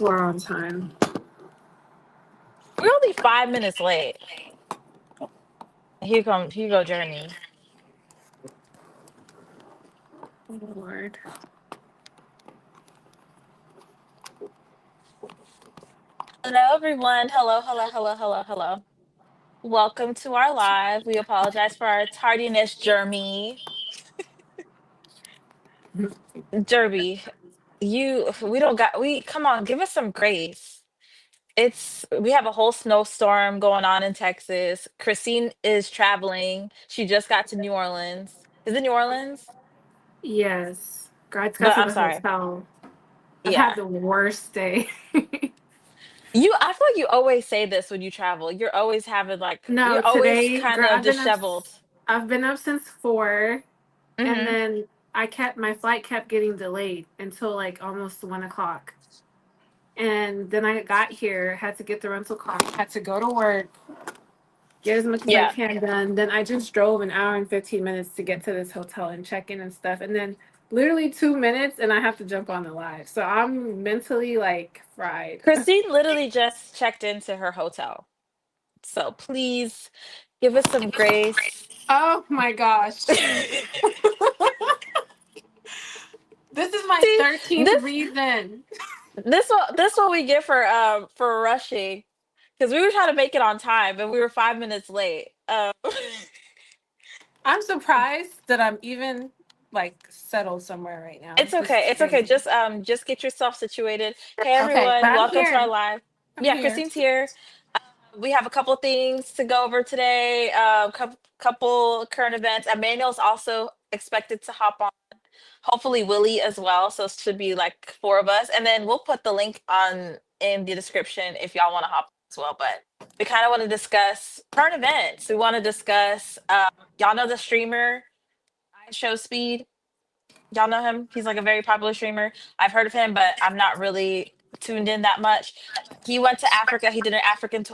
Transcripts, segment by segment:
we're on time. We're only 5 minutes late. Here go Jeremy. Oh, Lord. Hello, everyone. Hello, hello, hello, hello, hello. Welcome to our live. We apologize for our tardiness, Jeremy. Derby, we don't got, come on, give us some grace. We have a whole snowstorm going on in Texas. Christine is traveling. She just got to New Orleans. Is it New Orleans? Yes. Guys got But to I'm the sorry. hotel. I've had Yeah. the worst day. I feel like you always say this when you travel. No, you're always today, kind girl, of disheveled. I've been up since 4, and Hmm. then my flight kept getting delayed until like almost 1 o'clock. And then I got here, had to get the rental car, had to go to work, get as much as I Yeah. can done. Then I just drove an hour and 15 minutes to get to this hotel and check in and stuff. And then literally 2 minutes and I have to jump on the live. So I'm mentally like fried. Christine literally just checked into her hotel. So please give us some grace. Oh my gosh. See, This is my 13th this reason. this what we get for rushing, because we were trying to make it on time and we were 5 minutes late. I'm surprised that I'm even like settled somewhere right now. It's This is okay. It's okay. crazy. Just get yourself situated. Hey Okay, but everyone, I'm welcome to our here. live. I'm Yeah, here. Christine's here. We have a couple things to go over today. Couple current events. Emmanuel's also expected to hop on. Hopefully Willie as well. So it should be like four of us. And then we'll put the link on in the description if y'all want to hop on as well. But we kind of want to discuss current events. We want to discuss y'all know the streamer I Show Speed. Y'all know him? He's like a very popular streamer. I've heard of him, but I'm not really tuned in that much. He went to Africa. He did an African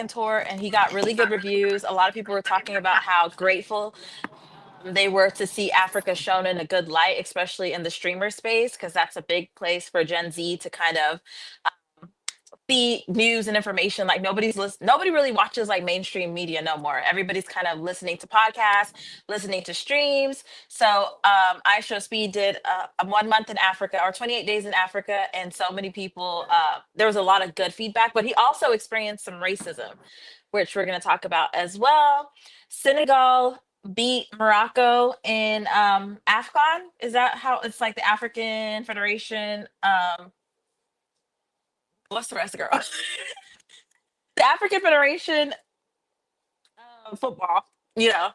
tour, and he got really good reviews. A lot of people were talking about how grateful they were to see Africa shown in a good light, especially in the streamer space, because that's a big place for Gen Z to kind of see news and information. Like nobody really watches like mainstream media no more. Everybody's kind of listening to podcasts, listening to streams. So I Show Speed did a 1 month in Africa, or 28 days in Africa, and so many people, there was a lot of good feedback, but he also experienced some racism, which we're going to talk about as well. Senegal beat Morocco in AFCON. Is that how it's like, the African Federation? What's the rest, girl? The African Federation football, you know,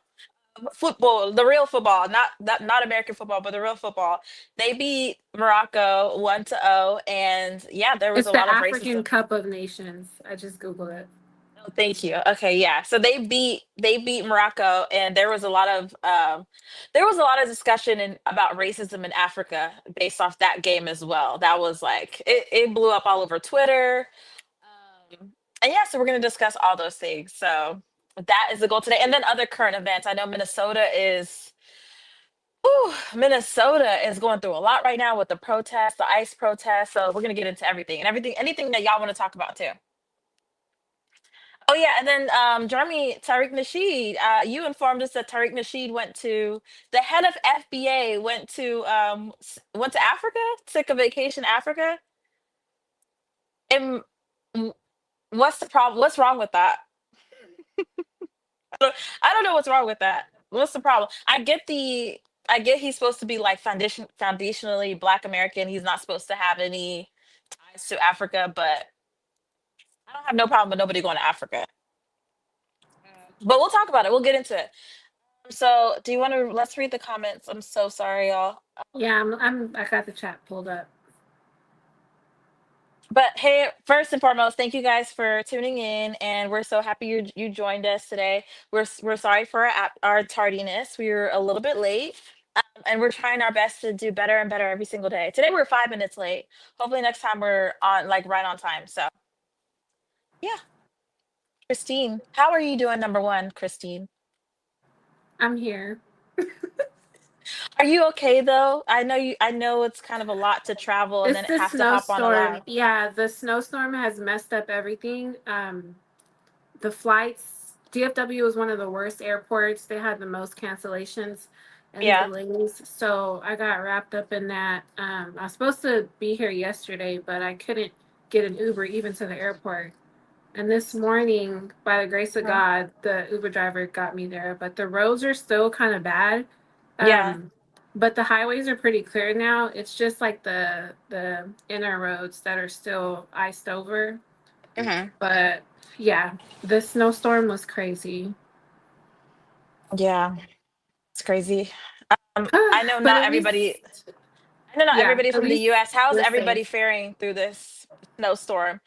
football, the real football, not American football, but the real football. They beat Morocco 1-0, and yeah, there was It's a the lot of African racism. Cup of Nations. I just Googled it. Oh, thank you. Okay, yeah. So they beat Morocco, and there was a lot of discussion about racism in Africa based off that game as well. That was like it blew up all over Twitter. And yeah, so we're going to discuss all those things. So that is the goal today. And then other current events. I know Minnesota is going through a lot right now with the protests, the ICE protests. So we're going to get into everything and anything that y'all want to talk about too. Oh yeah, and then Jeremy, Tariq Nasheed, you informed us that Tariq Nasheed the head of FBA went to Africa, took a vacation Africa. And what's the problem? What's wrong with that? I don't know what's wrong with that. What's the problem? I get he's supposed to be like foundationally Black American. He's not supposed to have any ties to Africa, but I don't have no problem with nobody going to Africa. But we'll talk about it. We'll get into it. So, do you want to let's read the comments? I'm so sorry, y'all. Yeah, I got the chat pulled up. But hey, first and foremost, thank you guys for tuning in, and we're so happy you joined us today. We're sorry for our tardiness. We were a little bit late, and we're trying our best to do better and better every single day. Today we're 5 minutes late. Hopefully next time we're on like right on time. So yeah, Christine, how are you doing? Number one, Christine. I'm here. Are you okay though? I know it's kind of a lot to travel and It's then the have to hop on a snowstorm. live. Yeah, the snowstorm has messed up everything. The flights, DFW was one of the worst airports. They had the most cancellations and Yeah. delays. So I got wrapped up in that. I was supposed to be here yesterday, but I couldn't get an Uber even to the airport. And this morning, by the grace of Mhm. God, the Uber driver got me there. But the roads are still kind of bad. Yeah. Um, but the highways are pretty clear now. It's just like the inner roads that are still iced over. Hmm. But yeah, the snowstorm was crazy. Yeah. It's crazy. I know But not at everybody least, I know not yeah, everybody at from the least US. How's we're everybody safe. faring through this snowstorm?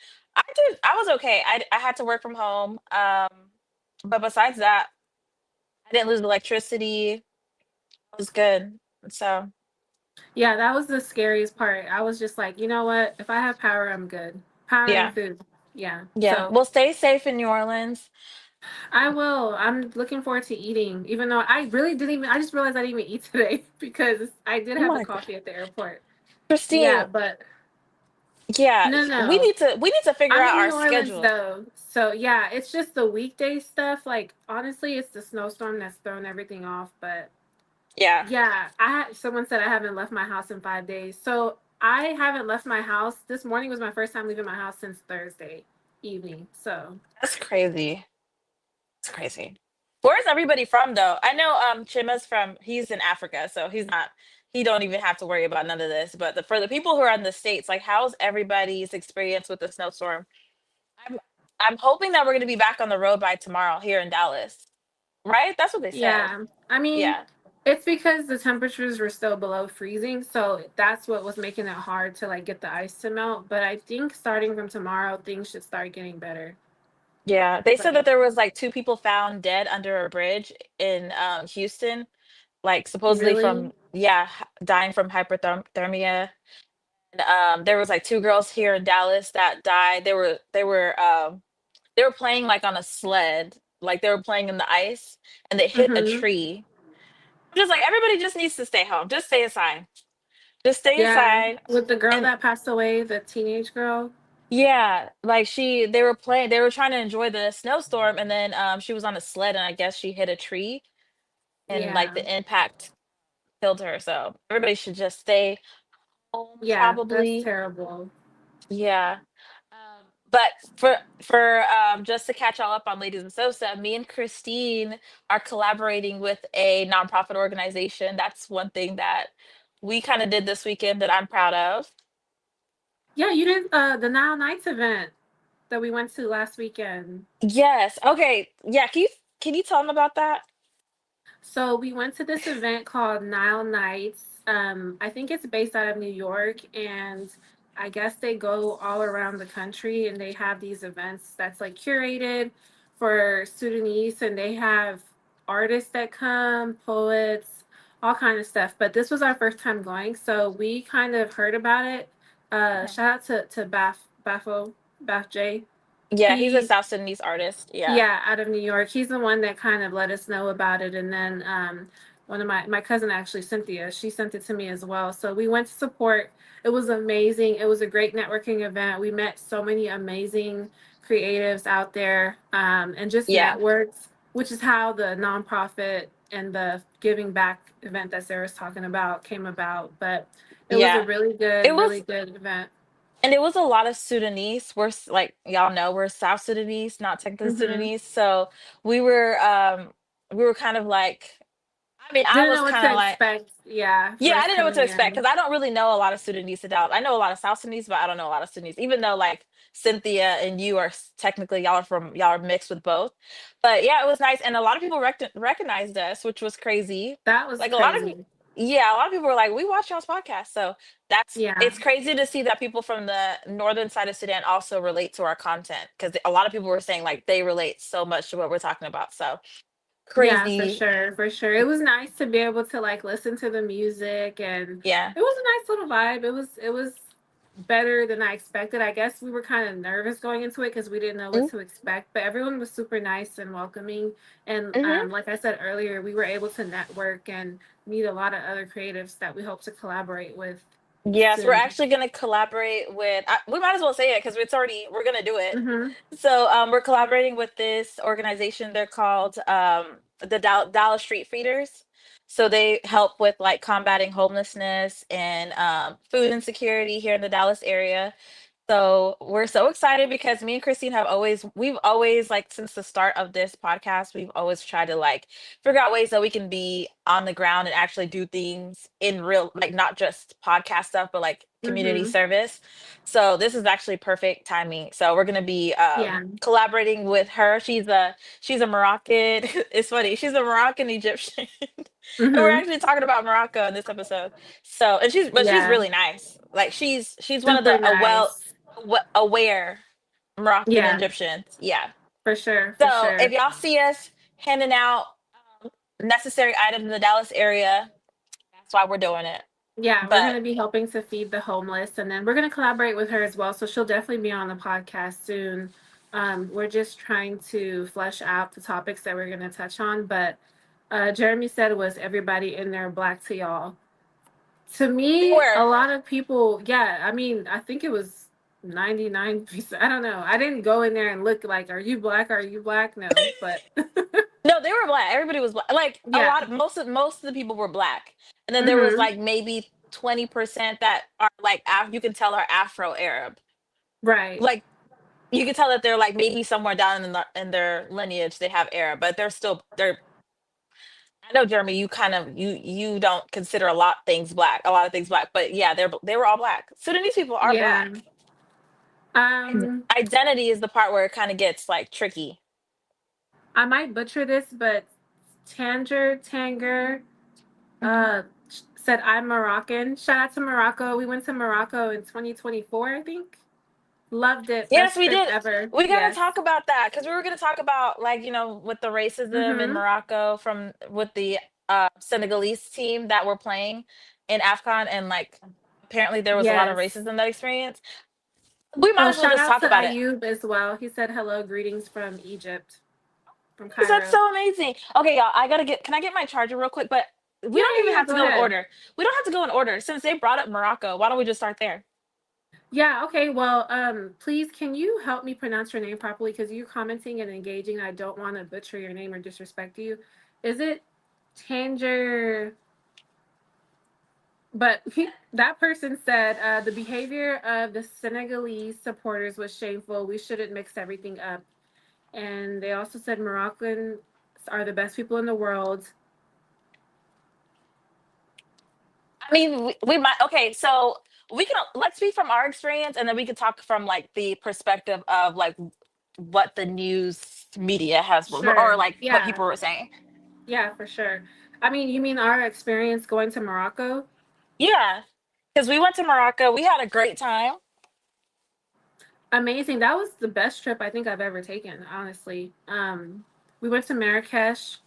I was okay. I had to work from home. But besides that, I didn't lose electricity. It was good. So Yeah, that was the scariest part. I was just like, you know what? If I have power, I'm good. Power and yeah. food. Yeah. Yeah. So Well, stay safe in New Orleans. I will. I'm looking forward to eating, even though I really didn't even, I just realized I didn't even eat today because I did Oh have the my God. coffee at the airport. Yeah, Christine, but yeah, no, no. we need to figure I'm out in our New Orleans schedule. though. So yeah, it's just the weekday stuff. Like honestly, it's the snowstorm that's thrown everything off. But Yeah. yeah, I had someone said I haven't left my house in 5 days. So I haven't left my house. This morning was my first time leaving my house since Thursday evening. So That's crazy. It's crazy. Where's everybody from though? I know Chima's from he's in Africa, so he don't even have to worry about none of this. But for the people who are in the States, like how's everybody's experience with the snowstorm? I'm I'm hoping that we're gonna be back on the road by tomorrow here in Dallas. Right? That's what they said. yeah, I mean, Yeah. it's because the temperatures were still below freezing. So that's what was making it hard to like get the ice to melt. But I think starting from tomorrow, things should start getting better. Yeah. They said But that there was like two people found dead under a bridge in Houston, like supposedly really, from yeah, dying from hypothermia. And there was like two girls here in Dallas that died. They were playing like on a sled, like they were playing in the ice, and they hit a hmm, tree. I'm just like everybody just needs to stay home. Just stay inside. Just stay yeah, inside. with the girl And that passed away, the teenage girl. yeah, like they were playing, they were trying to enjoy the snowstorm, and then she was on a sled, and I guess she hit a tree, and like Yeah, the impact killed her. So everybody should just stay home, yeah, that's probably. terrible. Yeah. But for just to catch all up on Ladies and Sosa, me and Christine are collaborating with a nonprofit organization. That's one thing that we kind of did this weekend that I'm proud of. Yeah, you did the Nile Nights event that we went to last weekend. Yes. Okay. Yeah. Can you tell them about that? So we went to this event called Nile Nights. I think it's based out of New York, and I guess they go all around the country, and they have these events that's like curated for Sudanese, and they have artists that come, poets, all kind of stuff. But this was our first time going, so we kind of heard about it. Mhm. Shout out to Baf J. Yeah, he's a He South Sudanese artist. Yeah. Yeah, out of New York. He's the one that kind of let us know about it. And then one of my cousin actually, Cynthia, she sent it to me as well. So we went to support. It was amazing. It was a great networking event. We met so many amazing creatives out there and just Yeah. networks, which is how the nonprofit and the giving back event that Sarah's talking about came about. But it was a Yeah. It really was good event. And it was a lot of Sudanese. Like y'all know, we're South Sudanese, not technically Hmm. Sudanese. So we were um we were kind of like I mean, I Didn't was know what kind to of like expect. Yeah, yeah, I first didn't know what to coming expect in. because I don't really know a lot of Sudanese adults. I know a lot of South Sudanese, but I don't know a lot of Sudanese. Even though like Cynthia and you are technically y'all are mixed with both. But yeah, it was nice, and a lot of people recognized us, which was crazy. That was Like a lot of crazy. yeah, a lot of people were like, "We watch y'all's podcast," so Yeah. it's crazy to see that people from the northern side of Sudan also relate to our content because a lot of people were saying like they relate so much to what we're talking about. So Yeah, for crazy, sure, for sure. It was nice to be able to like listen to the music and yeah. it was a nice little vibe. It was better than I expected. I guess we were kind of nervous going into it because we didn't know what to expect, but everyone was super nice and welcoming. And Mm-hmm. like I said earlier, we were able to network and meet a lot of other creatives that we hope to collaborate with Yes, we're soon. actually going to collaborate with, we might as well say it because we're going to do it. Mm-hmm. So we're collaborating with this organization. They're called the Dallas Street Feeders. So they help with like combating homelessness and food insecurity here in the Dallas area. So we're so excited because me and Christine we've always like since the start of this podcast, we've always tried to like figure out ways that we can be on the ground and actually do things in real, like not just podcast stuff, but like community Mm-hmm. service. So this is actually perfect timing. So we're gonna be Yeah. collaborating with her. She's a Moroccan. It's funny. She's a Moroccan Egyptian. And we're Mm-hmm. actually talking about Morocco in this episode. So and she's Yeah. really nice. Like she's one of Super the nice. aware Moroccan Yeah, Egyptians. Yeah. for sure, for So if sure. y'all see us handing out necessary items in the Dallas area, that's why we're doing it. Yeah, we're But going to be helping to feed the homeless, and then we're going to collaborate with her as well. So she'll definitely be on the podcast soon. We're just trying to flesh out the topics that we're going to touch on. But Jeremy said, was everybody in there black to y'all? To they me, were. a lot of people, yeah, I mean, I think it was 99%. I don't know. I didn't go in there and look like, are you black? Are you black? No, but No, they were black. Everybody was black. Like a yeah. lot of most of the people were black. And then there was Mm-hmm. like maybe 20% that are like you can tell are Afro Arab. Right. Like you can tell that they're like maybe somewhere down in their lineage they have Arab, but they're I know, Jeremy, you kind of you don't consider a lot of things black, but yeah, they were all black. Sudanese people are Yeah. black. Um, Identity is the part where it kind of gets like tricky. I might butcher this, but Tanger, Mhm. uh, said I'm Moroccan. Shout out to Morocco. We went to Morocco in 2024, I think. Loved it. Yes, Best we trip did. ever. We got to Yes. talk about that because we were going to talk about like with the racism in Mm-hmm. Morocco from with the Senegalese team that were playing in AFCON, and like apparently there was a lot of Yes. racism in that experience. We might Oh, as well shout just out talk to about it. Ayub as well. He said hello, greetings from Egypt, from That's Cairo. so amazing. Okay, y'all, can I get my charger real quick? But we Yeah, don't yeah, even yeah. have to Go go in ahead. order. We don't have to go in order. Since they brought up Morocco, why don't we just start there? Yeah, okay. Well, please can you help me pronounce your name properly because you're commenting and engaging. I don't want to butcher your name or disrespect you. Is it Tanger? But that person said the behavior of the Senegalese supporters was shameful. We shouldn't mix everything up. And they also said Moroccans are the best people in the world. I mean, we might. Okay, so we can let's speak from our experience, and then we can talk from like the perspective of like what the news media has, or Sure. like what Yeah. people were saying. Yeah, for sure. I mean, you mean our experience going to Morocco? Yeah, because we went to Morocco, we had a great time. Amazing. That was the best trip I think I've ever taken, honestly. We went to Marrakesh,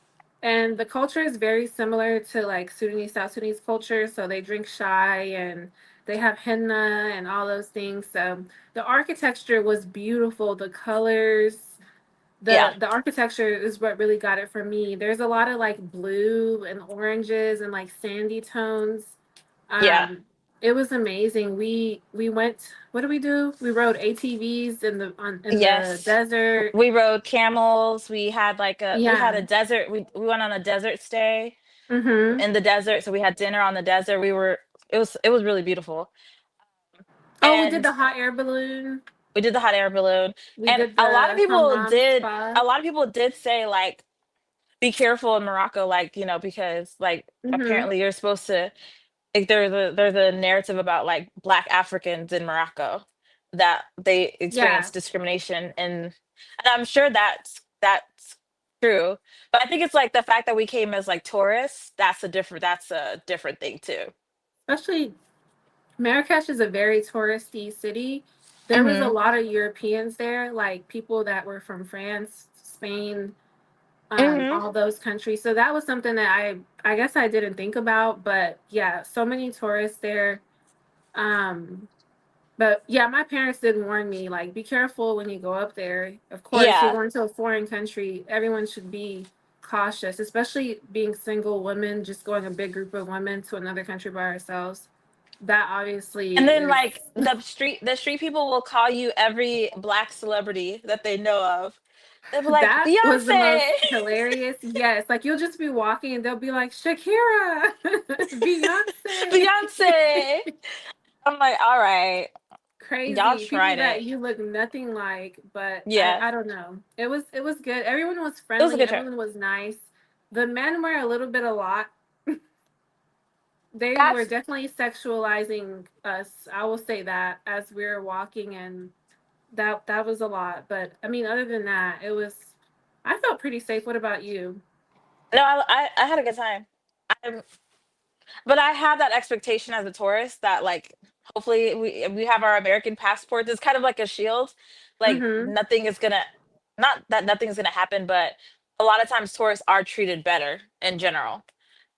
and the culture is very similar to like Sudanese, South Sudanese culture. So they drink shy and they have henna and all those things. So the architecture was beautiful. The colors, Yeah, the architecture is what really got it for me. There's a lot of like blue and oranges and like sandy tones. yeah, Um, it was amazing. We went. What did we do? We rode ATVs in the yes. desert. We rode camels. We had Yeah. a desert. We went on a desert stay Mm-hmm. in the desert, so we had dinner on the desert. It was really beautiful. Oh, we did And the hot air balloon. we did the hot air balloon. We And did the hammam spa. a lot of people did say like be careful in Morocco, like, because like Mm-hmm. apparently you're supposed to like there's a narrative about like black Africans in Morocco that they experience Yeah, discrimination, and I'm sure that's true. But I think it's like the fact that we came as like tourists, that's a different thing too. especially Marrakesh is a very touristy city. There was a Mhm. lot of Europeans there, like people that were from France, Spain, Mhm. all those countries. So that was something that I guess I didn't think about, but yeah, so many tourists there. Um, But yeah, my parents did warn me, like, be careful when you go up there. Of course, you're Yeah. going to a foreign country. Everyone should be cautious, especially being single women, just going a big group of women to another country by ourselves. That And obviously then is like the street people will call you every black celebrity that they know of. They'll be like, that was the most Beyonce, hilarious. Yes, like you'll just be walking and they'll be like Shakira, Beyonce. Beyonce. I'm like, all right, y'all Crazy people tried that it. you look nothing like, but I Yeah, I don't know. It was good. Everyone was it was a friendly. good trip. Everyone was nice. The men were a little bit a lot. They were That's definitely sexualizing us. I will say that as we were walking, and that was a lot. But I mean, other than that, it was. I felt pretty safe. What about you? no, I had a good time. I'm, but I have that expectation as a tourist that like hopefully we have our American passports. It's kind of like a shield. Like Mm-hmm. nothing is gonna not that nothing's gonna happen, but a lot of times tourists are treated better in general.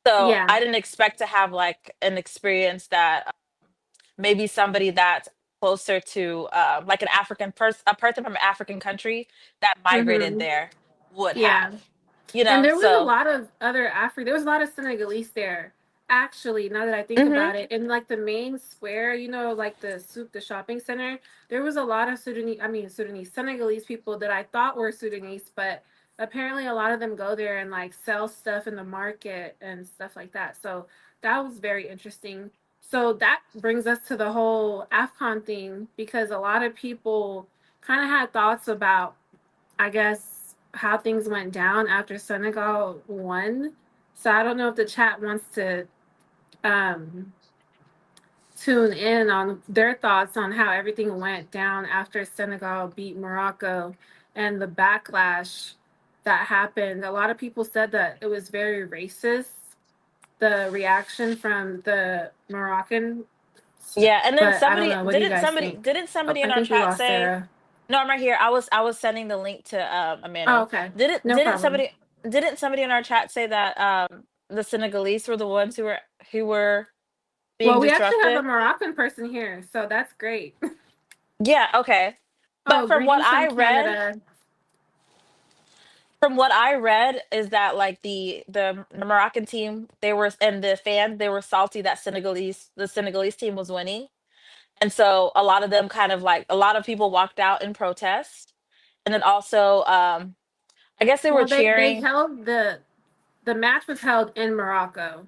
So Yeah. I didn't expect to have like an experience that maybe somebody that's closer to like a person from an African country that migrated Mm-hmm. there would Yeah. have. And there was a So lot of other There was a lot of Senegalese there. Actually, now that I think hmm about it, in like the main square, like the shopping center, there was a lot of Senegalese people that I thought were Sudanese, but apparently a lot of them go there and like sell stuff in the market and stuff like that. So that was very interesting. So that brings us to the whole AFCON thing because a lot of people kind of had thoughts about, I guess, how things went down after Senegal won. So I don't know if the chat wants to um, tune in on their thoughts on how everything went down after Senegal beat Morocco and the backlash that happened. A lot of people said that it was very racist, the reaction from the Moroccan, yeah, and then but I don't somebody know. What do you didn't guys somebody think? didn't Oh, somebody in I our think we chat lost say Sarah. no, I'm right here. I was sending the link to Oh, Emmanuel. okay. Didn't No didn't problem. somebody didn't somebody in our chat say that the Senegalese were the ones who were being Well, we actually have a disrupted? Moroccan person here, so that's great. Yeah, okay. But Oh, from what greetings from I read, Canada. from what I read is that like the Moroccan team, they were and the fans, they were salty that the Senegalese team was winning. And so a lot of them kind of like a lot of people walked out in protest. And then also I guess they were Well, they cheering. held the match was held in Morocco.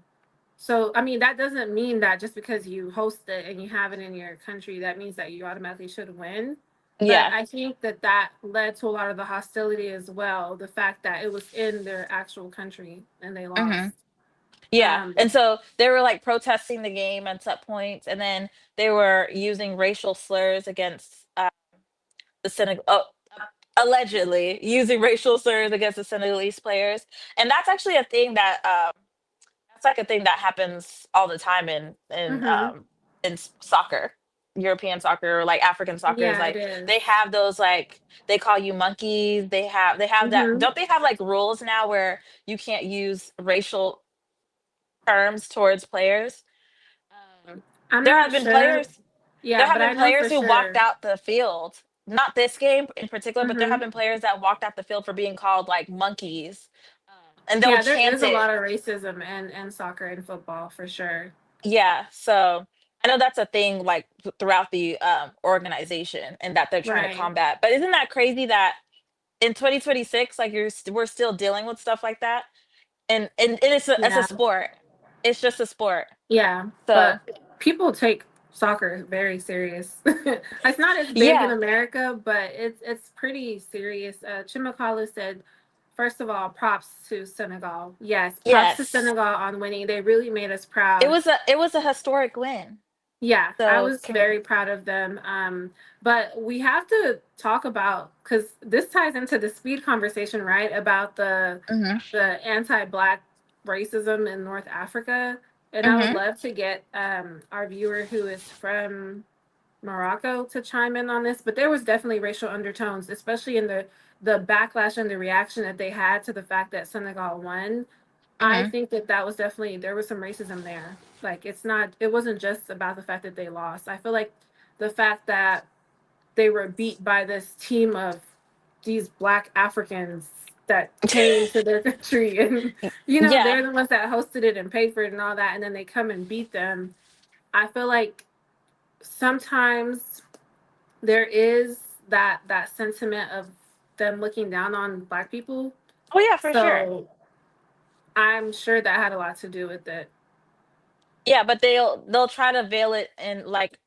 So, I mean, that doesn't mean that just because you host it and you have it in your country, that means that you automatically should win. But Yeah. I think that that led to a lot of the hostility as well. The fact that it was in their actual country and they hmm lost. Yeah. Um, And so they were like protesting the game at some points, and then they were using racial slurs against the Senegal. Oh, allegedly using racial slurs against the Senegalese players, and that's actually a thing that that's like a thing that happens all the time mhm. in soccer, European soccer or like African soccer is Yeah, it like is. they have those like they call you monkeys. They have that. Mhm. Don't they have like rules now where you can't use racial terms towards players? Um, I'm there not have been sure. players. There Yeah, have but been I know players for who walked sure. out the field. Not this game in particular, but there have Mhm. been players that walked out the field for being called like monkeys, and they'll Yeah, there chant is a it. lot of racism in soccer and football for sure. Yeah, so I know that's a thing like throughout the organization and that they're trying to Right. combat. But isn't that crazy that in 2026, like we're still dealing with stuff like that, and it's a Yeah. sport. It's just a sport. Yeah. So But people take soccer very serious. It's not as big in yeah, America, but it's pretty serious. Chimacala said, first of all, props to Senegal. Yes, props to yes, Senegal on winning. They really made us it proud. was a historic win. Yeah, I So was can very proud of them. But we have to talk about, because this ties into the speed conversation, right? About hmm the anti-black racism in North Africa. And I would hmm love to get our viewer who is from Morocco to chime in on this. But there was definitely racial undertones, especially in the backlash and the reaction that they had to the fact that Senegal won. I hmm think that that was definitely, there was some racism there. Like, it wasn't just about the fact that they lost. I feel like the fact that they were beat by this team of these black Africans that came to their country, and Yeah. they're the ones that hosted it and paid for it and all that, and then they come and beat them. I feel like sometimes there is that sentiment of them looking down on black people. Oh yeah, for sure. So I'm sure that had a lot to do with it. Yeah, but they'll try to veil it and like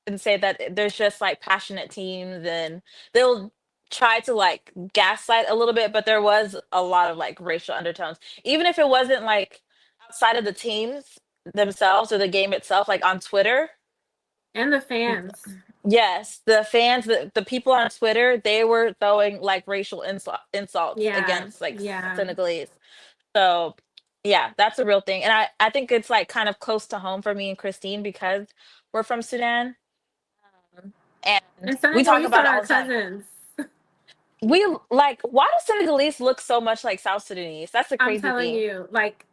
and say that there's just like passionate teams, and they'll try to like gaslight a little bit, but there was a lot of like racial undertones. Even if it wasn't like outside of the teams themselves or the game itself, like on Twitter. And the fans. Yes, the fans, the people on Twitter, they were throwing like racial insults Yeah, against like yeah. Senegalese. So, yeah, that's a real thing. And I think it's like kind of close to home for me and Christine because we're from Sudan. And And we talk Senegalese about are it all our the time. cousins. We like, why do Senegalese look so much like South Sudanese? That's the I'm crazy telling thing. you, like,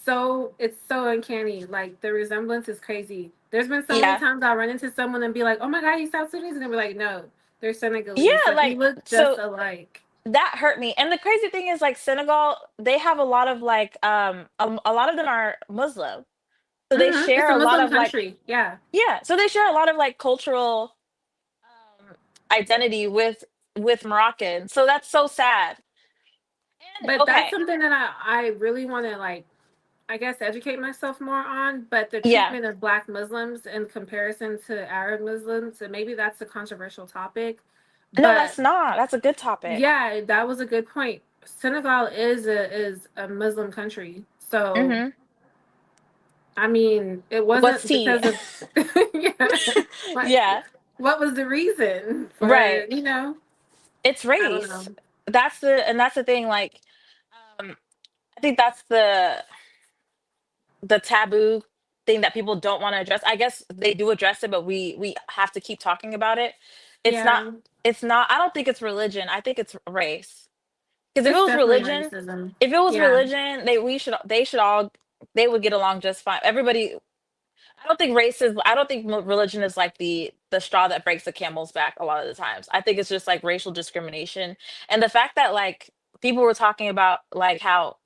so it's so uncanny. Like the resemblance is crazy. There's been so many Yeah. times I'll run into someone and be like, "Oh my God, he's South Sudanese," and they'll be like, "No, they're Senegalese." Yeah, Like we like look just so alike. that hurt me. And the crazy thing is like Senegal, they have a lot of like a lot of them are Muslim. So they It's share a a lot Muslim of like country. Yeah, yeah, so they share a lot of like cultural identity with Moroccan. So that's so sad. And but that's okay, something that I really want to like. I guess educate myself more on, but the yeah. treatment of Black Muslims in comparison to Arab Muslims, and maybe that's a controversial topic, No, but that's not. That's a good topic. yeah, that was a good point. Senegal is a Muslim country, so Mhm. I mean, it What's wasn't tea? because of yeah, like Yeah, what was the reason for right. It's I don't race. know. That's the thing like um I think that's the taboo thing that people don't want to address. I guess they do address it, but we have to keep talking about it. It's not Yeah, it's not I don't think it's religion. I think it's race. Because it's definitely racism. if it was Yeah. religion, they should all they would get along just fine. Everybody, I don't think religion is like the straw that breaks the camel's back a lot of the times. I think it's just like racial discrimination. And the fact that like people were talking about like how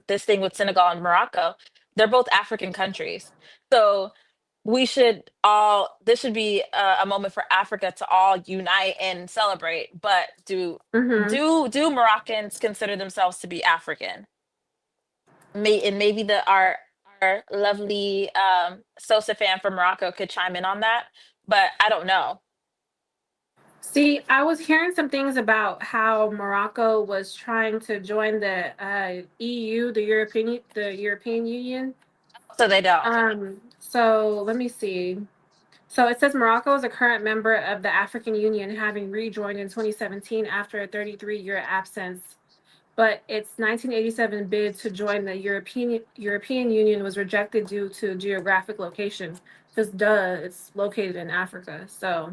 this thing with Senegal and Morocco, they're both African countries. So this should be a moment for Africa to all unite and celebrate. But Mhm. do Moroccans consider themselves to be African? And maybe our lovely Sosa fan from Morocco could chime in on that, but I don't know. See, I was hearing some things about how Morocco was trying to join the EU, the European Union. So they don't. So let me see. So it says Morocco is a current member of the African Union, having rejoined in 2017 after a 33-year absence. But its 1987 bid to join the European Union was rejected due to geographic location. Because duh, it's located in Africa. So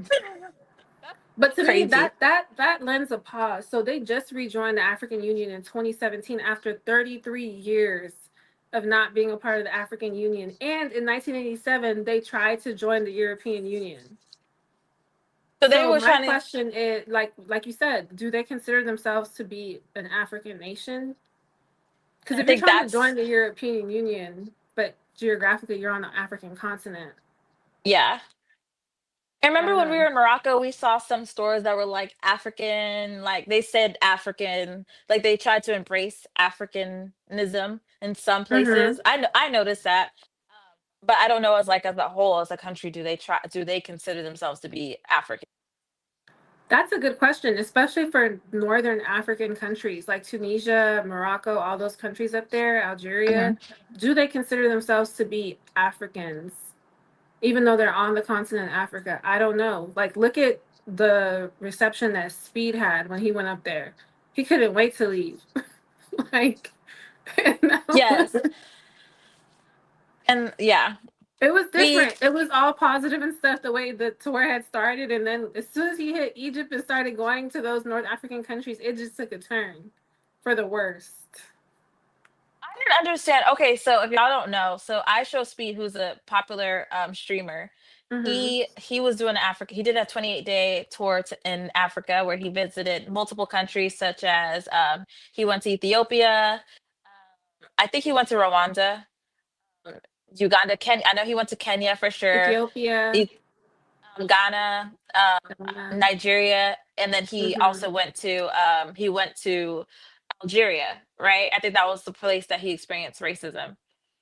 That's but to me, crazy. that lends a pause. So they just rejoined the African Union in 2017 after 33 years of not being a part of the African Union. And in 1987, they tried to join the European Union. So they So were my trying to. question is, like you said, do they consider themselves to be an African nation? Because I if you're think trying to that's join the European Union, but geographically you're on the African continent, yeah. I I remember don't when we know. were in Morocco, we saw some stores that were like African, like they said African, like they tried to embrace Africanism in some Mm-hmm. places. I noticed that, but I don't know as a whole as a country do they consider themselves to be African? That's a good question, especially for northern African countries like Tunisia, Morocco, all those countries up there, Hmm. Algeria. Do they consider themselves to be Africans, even though they're on the continent of Africa? I don't know. Like, look at the reception that Speed had when he went up there. He couldn't wait to leave. Like, no. Yes, and yeah, It was we different. It was all positive and stuff the way the tour had started, and then as soon as he hit Egypt and started going to those North African countries, it just took a turn for the worst. I didn't understand. Okay, so if y'all don't know, so I show Speed, who's a popular streamer. Mhm. He was doing Africa. He did a 28-day tour in Africa where he visited multiple countries, such as he went to Ethiopia. I think he went to Rwanda, um, Uganda, Kenya. I know he went to Kenya for sure. Ethiopia. E- Ghana, Ghana. Nigeria, and then Mhm. he went to Algeria, right? I think that was the place that he experienced racism.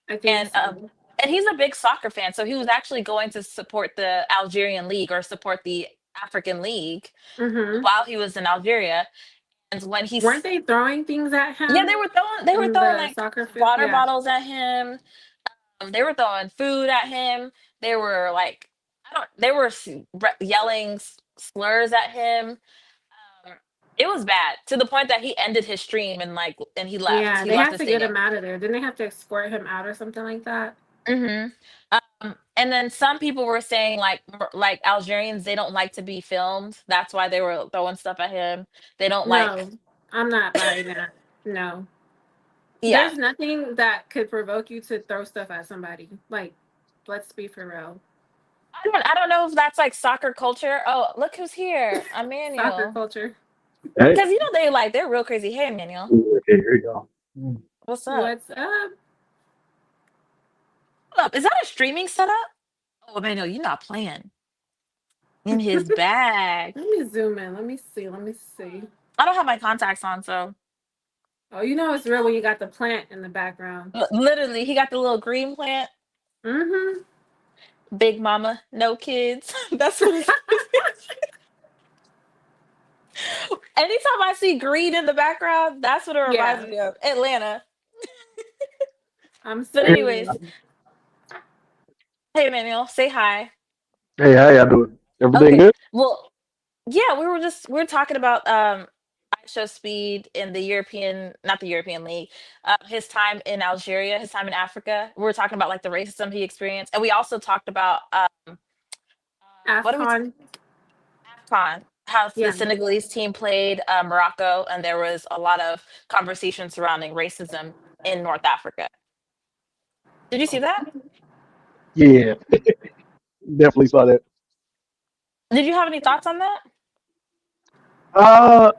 I think And so. he's a big soccer fan, so he was actually going to support the Algerian league or support the African league Mhm. while he was in Algeria. And when Weren't they throwing things at yeah, him they were in throwing the like soccer field? water Yeah. bottles at him. They were throwing food at him. They were like, I don't. They were yelling slurs at him. Um, it was bad to the point that he ended his stream and he left. Yeah, He they left had the to get stadium. him out of there. Didn't they have to escort him out or something like that? Hmm. And then some people were saying like Algerians, they don't like to be filmed. That's why they were throwing stuff at him. They don't like. No, I'm not buying that. No. Yeah. There's nothing that could provoke you to throw stuff at somebody. Like, let's be for real. I don't know if that's like soccer culture. Oh, look who's here, Soccer Emmanuel. culture. Hey, Because they're real crazy. Hey, Emmanuel, okay, here you go. what's up? What's up? Hold up, is that a streaming setup? Oh, Emmanuel, you're not playing in his bag. Let me zoom in. Let me see. Let me see. I don't have my contacts on, so Oh, you know it's real when you got the plant in the background. literally, he got the little green plant. Mm-hmm. Big mama, no kids. That's what it's. Anytime I see green in the background, that's what it reminds Yeah, me of. Atlanta. I'm But Hey, anyways, screaming. hey Emmanuel, say hi. hey, how y'all doing? Everything Okay. good? Well, yeah, we were talking about Show Speed in the European, not the European League, his time in Algeria, his time in Africa. We were talking about like the racism he experienced, and we also talked about what do we AFCON. AFCON, how the Yeah. Senegalese team played Morocco, and there was a lot of conversation surrounding racism in North Africa. Did you see that? Yeah, definitely saw that. Did you have any thoughts on that? Uh,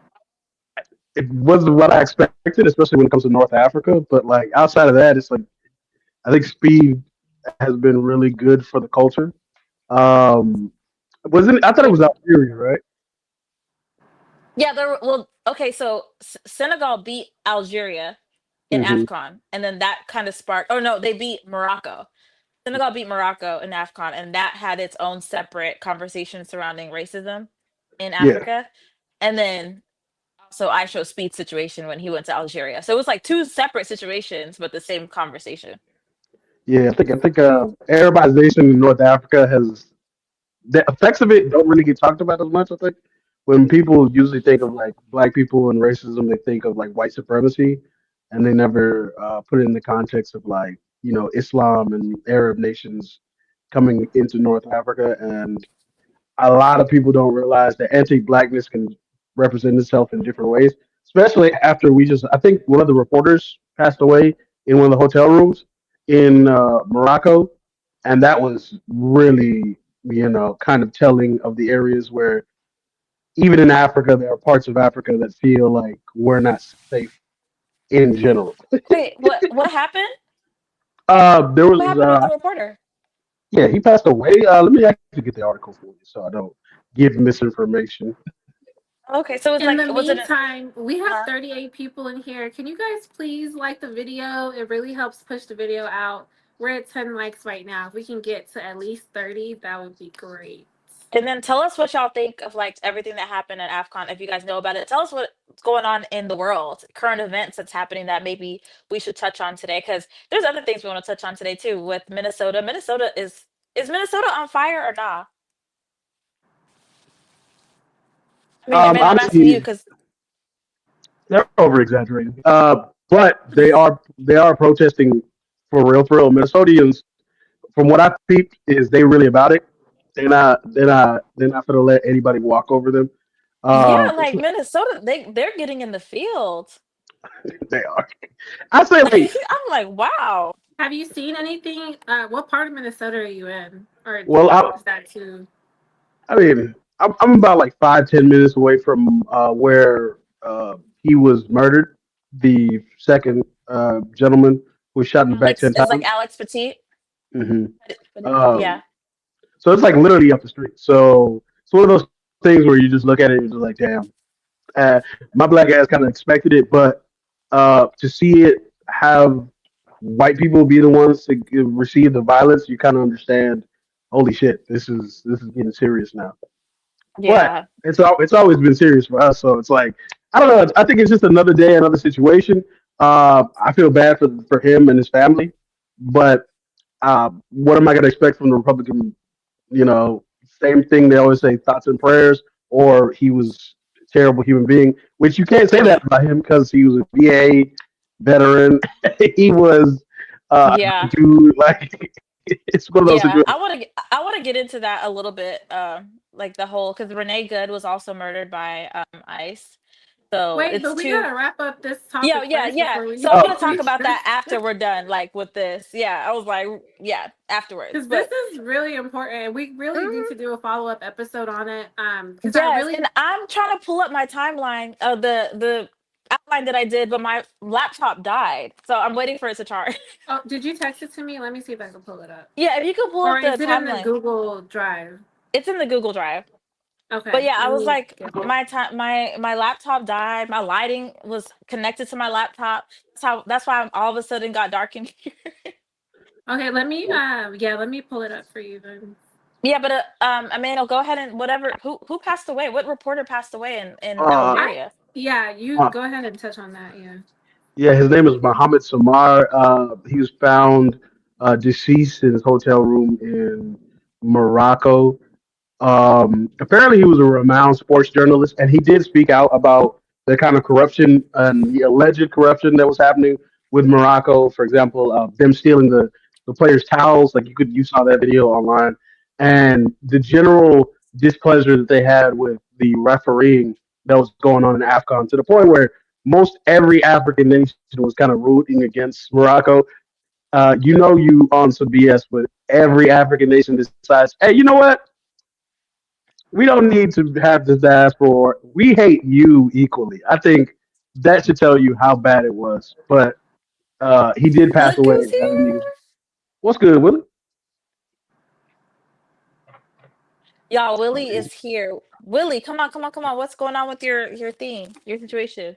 it wasn't what I expected, especially when it comes to North Africa. But like outside of that, it's like I think speed has been really good for the culture. Um, wasn't I thought it Yeah. was Algeria, right? Yeah, well, okay, so Senegal beat Algeria in Hmm. AFCON, and then that kind of sparked. Oh no, they beat Morocco. Senegal beat Morocco in AFCON, and that had its own separate conversation surrounding racism in Yeah, Africa. And then also I Show Speed situation when he went to Algeria. So it was like two separate situations, but the same conversation. yeah. I think Arabization in North Africa has the effects of it don't really get talked about as much. I think when people usually think of like black people and racism, they think of like white supremacy, and they never put it in the context of like Islam and Arab nations coming into North Africa. And a lot of people don't realize that anti-blackness can represent itself in different ways, especially after I think one of the reporters passed away in one of the hotel rooms in Morocco, and that was really kind of telling of the areas where even in Africa there are parts of Africa that feel like we're not safe in general. Wait, what happened? There What was happened with the reporter? yeah, he passed away. Let me actually get the article for you so I don't give misinformation. Okay, so it's In like the was it an meantime, we have uh 38 people in here. Can you guys please like the video? It really helps push the video out. We're at 10 likes right now. If we can get to at least 30, that would be great. and then tell us what y'all think of like everything that happened at AFCON. If you guys know about it, tell us what's going on in the world, current events that's happening that maybe we should touch on today. Because there's other things we want to touch on today too with Minnesota. Is Minnesota on fire or not? I mean, man, I'm asking you Honestly, because they're over exaggerating. But they are protesting for real, for real. Minnesotians, from what I peeped, is they really about it. They're not gonna let anybody walk over them. yeah, It's like Minnesota, they're getting in the field. they are. I say like I'm like, wow. Have you seen anything? What part of Minnesota are you in? Or Well, is that too? I mean, I'm about like 5-10 minutes away from where he was murdered. The second gentleman who was shot in the back Alex ten is like times. Alex Petit. hmm Yeah, Um, so it's like literally up the street. So it's one of those things where you just look at it and you're just like, damn. Uh, my black ass kind of expected it, but to see it have white people be the ones to receive the violence, you kind of understand. Holy shit, this is getting serious now. But yeah, it's always been serious for us. So it's like I don't know. I think it's just another day, another situation. I feel bad for him and his family, but what am I going to expect from the Republican? You know, same thing they always say: thoughts and prayers, or he was a terrible human being. Which you can't say that about him because he was a VA veteran. He was a yeah, good dude. Like it's one of those yeah. situations. I want to get into that a little bit. Like the whole because Renee Good was also murdered by ICE. So Wait, it's but we two. gotta wrap up this Yeah, topic yeah, first yeah. before we So I want to talk reach about this. that after we're done, like with this. Yeah, I was like, yeah, afterwards. Because this But is really important, and we really need mhm, to do a follow up episode on it. Because I yes, really. and I'm trying to pull up my timeline of the outline that I did, but my laptop died, so I'm waiting for it to charge. Oh, did you text it to me? Let me see if I can pull it up. Yeah, if you could pull Or up the is it in the timeline, Google Drive? it's in the Google Drive. But Okay, yeah, I let was me like, get it. my laptop died. My lighting was connected to my laptop. That's why I'm all of a sudden got dark in here. Okay, let me. Yeah, let me pull it up for you then. Yeah, but Emmanuel, go ahead and whatever. Who passed away? What reporter passed away in Uh, I. Algeria? Yeah, you uh, go ahead and touch on that. Yeah. Yeah, his name is Mohammed Samar. He was found deceased in his hotel room in Morocco. Apparently, he was a renowned sports journalist, and he did speak out about the kind of corruption and the alleged corruption that was happening with Morocco. For example, them stealing the players' towels. Like you saw that video online, and the general displeasure that they had with the refereeing that was going on in AFCON to the point where most every African nation was kind of rooting against Morocco. You know you on some BS, but every African nation decides, hey, you know what? We don't need to have this diaspora. We hate you equally. I think that should tell you how bad it was. But he did pass Look away. who's here. What's good, Willie? Y'all, Willie is here. Willie, come on, come on, come on. What's going on with your thing, your situation?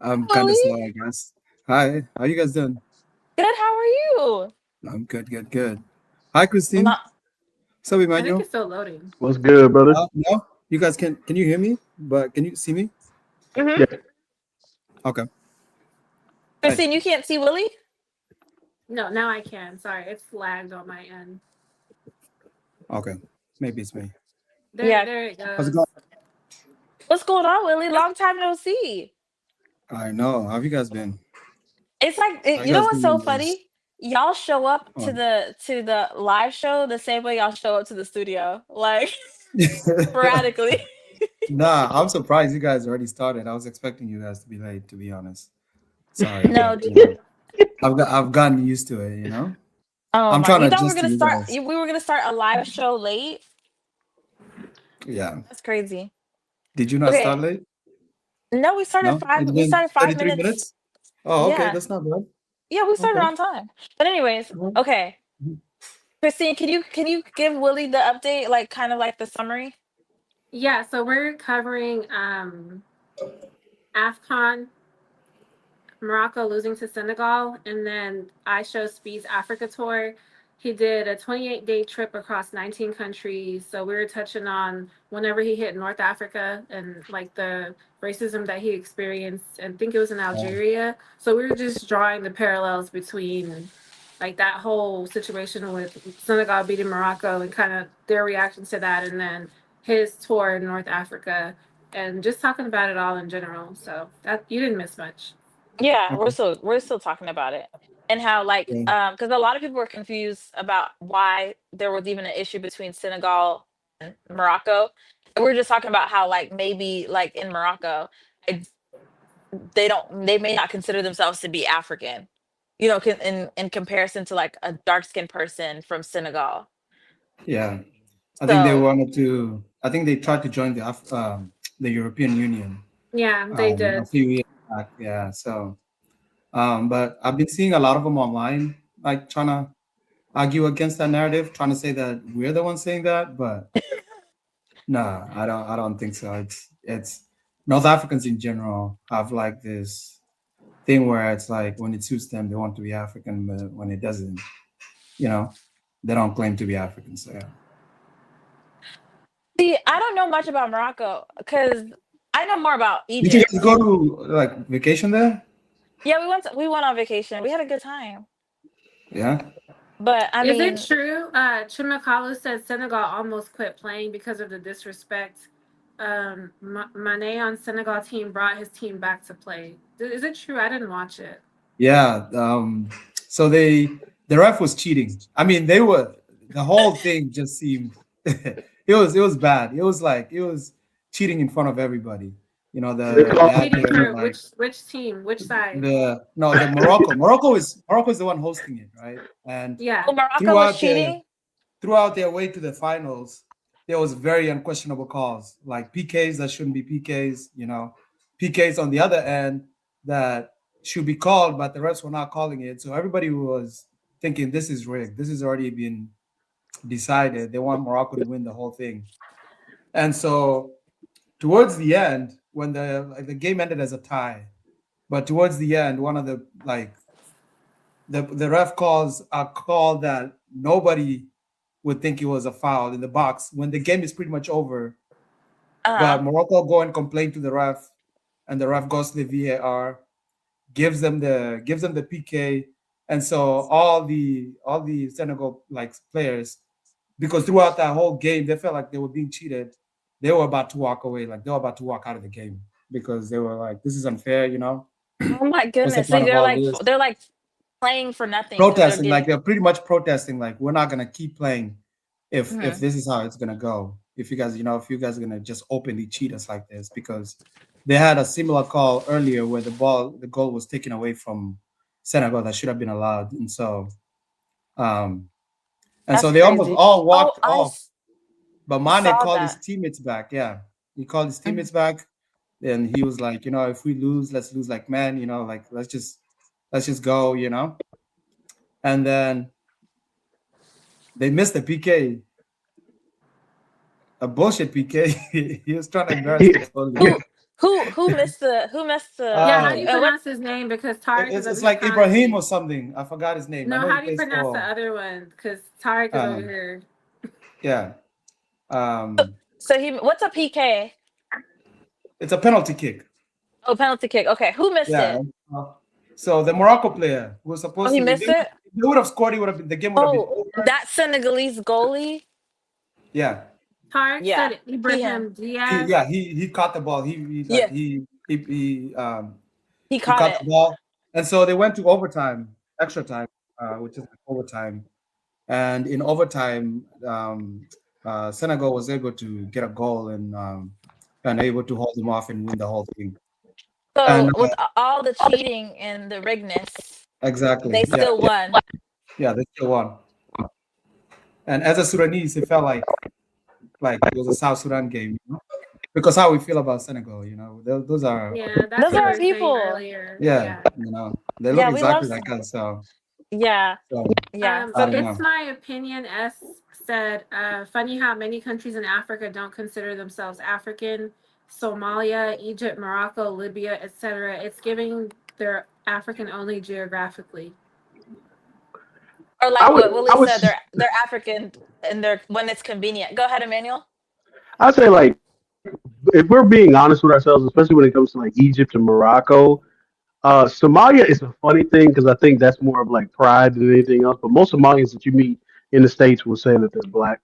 I'm kind of Willie, slow, I guess. Hi, how you guys doing? good. How are you? I'm good, good, good. Hi, Christine. Not. What's up, I think Emmanuel? it's still loading. What's good, brother? No, you guys can you hear me? But can you see me? Mm-hmm. Yeah. Okay. Hi. Christine, you can't see Willie. No, now I can. Sorry, it's lagged on my end. Okay. Maybe it's me. Yeah. There it How's it goes. going? What's going on, Willie? Long time no see. I know. How have you guys been? It's like How you you know guys what's doing so in this? funny? Y'all show up Oh. to the live show the same way y'all show up to the studio, like sporadically. Nah, I'm surprised you guys already started. I was expecting you guys to be late, to be honest. Sorry, but No, I've gotten used to it, you know? oh I'm my! trying to You thought we were adjust to gonna you start? guys. We were gonna start a live show late. Yeah. That's crazy. Did you not start Okay. late? No, No? It's We been started 33 5 minutes. minutes? Oh, okay, Yeah, that's not bad. yeah, we started Okay. on time. But anyways, okay. Christine, can you give Willie the update, like kind of like the summary? Yeah, so we're covering AFCON, Morocco losing to Senegal, and then I Show Speed's Africa tour. He did a 28-day trip across 19 countries. So we were touching on whenever he hit North Africa and like the racism that he experienced, and I think it was in Algeria. So we were just drawing the parallels between like that whole situation with Senegal beating Morocco and kind of their reactions to that, and then his tour in North Africa, and just talking about it all in general. So that you didn't miss much. Yeah, Okay. we're still talking about it. And how like Yeah. because a lot of people were confused about why there was even an issue between Senegal and Morocco. And we are just talking about how like maybe like in Morocco, I they may not consider themselves to be African, you know, in comparison to like a dark skinned person from Senegal. Yeah, I think they So wanted to. I think they tried to join the European Union Yeah, they a did. few years back. Yeah, so but I've been seeing a lot of them online, like trying to argue against that narrative, trying to say that we're the ones saying that, but no, I don't think so. It's North Africans in general have like this thing where it's like when it suits them, they want to be African, but when it doesn't, you know, they don't claim to be African. So yeah. see, I don't know much about Morocco because I know more about Did you guys Egypt. go to like vacation there? Yeah, we went on vacation. We had a good time. Yeah. But I Is it mean, true? Chimakalu said Senegal almost quit playing because of the disrespect. Mane on Senegal team brought his team back to play. Is it true? I didn't watch it. Yeah. So the ref was cheating. I mean, they were the whole thing just seemed it was bad. It was like it was cheating in front of everybody. You know, They they call had Cheating their for like which team? Which side? the no the Morocco is the one hosting it, right? And Yeah. oh, Morocco was throughout their cheating. throughout their way to the finals, there was very unquestionable calls, like PKs that shouldn't be PKs, PKs on the other end that should be called, but the refs were not calling it. So everybody was thinking this is rigged. This has already been decided. They want Morocco to win the whole thing. And so towards the end, when the game ended as a tie, but towards the end, one of the ref calls a call that nobody would think it was a foul in the box when the game is pretty much over. Uh-huh. But Morocco go and complain to the ref, and the ref goes to the VAR, gives them the PK, and so all the Senegal like players, because throughout that whole game they felt like they were being cheated. They were about to walk away, like they were about to walk out of the game because they were like, "This is unfair. Oh my What's the goodness. So point of all this?" they're like playing for nothing because they're Protesting, like getting. they're pretty much protesting, like we're not gonna keep playing if Mhm. this is how it's gonna go. If you guys are gonna just openly cheat us like this, because they had a similar call earlier where the goal was taken away from Senegal that should have been allowed, um, and so That's they almost crazy. all Oh, walked off. But Mane saw called his that. teammates back. Yeah, he called his Mhm. teammates back, and he was like, if we lose, let's lose like men. Like let's just go. And then they missed the PK, a bullshit PK. He was trying to embarrass the goalie. Who who missed the Yeah, how do Uh, you what pronounce his name? Because Tarek is it's, over it's here like clowning Ibrahim me. or something. I forgot his name. I No, know he how do you plays pronounce the for. other one? Because Tarek is over Um, here. yeah. Um, so he what's a PK? it's a penalty kick. Oh, penalty kick. Okay, who missed Yeah. it? uh, So the Morocco player who was Oh, supposed he to, missed it. if they would have scored, the game would have been Oh, over. that Senegalese goalie. Yeah. Tarek Yeah, said him. Ibrahim He, Diaz. yeah, he caught the ball. He like Yeah, he he caught caught it. the ball, and so they went to overtime, extra time, which is like overtime. And in overtime, Senegal was able to get a goal and able to hold them off and win the whole thing. And So with all the cheating and the rigness, exactly, they yeah, still won. yeah, they still won. And as a Sudanese, it felt like it was a South Sudan game, because how we feel about Senegal, those are, Yeah, that's Those what are we our were saying people. earlier. yeah, Yeah. they look Yeah, we love. exactly like us. So, Yeah, so yeah. I So don't It's know. my opinion. S said, funny how many countries in Africa don't consider themselves African. Somalia, Egypt, Morocco, Libya, etc. It's giving they're African only geographically. or I like would what I Willie would said, they're African and they're when it's convenient. Go ahead, Emmanuel. I say like if we're being honest with ourselves, especially when it comes to like Egypt and Morocco, Somalia is a funny thing because I think that's more of like pride than anything else. But most Somalians that you meet in the states will say that they're black.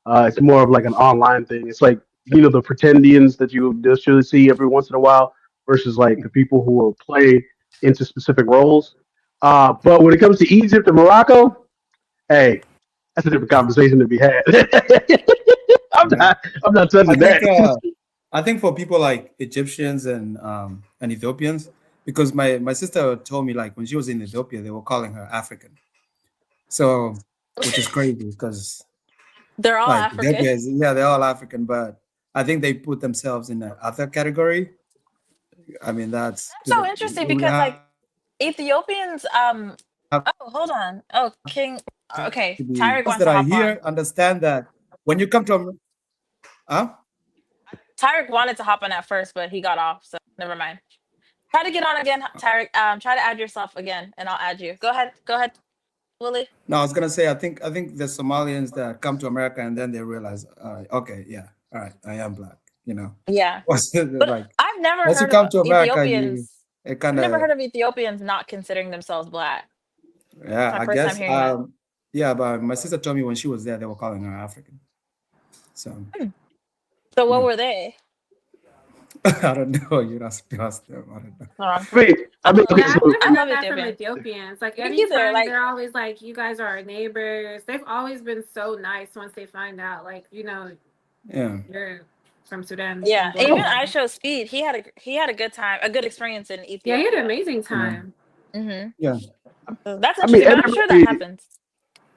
It's more of like an online thing. It's like the pretendians that you just usually see every once in a while versus like the people who will play into specific roles. But when it comes to Egypt and Morocco, hey, that's a different conversation to be had. I'm Yeah. not I'm not I touching think that. I think for people like Egyptians and Ethiopians, because my sister told me like when she was in Ethiopia, they were calling her African. So, which is crazy because They're all like African. Ethiopia is, yeah, they're all African, but I think they put themselves in the other category. I mean, that's That's so interesting we because have like Ethiopians, oh, hold on. Oh, King. to Okay, be Tyreek those wants that to are hop on. here understand that when you come to huh? Tyreek wanted to hop on at first, but he got off, so never mind. Try to get on again, Tyreek. Try to add yourself again, and I'll add you. Go ahead. Go ahead, Willie. No, I was gonna say I think the Somalians that come to America and then they realize, okay, yeah, all right, I am black. You know, Yeah, once but like I've never once you heard of come to America, you Ethiopians. it kind I've never of heard of Ethiopians not considering themselves black. yeah, My I first time guess hearing that. yeah, but my sister told me when she was there, they were calling her African. So Hmm. So what yeah, were they? I don't know. You ask them. I don't know. Hold I mean, I mean, okay, Yeah, I've so never I heard love that from Ethiopians. Ethiopians. Like Me either. anytime Like, they're always like, "You guys are our neighbors." They've always been so nice once they find out, like, Yeah, you're from Sudan yeah. and blah blah Even oh, blah. I show Speed. He had a good time, a good experience in Yeah, he had an Ethiopia. amazing yeah, time. Hmm. yeah. So that's I mean, interesting, but I'm sure that happens.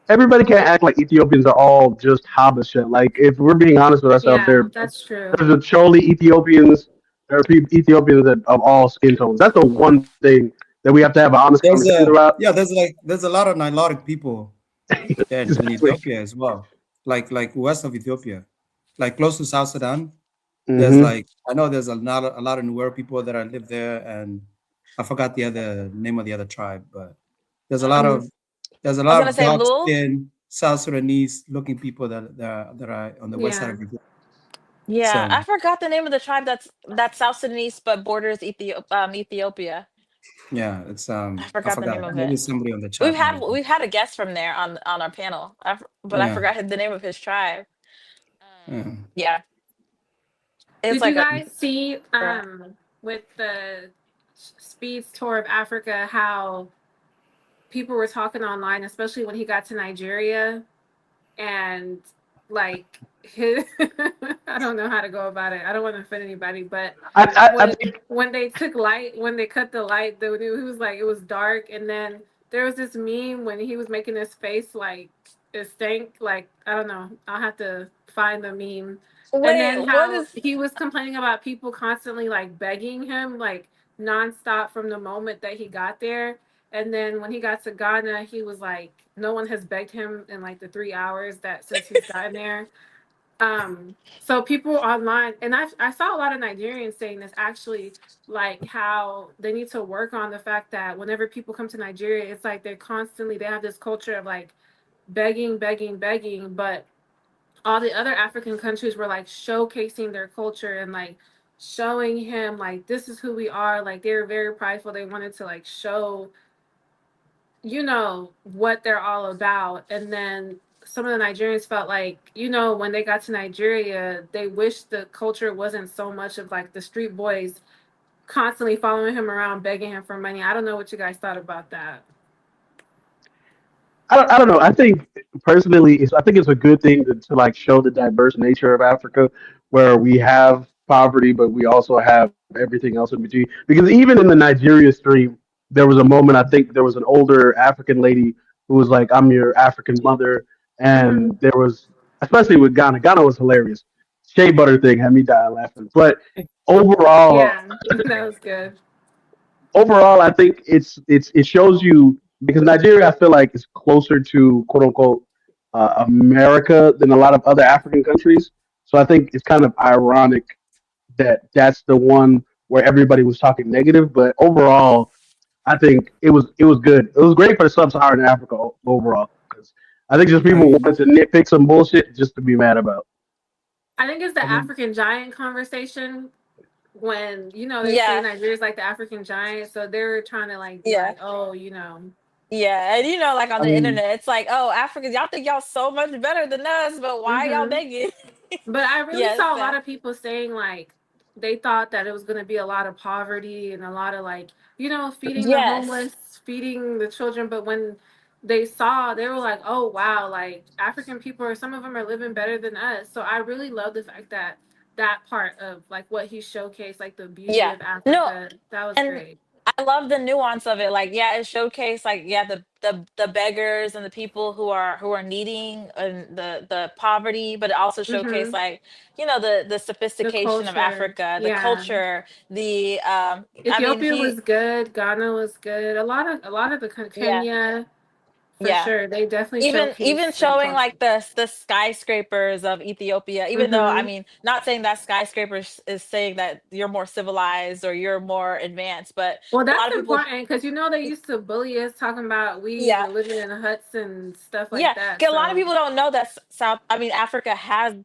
everybody can't act like Ethiopians are all just Habesha. Like, if we're being honest with ourselves, Yeah, that's true. there's a Choli Ethiopians. There are Ethiopians that, of all skin tones. That's the one thing that we have to have an honest There's conversation a about. yeah. There's a lot of Nilotic people in Exactly. Ethiopia as well. Like west of Ethiopia, like close to South Sudan. There's Hmm. like I know there's a lot of Nuer people that are live there, and I forgot the other name of the other tribe, but there's a lot Um, of there's a I was lot gonna of say dark Lul. skinned South Sudanese looking people that are on the west side Yeah. of Ethiopia. Yeah, So I forgot the name of the tribe that's South Sudanese but borders Ethiopia. yeah, it's I I forgot the name forgot. of Maybe it. somebody on the chat We've might had have. we've had a guest from there on our panel, but I Yeah, forgot the name of his tribe. yeah. Yeah, it's Did you like a guys see yeah. with the Speed's tour of Africa how people were talking online, especially when he got to Nigeria, and like his I don't know how to go about it. I don't want to offend anybody, but I when think when they cut the light, he was like it was dark, and then there was this meme when he was making his face like it stank. Like I don't know. I'll have to find the meme. And Wait, then what how is? he was complaining about people constantly like begging him like nonstop from the moment that he got there. And then when he got to Ghana, he was like, no one has begged him in like the 3 hours that since he's gotten there. So people online, and I saw a lot of Nigerians saying this actually, like how they need to work on the fact that whenever people come to Nigeria, it's like they have this culture of like begging, begging, begging, but all the other African countries were like showcasing their culture and like showing him like this is who we are. Like they were very prideful. They wanted to like show what they're all about. And then some of the Nigerians felt like, when they got to Nigeria, they wished the culture wasn't so much of like the street boys constantly following him around, begging him for money. I don't know what you guys thought about that. I don't know. I think personally, I think it's a good thing to like show the diverse nature of Africa, where we have poverty, but we also have everything else in between. Because even in the Nigeria stream, there was a moment. I think there was an older African lady who was like, "I'm your African mother," Hmm. and there was, especially with Ghana. Ghana was hilarious. Shea butter thing had me dying laughing. But overall, Yeah, that was good. I think it shows you because Nigeria, I feel like is closer to quote unquote America than a lot of other African countries. So I think it's kind of ironic that that's the one where everybody was talking negative. But overall, I think it was good. It was great for sub-Saharan Africa overall because I think just I people mean, wanted to nitpick some bullshit just to be mad about. I think it's the I mean, African giant conversation when they say Yeah, Nigeria's like the African giant, so they're trying to like be yeah, like, oh, yeah. And like on I the mean, internet, it's like, oh, Africans, y'all think y'all so much better than us, but why y'all hmm. begging? But I really Yes, saw a lot of people saying like they thought that it was going to be a lot of poverty and a lot of like, feeding the yes, homeless, feeding the children. But when they saw, they were like, oh, wow, like African people, or some of them are living better than us. So I really love the fact that that part of like what he showcased, like the beauty Yeah. of No, Africa. That was and great. I love the nuance of it. Like, yeah, it showcased like, yeah, the beggars and the people who are needing, and the poverty, but it also showcased Mm-hmm. like, you know, the The sophistication of culture, Africa, the yeah. culture, the I mean Ethiopia he was good. Ghana was good. A lot of the yeah, Kenya, for yeah. sure. They definitely Even showcased the showing culture. like the skyscrapers of Ethiopia, even though I Mm-hmm. mean, not saying that skyscrapers is saying that you're more civilized or you're more advanced, but Well, a lot that's of people, important because they used to bully us talking about we yeah, were living in huts and stuff like yeah, that. 'cause a lot of So people don't know that South, I mean, Africa has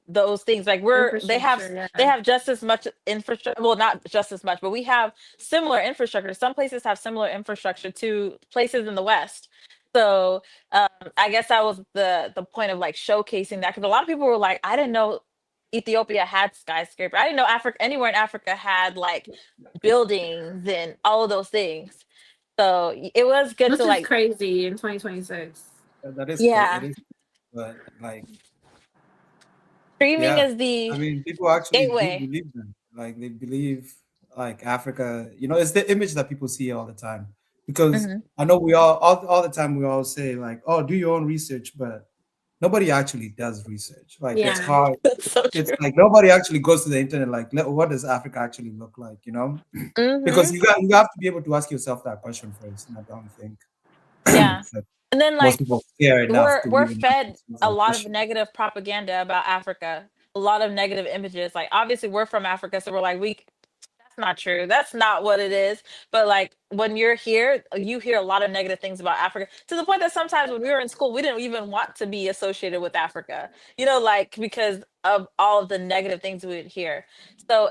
those things. Like infrastructure, they yeah. have just as much infrastructure. Well, not just as much, but we have similar infrastructure. Some places have similar infrastructure to places in the West. So I guess that was the point of like showcasing that, because a lot of people were like, I didn't know Ethiopia had skyscraper. I didn't know Africa anywhere in Africa had like buildings and all of those things. So it was good to Which is like, crazy in 2026. That is crazy. It yeah, is, but like, streaming yeah, is the I mean, people actually do gateway. believe them. Like they believe like Africa. You know, it's the image that people see all the time. Because Hmm. I know we all the time we all say like, "Oh, do your own research," but nobody actually does research. Like it's Yeah. hard. That's so It's true. like nobody actually goes to the internet like, What does Africa actually look like?" You know, because Hmm. you have to be able to ask yourself that question first. And I don't think Yeah. that And then most like people care enough to we're even ask fed themselves a that lot of question. negative propaganda about Africa, a lot of negative images. Like obviously we're from Africa, so we're like, we that's not true. That's not what it is. But like when you're here, you hear a lot of negative things about Africa, to the point that sometimes when we were in school, we didn't even want to be associated with Africa. You know, like because of all of the negative things we would hear. So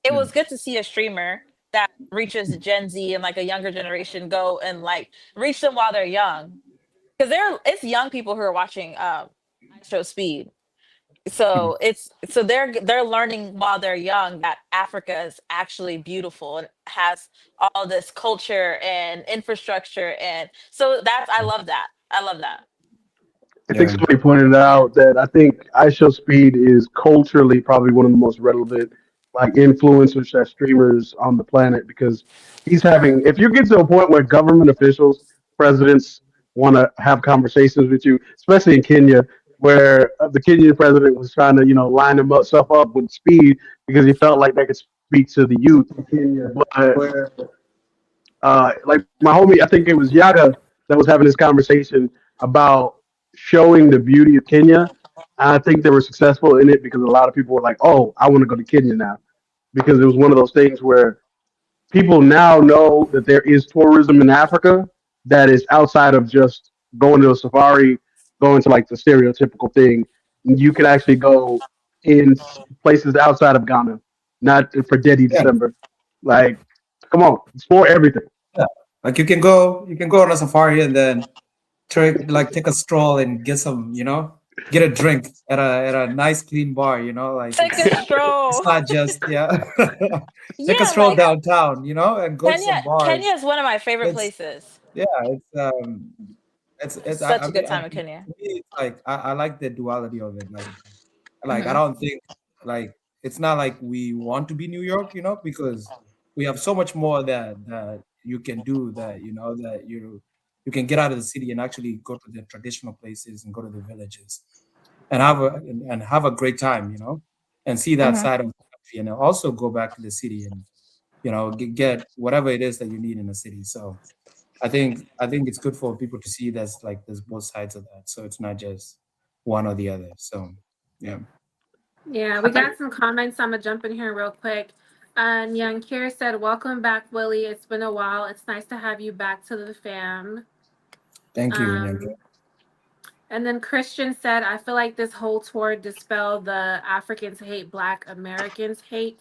it Yeah. was good to see a streamer that reaches Gen Z and like a younger generation go and like reach them while they're young, because it's young people who are watching I Show Speed. So they're learning while they're young that Africa is actually beautiful and has all this culture and infrastructure, and so that's, I love that. I love that. I think Yeah. somebody pointed out that I think ISO Speed is culturally probably one of the most relevant like influencers as streamers on the planet because he's having if you get to a point where government officials, presidents want to have conversations with you, especially in Kenya, where the Kenyan president was trying to, line him up stuff up with speed because he felt like they could speak to the youth in Kenya. But like my homie, I think it was Yaga that was having this conversation about showing the beauty of Kenya. And I think they were successful in it because a lot of people were like, "Oh, I want to go to Kenya now," because it was one of those things where people now know that there is tourism in Africa that is outside of just going to a safari, going to like the stereotypical thing. You can actually go in places outside of Ghana, not for Deady Yeah. December. Like, come on, explore everything. Yeah. Like you can go on a safari and then take a stroll and get some, get a drink at a nice clean bar, like Take a it's stroll. not just take a Yeah, stroll like downtown, and go to some Kenya bars. is one of my favorite It's places. yeah, it's Such I a good mean, time in to Kenya. me it's like I like the duality of it. Like I Hmm. don't think like it's not like we want to be New York, because we have so much more that you can do that you can get out of the city and actually go to the traditional places and go to the villages and have a great time, and see that Hmm. side of the country, and then also go back to the city and get whatever it is that you need in the city. So I think it's good for people to see there's both sides of that. So it's not just one or the other. So yeah. Yeah, we got some comments. I'm gonna jump in here real quick. Young Kier said, "Welcome back, Willie. It's been a while. It's nice to have you back to the fam." Thank you, Nyanka. Um, and then Christian said, "I feel like this whole tour dispelled the Africans hate Black Americans hate."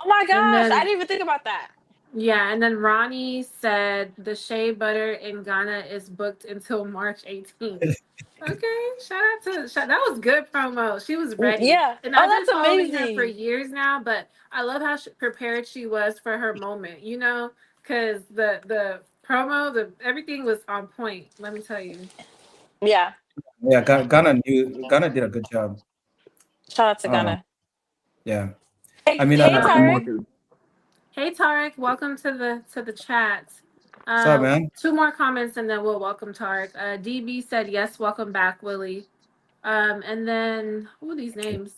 Oh my And gosh, I then didn't even think about that. yeah, and then Ronnie said the shea butter in Ghana is booked until March 18th. Okay, that was good promo. She was ready, Yeah. and Oh, I've been that's following her for amazing. years now. But I love how prepared she was for her moment. Because the promo, the everything was on point. Let me tell you. Yeah. Yeah, Ghana did a good job. Shout out to Uh, Ghana. Yeah. I Hey, mean, hey, African Tarek. market. Hey Tarek, welcome to the chat. what's up, man? Two more comments and then we'll welcome Tarek. DB said yes, welcome back, Willie. And then who are these names?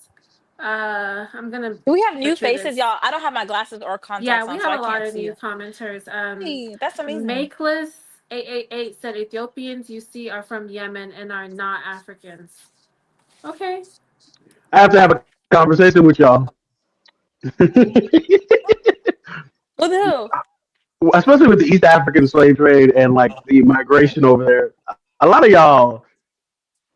I'm gonna Do we have new butcher faces, this. y'all? I don't have my glasses or Yeah, contacts we on, so have I a lot can't of see new you. commenters. Hey, that's amazing. Makeless 888 said Ethiopians you see are from Yemen and are not Africans. Okay. I have to have a conversation with y'all, With who? especially with the East African slave trade and like the migration over there. A lot of y'all,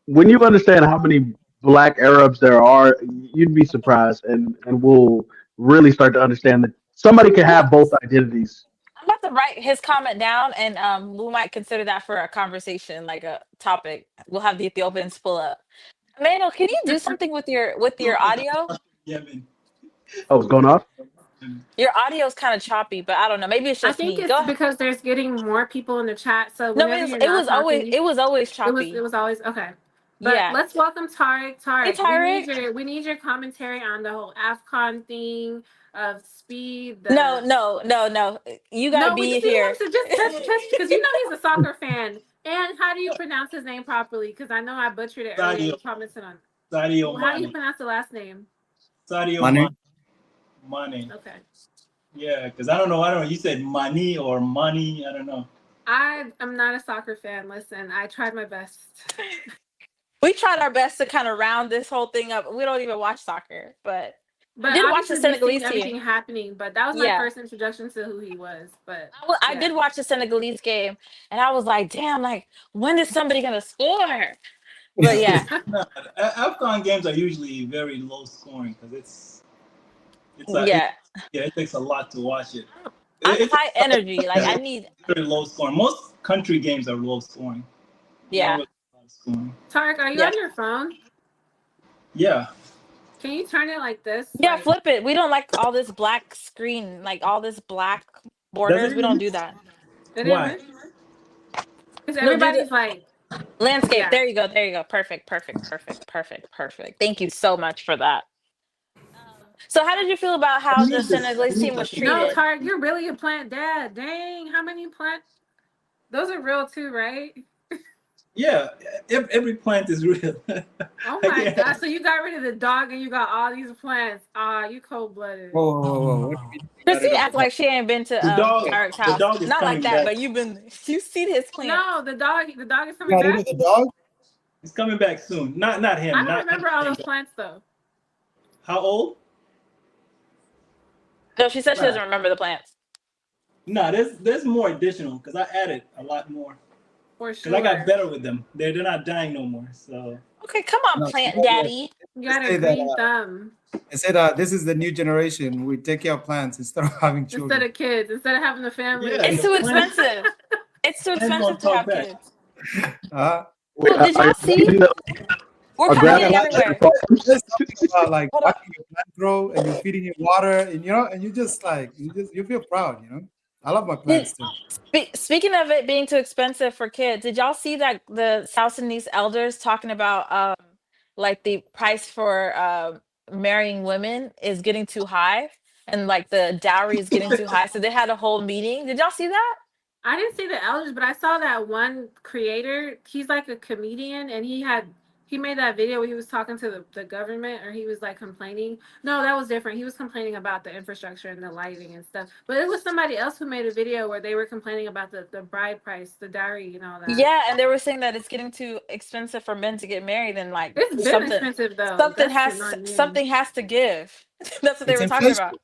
when you understand how many Black Arabs there are, you'd be surprised, and we'll really start to understand that somebody can have both identities. I'm about to write his comment down, and we might consider that for a conversation, like a topic. We'll have the Ethiopians pull up. Emmanuel, can you do something with your audio? Yemen. Oh, what's going on? Your audio is kind of choppy, but I don't know. Maybe it's I just think me. Go it's ahead. because there's getting more people in the chat. So No, whenever you're it not was always talking, it was always it choppy. was always okay. But Yeah. let's welcome Tarek. Hey, Tarek, Tyrick. we need your commentary on the whole AFCON thing of speed. No, The no, no, no. You got to no, we be just need him here. to just test because you know he's a soccer fan. And how do you pronounce his name properly? Because I know I butchered it earlier. Sadio, You commented on. Sadio How do you Mane. pronounce the last name? Sadio Money. Mane. Okay. Yeah, because I don't know. I don't know. You said money or money. I don't know. I am not a soccer fan. Listen, I tried my best. We tried our best to kind of round this whole thing up. We don't even watch soccer, but I But did watch the obviously, we've seen Senegalese team. everything happening. But that was my Yeah. first introduction to who he was. But I yeah, did watch the Senegalese game, and I was like, damn, like, when is somebody going to score? But yeah, No, Afghan games are usually very low scoring because yeah. yeah, it takes a lot to watch it. I'm It's high energy. Like, I it's need, very low scoring. Most country games are low scoring. Not yeah, really a lot of scoring. Tarek, are you yeah. on your phone? Yeah. Can you turn it like this? Yeah, Like flip it. We don't like all this black screen, like all this black Does borders. it We don't really? do that. it didn't Why? work because No, do the everybody's like, landscape. yeah. There you go. There you go. Perfect, perfect, perfect, perfect, perfect. Thank you so much for that. So, how did you feel about I how the need this. I Senegalese team need was that. No, treated? Tarek, you're really a plant dad. Dang, how many plant? Those are real too, right? Yeah, every plant is real. Oh I my can't. god! So you got rid of the dog and you got all these plants. Ah, you cold blooded. Whoa, whoa, whoa, whoa. What do you mean you got Christine rid of the act dog? like she ain't been to The dog, Tarek's the house. dog is Not like coming that, back. but you seen his plants. No, the dog is You coming got rid back. of the dog? He's coming back soon. Not I him. don't Not remember all him. those plants though, How old? No, she said she Nah, doesn't remember the plants. nah. There's more additional because I added a lot more for because I got sure. better with them. They're not dying no more. So Okay, come on, No, plant yeah, yeah. daddy. You They got a say that green thumb this is the new generation. We take care of plants instead of having instead children. of kids, instead of having a family. yeah, It's the too plants expensive. It's too plants expensive gonna to talk have back. kids. Uh, Wait, Well, did are y'all you see? eating the, We're are kind of yeah, grass getting like everywhere. there's something about like Hold on. watching your plant grow and you're feeding it water and and you just like you feel proud. I love my Did plants too. speaking of it being too expensive for kids, did y'all see that the South Sudanese elders talking about like the price for marrying women is getting too high and like the dowry is getting too high? So they had a whole meeting. Did y'all see that? I didn't see the elders, but I saw that one creator. He's like a comedian, and he made that video where he was talking to the government, or he was like complaining. No, that was different. He was complaining about the infrastructure and the lighting and stuff. But it was somebody else who made a video where they were complaining about the bride price, the dowry, and all that. Yeah, and they were saying that it's getting too expensive for men to get married and like It's been expensive though. That's not new. something has to give. That's what they It's were talking inflation. about.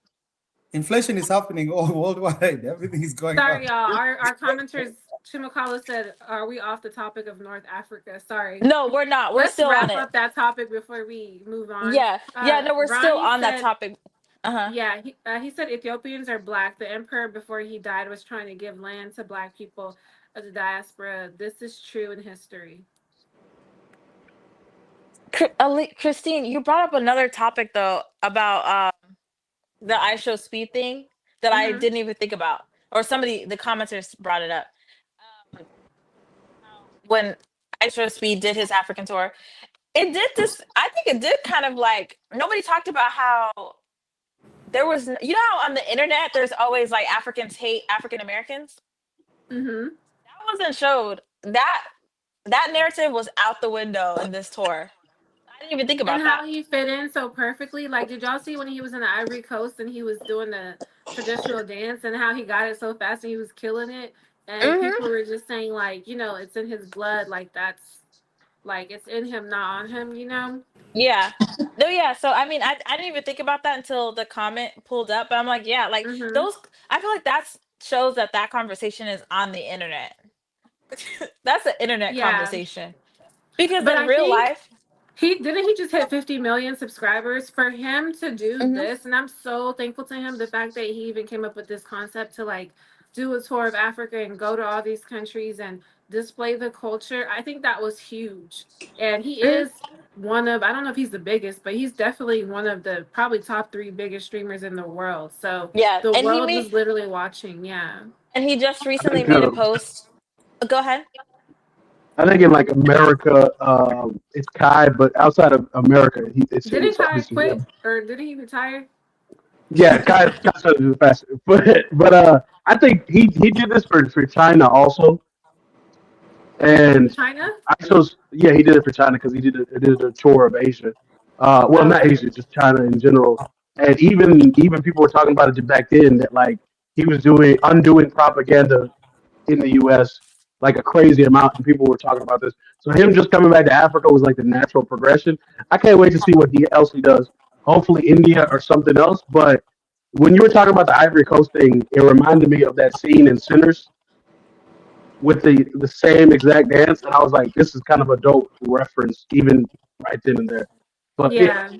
Inflation is happening all worldwide. Everything is going Sorry, up. y'all. Our commenters, Chimakala said, "Are we off the topic of North Africa?" Sorry. No, we're not. We're Let's still on wrap it. up that topic before we move on. Yeah. Yeah, no, we're still Ronnie on that said, topic. Uh-huh. yeah, he said Ethiopians are black. The emperor, before he died, was trying to give land to black people of the diaspora. This is true in history. Christine, you brought up another topic though about the I show speed thing that I Mm-hmm. didn't even think about, or somebody the commenters brought it up. Um, when I show speed did his African tour, it did this. I think it did kind of like nobody talked about how there was. You know how on the internet there's always like Africans hate African Americans. Hmm. That wasn't showed. That narrative was out the window in this tour. I didn't even think And about that. how he fit in so perfectly. Like, did y'all see when he was in the Ivory Coast and he was doing the traditional dance and how he got it so fast and he was killing it? And people Hmm. were just saying, like, it's in his blood. Like, that's like, it's in him, not on him, you know? Yeah. No, yeah. So I mean, I didn't even think about that until the comment pulled up. But I'm like, yeah, like Hmm. those. I feel like that shows that that conversation is on the internet. That's an internet Yeah. conversation because But in I real think life. he just hit 50 million subscribers for him to do Hmm. this, and I'm so thankful to him, the fact that he even came up with this concept to like do a tour of Africa and go to all these countries and display the culture. I think that was huge. And he Hmm. is one of, I don't know if he's the biggest, but he's definitely one of the probably top 3 biggest streamers in the world. So Yeah, the world was literally watching. Yeah. and he just I recently think made a post. Go ahead. I think in like America, it's Kai, but outside of America, Didn't it's Kai obviously quit him. or did he retire? Yeah, Kai says it fast, but I think he did this for China also, and China? I chose yeah he did it for China because he did a tour of Asia, well not Okay. Asia just China in general, and even people were talking about it back then that like he was doing undoing propaganda in the U.S. like a crazy amount, and people were talking about this. So him just coming back to Africa was like the natural progression. I can't wait to see what he does. Hopefully India or something else. But when you were talking about the Ivory Coast thing, it reminded me of that scene in Sinners with the same exact dance, and I was like, this is kind of a dope reference, even right then and there. But yeah, Yeah.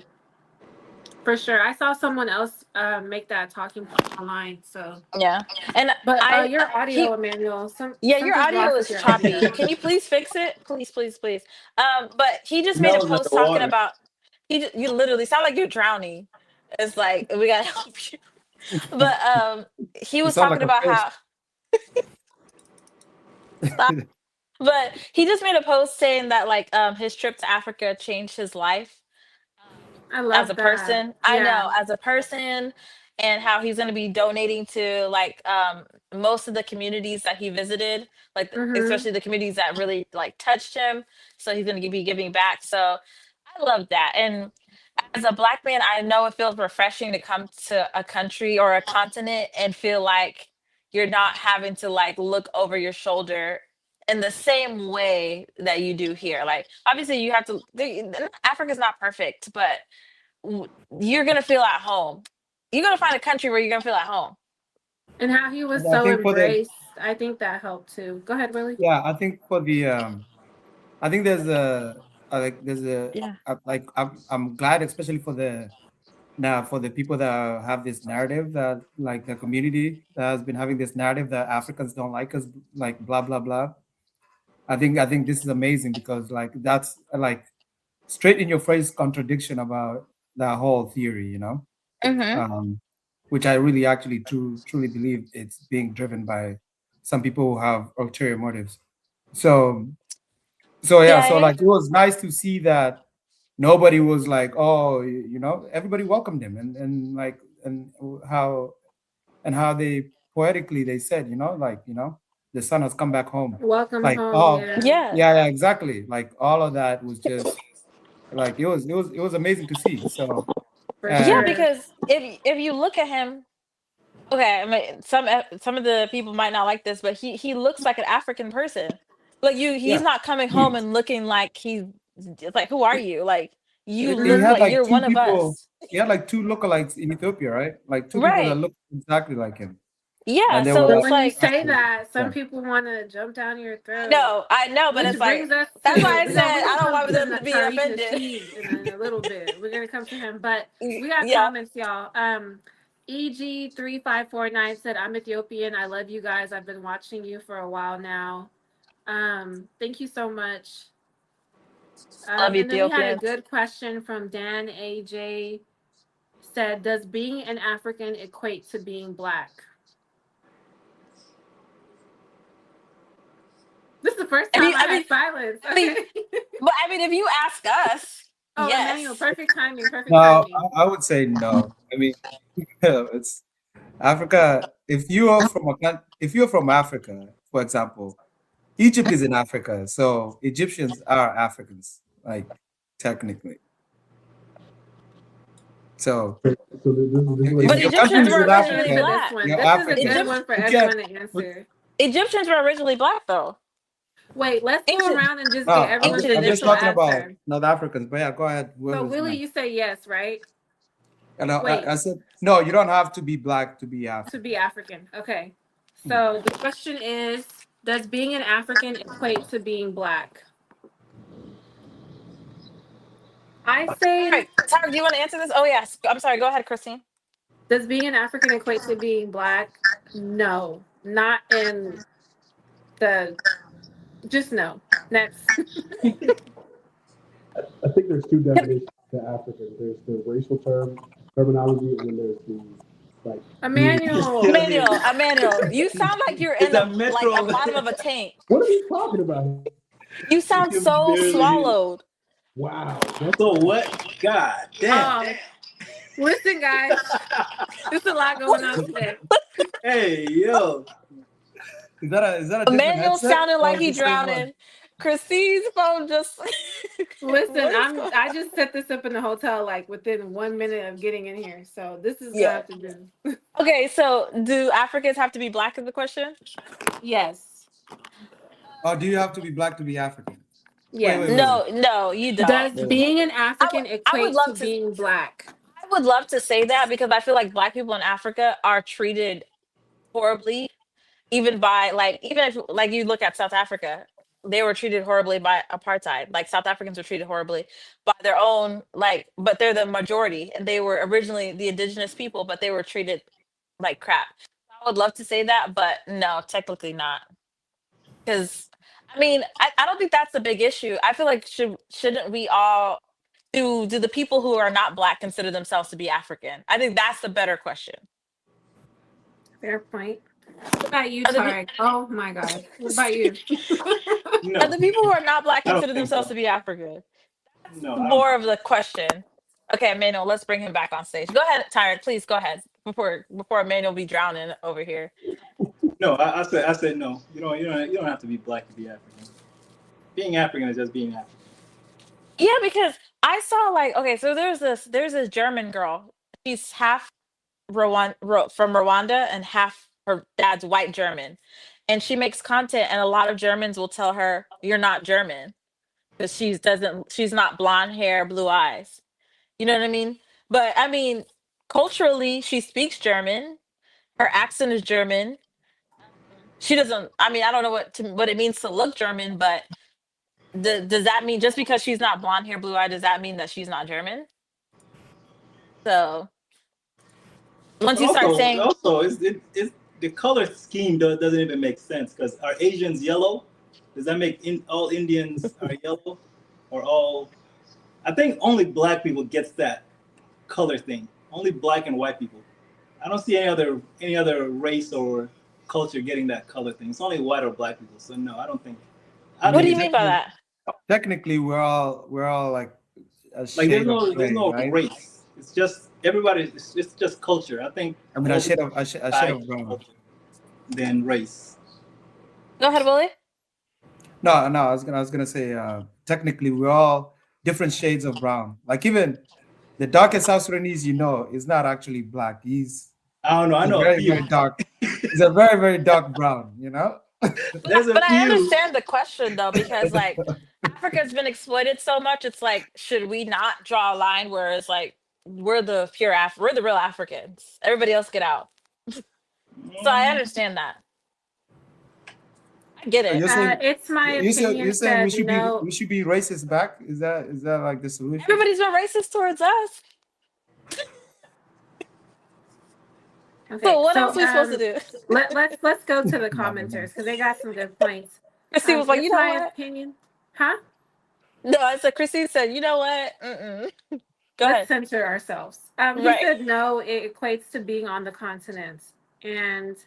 For sure. I saw someone else make that talking point online. So, Yeah, and but I your he audio, Emmanuel, yeah, your something's audio lost with is your choppy. audio. Can you please fix it? Please, please, please. But he just made That a was in the post talking water. about you literally sound like you're drowning. It's like we gotta help you. But he You was sound talking like a about fish. how stop. But he just made a post saying that like his trip to Africa changed his life I as love a that. person. I Yeah. know, as a person, and how he's going to be donating to like most of the communities that he visited, like Mhm. especially the communities that really like touched him. So he's going to be giving back. So I love that. And as a black man, I know it feels refreshing to come to a country or a continent and feel like you're not having to like look over your shoulder in the same way that you do here. Like obviously you have to Africa's not perfect, but w- you're gonna feel at home. You're gonna find a country where you're gonna feel at home. And how he was I so think for the embraced. I think that helped too. Go ahead, Willie. yeah, I think for the I think there's a like there's a Yeah. like I'm glad especially for the now for the people that have this narrative that like the community that has been having this narrative that Africans don't like us like blah blah blah. I think this is amazing because like that's like straight in your face contradiction about that whole theory, Mm-hmm. um, which I really actually truly believe it's being driven by some people who have ulterior motives. So yeah, Yeah. so Yeah. like it was nice to see that nobody was like, oh, everybody welcomed him and like and how they poetically they said, like the son has come back home, Welcome like home. oh Yeah, Yeah. yeah, exactly, like all of that was just like it was amazing to see. So for Yeah. and sure. Because if you look at him, okay, I mean some of the people might not like this, but he looks like an African person. Like he's yeah, not coming home and looking like he's like, who are you? Like you he look Mhm. had like like you're two one of people. us. He had like two lookalikes in Ethiopia, right? Like two people that Right. looked exactly like him, Yeah. and they were So But like, it's when you like say that, some yeah, people want to jump down your I throat. know, I know, but Which it's brings like us that's to why I said we I gonna don't come want to them to be Tariq offended. Nasheed in a little bit. We're gonna come to him, but we got Yeah. comments, y'all. EG3549 said, "I'm Ethiopian. I love you guys. I've been watching you for a while now. Thank you so much." I love And then we had a Ethiopians. good question from Dan AJ. Said, "Does being an African equate to being black?" This is the first If time you, I I had mean, silence. I mean, Okay. but I mean, if you ask us, Oh, Emmanuel, yes. perfect timing, perfect No, timing. I would say no. I mean, it's Africa. If you're from Africa, for example, Egypt is in Africa, so Egyptians are Africans, like technically. So So this is what But if you your country Egyptians is in weren't Let me originally answer Africa, this black. one. you're This is a African. good Egypt, one for We can't. everyone to We, answer. Egyptians were originally black, though. Wait, let's go Ancient, around and just get no, everyone's ancient I'm just initial Egyptians. talking about answer. North Africans. But yeah, go ahead. So, Whoever's Willie, next. you say yes, right? And Wait, I said no. You don't have to be black to be to African. be African. Okay. Hmm. So the question is, does being an African equate to being black? I All say, right, Tyra, do you want to answer this? Oh, yes. I'm sorry. Go ahead, Christine. does being an African equate to being black? No, not in the, just no. Next. I think there's two definitions to African. There's the racial terminology, and then there's the like being. Just Emmanuel. killing me. Emmanuel, you sound like you're It's in a a metro. bottom of a tank. What are you talking about? You You sound can so barely hear you. swallowed. Wow, that's So what? God damn. Listen, guys, there's a lot going on today. Hey, yo. Is that a different Emmanuel headset sounded like or he the same one? drowning. Christine's phone just. Listen, What is going? I just set this up in the hotel like within 1 minute of getting in here. So this is gonna Yeah. have to do. Okay, so do Africans have to be black? Is the question? Yes. Or do you have to be black to be African? Yes. Wait. No, no, you don't. Does Wait. being an I would African I would equate to love to being black? I would love to say that because I feel like black people in Africa are treated horribly, even by like even if like you look at South Africa, they were treated horribly by apartheid. Like South Africans were treated horribly by their own like, but they're the majority and they were originally the indigenous people, but they were treated like crap. I would love to say that, but no, technically not. Because I mean, I don't think that's the big issue. I feel like shouldn't we all do the people who are not black consider themselves to be African? I think that's the better question. Fair point. What about you, Are the pe- Tarek? Oh my God. What about you? are No, the people who are not black I don't consider think themselves so. to be African? No, I don't More think of the question. Okay, Emmanuel, let's bring him back on stage. Go ahead, Tyrant, please go ahead before Emmanuel be drowning over here. no. I said no. You don't have to be black to be African. Being African is just being African. Yeah, because I saw like okay, so there's this German girl. She's half from Rwanda and half her dad's white German. And she makes content and a lot of Germans will tell her you're not German because she's not blonde hair, blue eyes. You know what I mean? But I mean, culturally she speaks German. Her accent is German. She doesn't I mean, I don't know what it means to look German, but does that mean just because she's not blonde hair, blue eye, does that mean that she's not German? So once But you start also, saying it's the color scheme doesn't even make sense because are Asians yellow? Does that make all Indians are yellow, or all? I think only black people gets that color thing. Only black and white people. I don't see any other race or culture getting that color thing. It's only white or black people. So no, I don't think. I I what think do mean, you it's mean by that? technically, we're all like a like shade of there's gray, no right? race. It's just everybody. It's just culture. I think I mean, more people a shade tie of brown. culture than race. Go ahead, Willie. No. I was gonna say, technically, we're all different shades of brown. Like even the darkest South Sudanese, is not actually black. I don't know. I He's a know a very, few. very dark. He's a very, very dark brown. There's a But I few. understand the question though, because like Africa's been exploited so much. It's like, should we not draw a line where it's like we're the real Africans. Everybody else get out. So I Mm, understand that. I get So it. It's my you're opinion saying we that should be no. we should be racist back? Is that like the solution? Everybody's been racist towards us. Okay, So what so else are we supposed to do? let's go to the Never mind. commenters because they got some good points. Christine was like, you It's know my what? opinion, huh? No, I said Christine said, you know what? Mm-mm. Go Let's ahead. censor ourselves. He Right. said no, it equates to being on the continent, and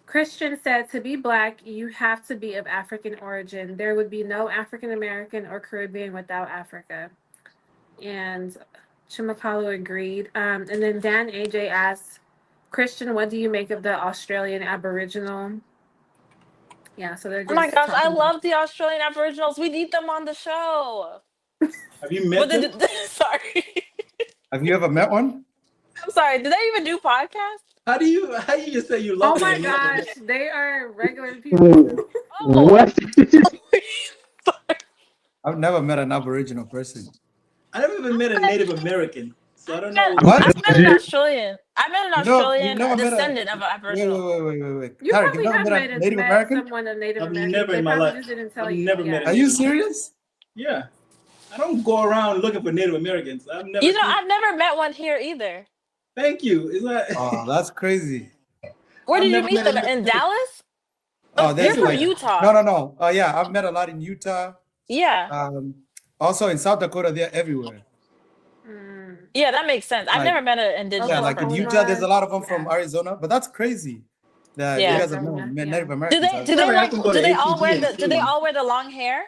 Christian said to be black, you have to be of African origin. There would be no African American or Caribbean without Africa. And Chimakalu agreed. And then Dan AJ asked, Christian, what do you make of the Australian Aboriginal? Yeah, so they're Oh my just gosh, I talking about. love the Australian Aboriginals. We need them on the show. Have you met But them? sorry. Have you ever met one? I'm sorry. Do they even do podcasts? How do you just say you love Oh them my and you never met? gosh, they are regular people. Oh. What? I've never met an Aboriginal person. I never even met a Native American, so I don't know. What? I've met an Australian. I met an You've Australian never met a descendant of an wait, Aboriginal. wait. You Tarek, you've probably never have met a Native met American? someone of Native I've American. never They in my probably life. just didn't tell I've you. never Yeah. met a Are you Native American. serious? Yeah, I don't go around looking for Native Americans. I've never. You know, seen. I've never met one here either. Thank you. Is that? Oh, that's crazy. Where I've did you never meet met them? a. In Dallas? Oh, Oh, you're there's from like Utah. no. Oh yeah, I've met a lot in Utah. Yeah. Also in South Dakota, they're everywhere. Mm. Yeah, that makes sense. I've Like never met an indigenous yeah, like in person. Utah, there's a lot of them Yeah. from Arizona, but that's crazy that you Yeah. guys have Arizona, met yeah. Native Do Americans. they Never have to go to do they all HEB wear and the see do they one. all wear the long hair?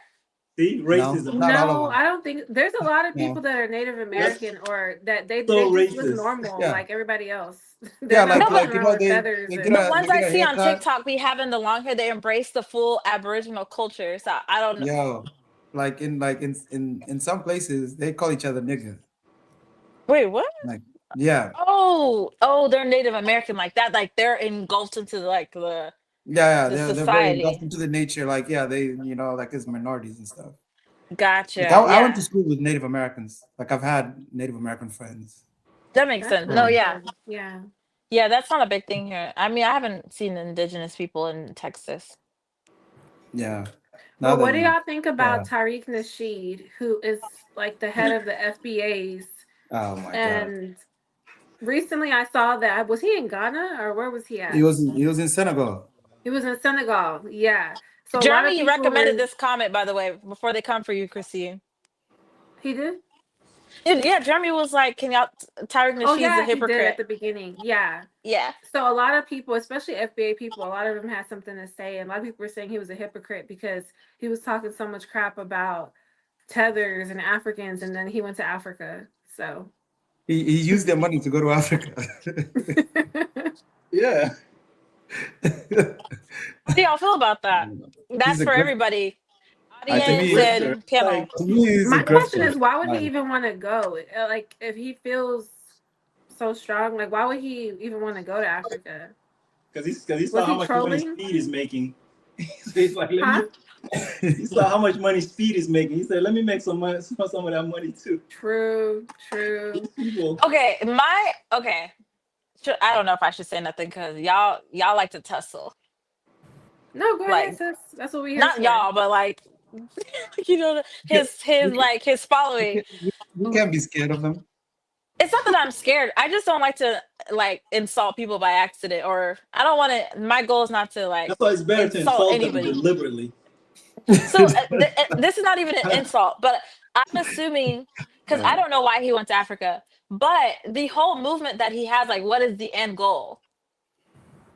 See, No, racism. not all No, of them. I don't think there's a lot of No. people that are Native American or that they So just look racist. normal Yeah. like everybody else. Yeah, They're not No, walking but you around know, with feathers they the and ones get I a see on haircut. TikTok be having the long hair, they embrace the full Aboriginal culture. So I don't know. Yo, like in some places they call each other nigga. Wait, what? Like yeah. Oh, they're Native American like that. Like they're engulfed into like the Yeah, they're very engulfed society. into the nature. Like yeah, they like as minorities and stuff. Like Gotcha. I went to Yeah, school with Native Americans. Like I've had Native American friends. that makes that's sense. No, really So yeah, good. Yeah. yeah, that's not a big thing here. I mean, I haven't seen indigenous people in Texas. yeah, now Well, that what do you y'all think yeah. about Tariq Nasheed, who is like the head of the FBAs? Oh my god, And recently I saw that was he in Ghana or where was he at? he was in Senegal. He was in Senegal. Yeah. So a lot of Jeremy people recommended were. this comment, by the way, before they come for you, Chrissy. He did. Yeah, Jeremy was like, "Can y'all? Tyrick Oh Nasheed's a yeah, he did at hypocrite." the beginning. Yeah. Yeah, So a lot of people, especially FBA people, a lot of them had something to say, and a lot of people were saying he was a hypocrite because he was talking so much crap about tethers and Africans, and then he went to Africa. So He used their money to go to Africa. Yeah. how do y'all feel about that? He's That's a for grif- everybody, to audience me, and panel. to me, he's a my question grifter. is, why would Like, he even want to go? Like, if he feels so strong, like, why would he even want to go to Africa? Because he Was saw how he much money trolling? Speed is making. So he's like, Huh? he saw how much money Speed is making. He said, let me make some money, some of that money too. True. People. Okay, okay. I don't know if I should say nothing because y'all like to tussle. No, go Like ahead, sis. That's what we here not for. y'all, but like you know his we can, like his following. we can't be scared of them. It's not that I'm scared. I just don't like to like insult people by accident, or I don't want to. My goal is not to like That's why it's better to insult insult them anybody. deliberately. So this is not even an insult, but I'm assuming because I don't know why he went to Africa, but the whole movement that he has, like, what is the end goal?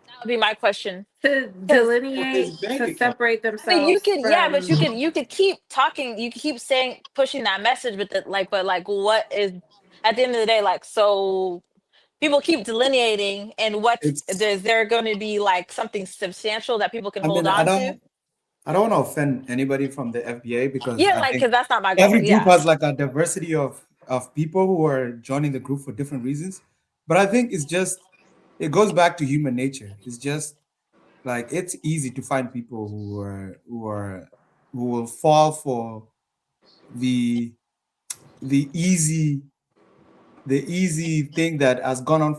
That would be my question. To Because delineate, His bank to account. separate I mean, you themselves could, yeah, but from. you could keep talking, you could keep saying, pushing that message, but but like, what is at the end of the day, like, so people keep delineating, and It's. is there going to be like something substantial that people can I hold mean, on to? I don't want to offend anybody from the FBA because Yeah, I like, think because that's not my goal. every group Yeah. has like a diversity of people who are joining the group for different reasons. But I think it goes back to human nature. It's just like it's easy to find people who will fall for the the easy the easy thing that has gone on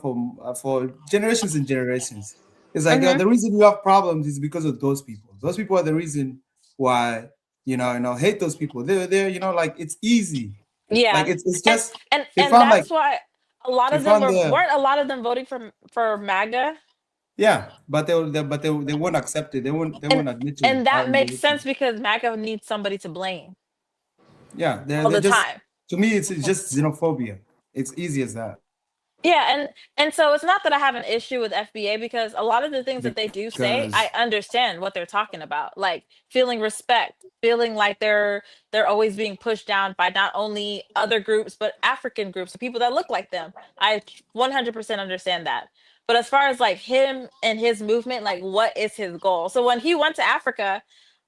for generations and generations. It's like Mm-hmm. the reason you have problems is because of those people. Those people are the reason why hate those people. They're like it's easy. Like Yeah. it's And just and they and found like that's why a lot they of them found the weren't a lot of them voting for MAGA. yeah, but they won't accept it. They And won't admit to our that makes sense individuals. because MAGA needs somebody to blame Yeah, all they're the just time. to me it's just xenophobia. It's easy as that. Yeah, and so it's not that I have an issue with FBA because a lot of the things that they do say, I Because understand what they're talking about. Like feeling respect, feeling like they're always being pushed down by not only other groups but African groups, people that look like them. I 100% understand that. But as far as like him and his movement, like what is his goal? So when he went to Africa,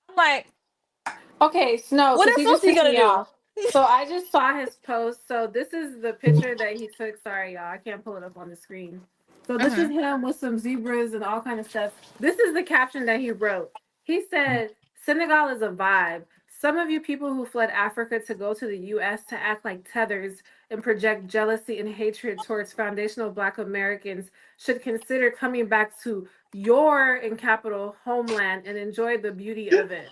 I'm like, Okay, so no, what because he else just he pissed gonna me do? off. So I just saw his post. So this is the picture that he took. Sorry, y'all, I can't pull it up on the screen. So this is Hmm. him with some zebras and all kind of stuff. This is the caption that he wrote. He said, "Senegal is a vibe. Some of you people who fled Africa to go to the U.S. to act like tethers and project jealousy and hatred towards foundational Black Americans should consider coming back to your in capital homeland and enjoy the beauty of it."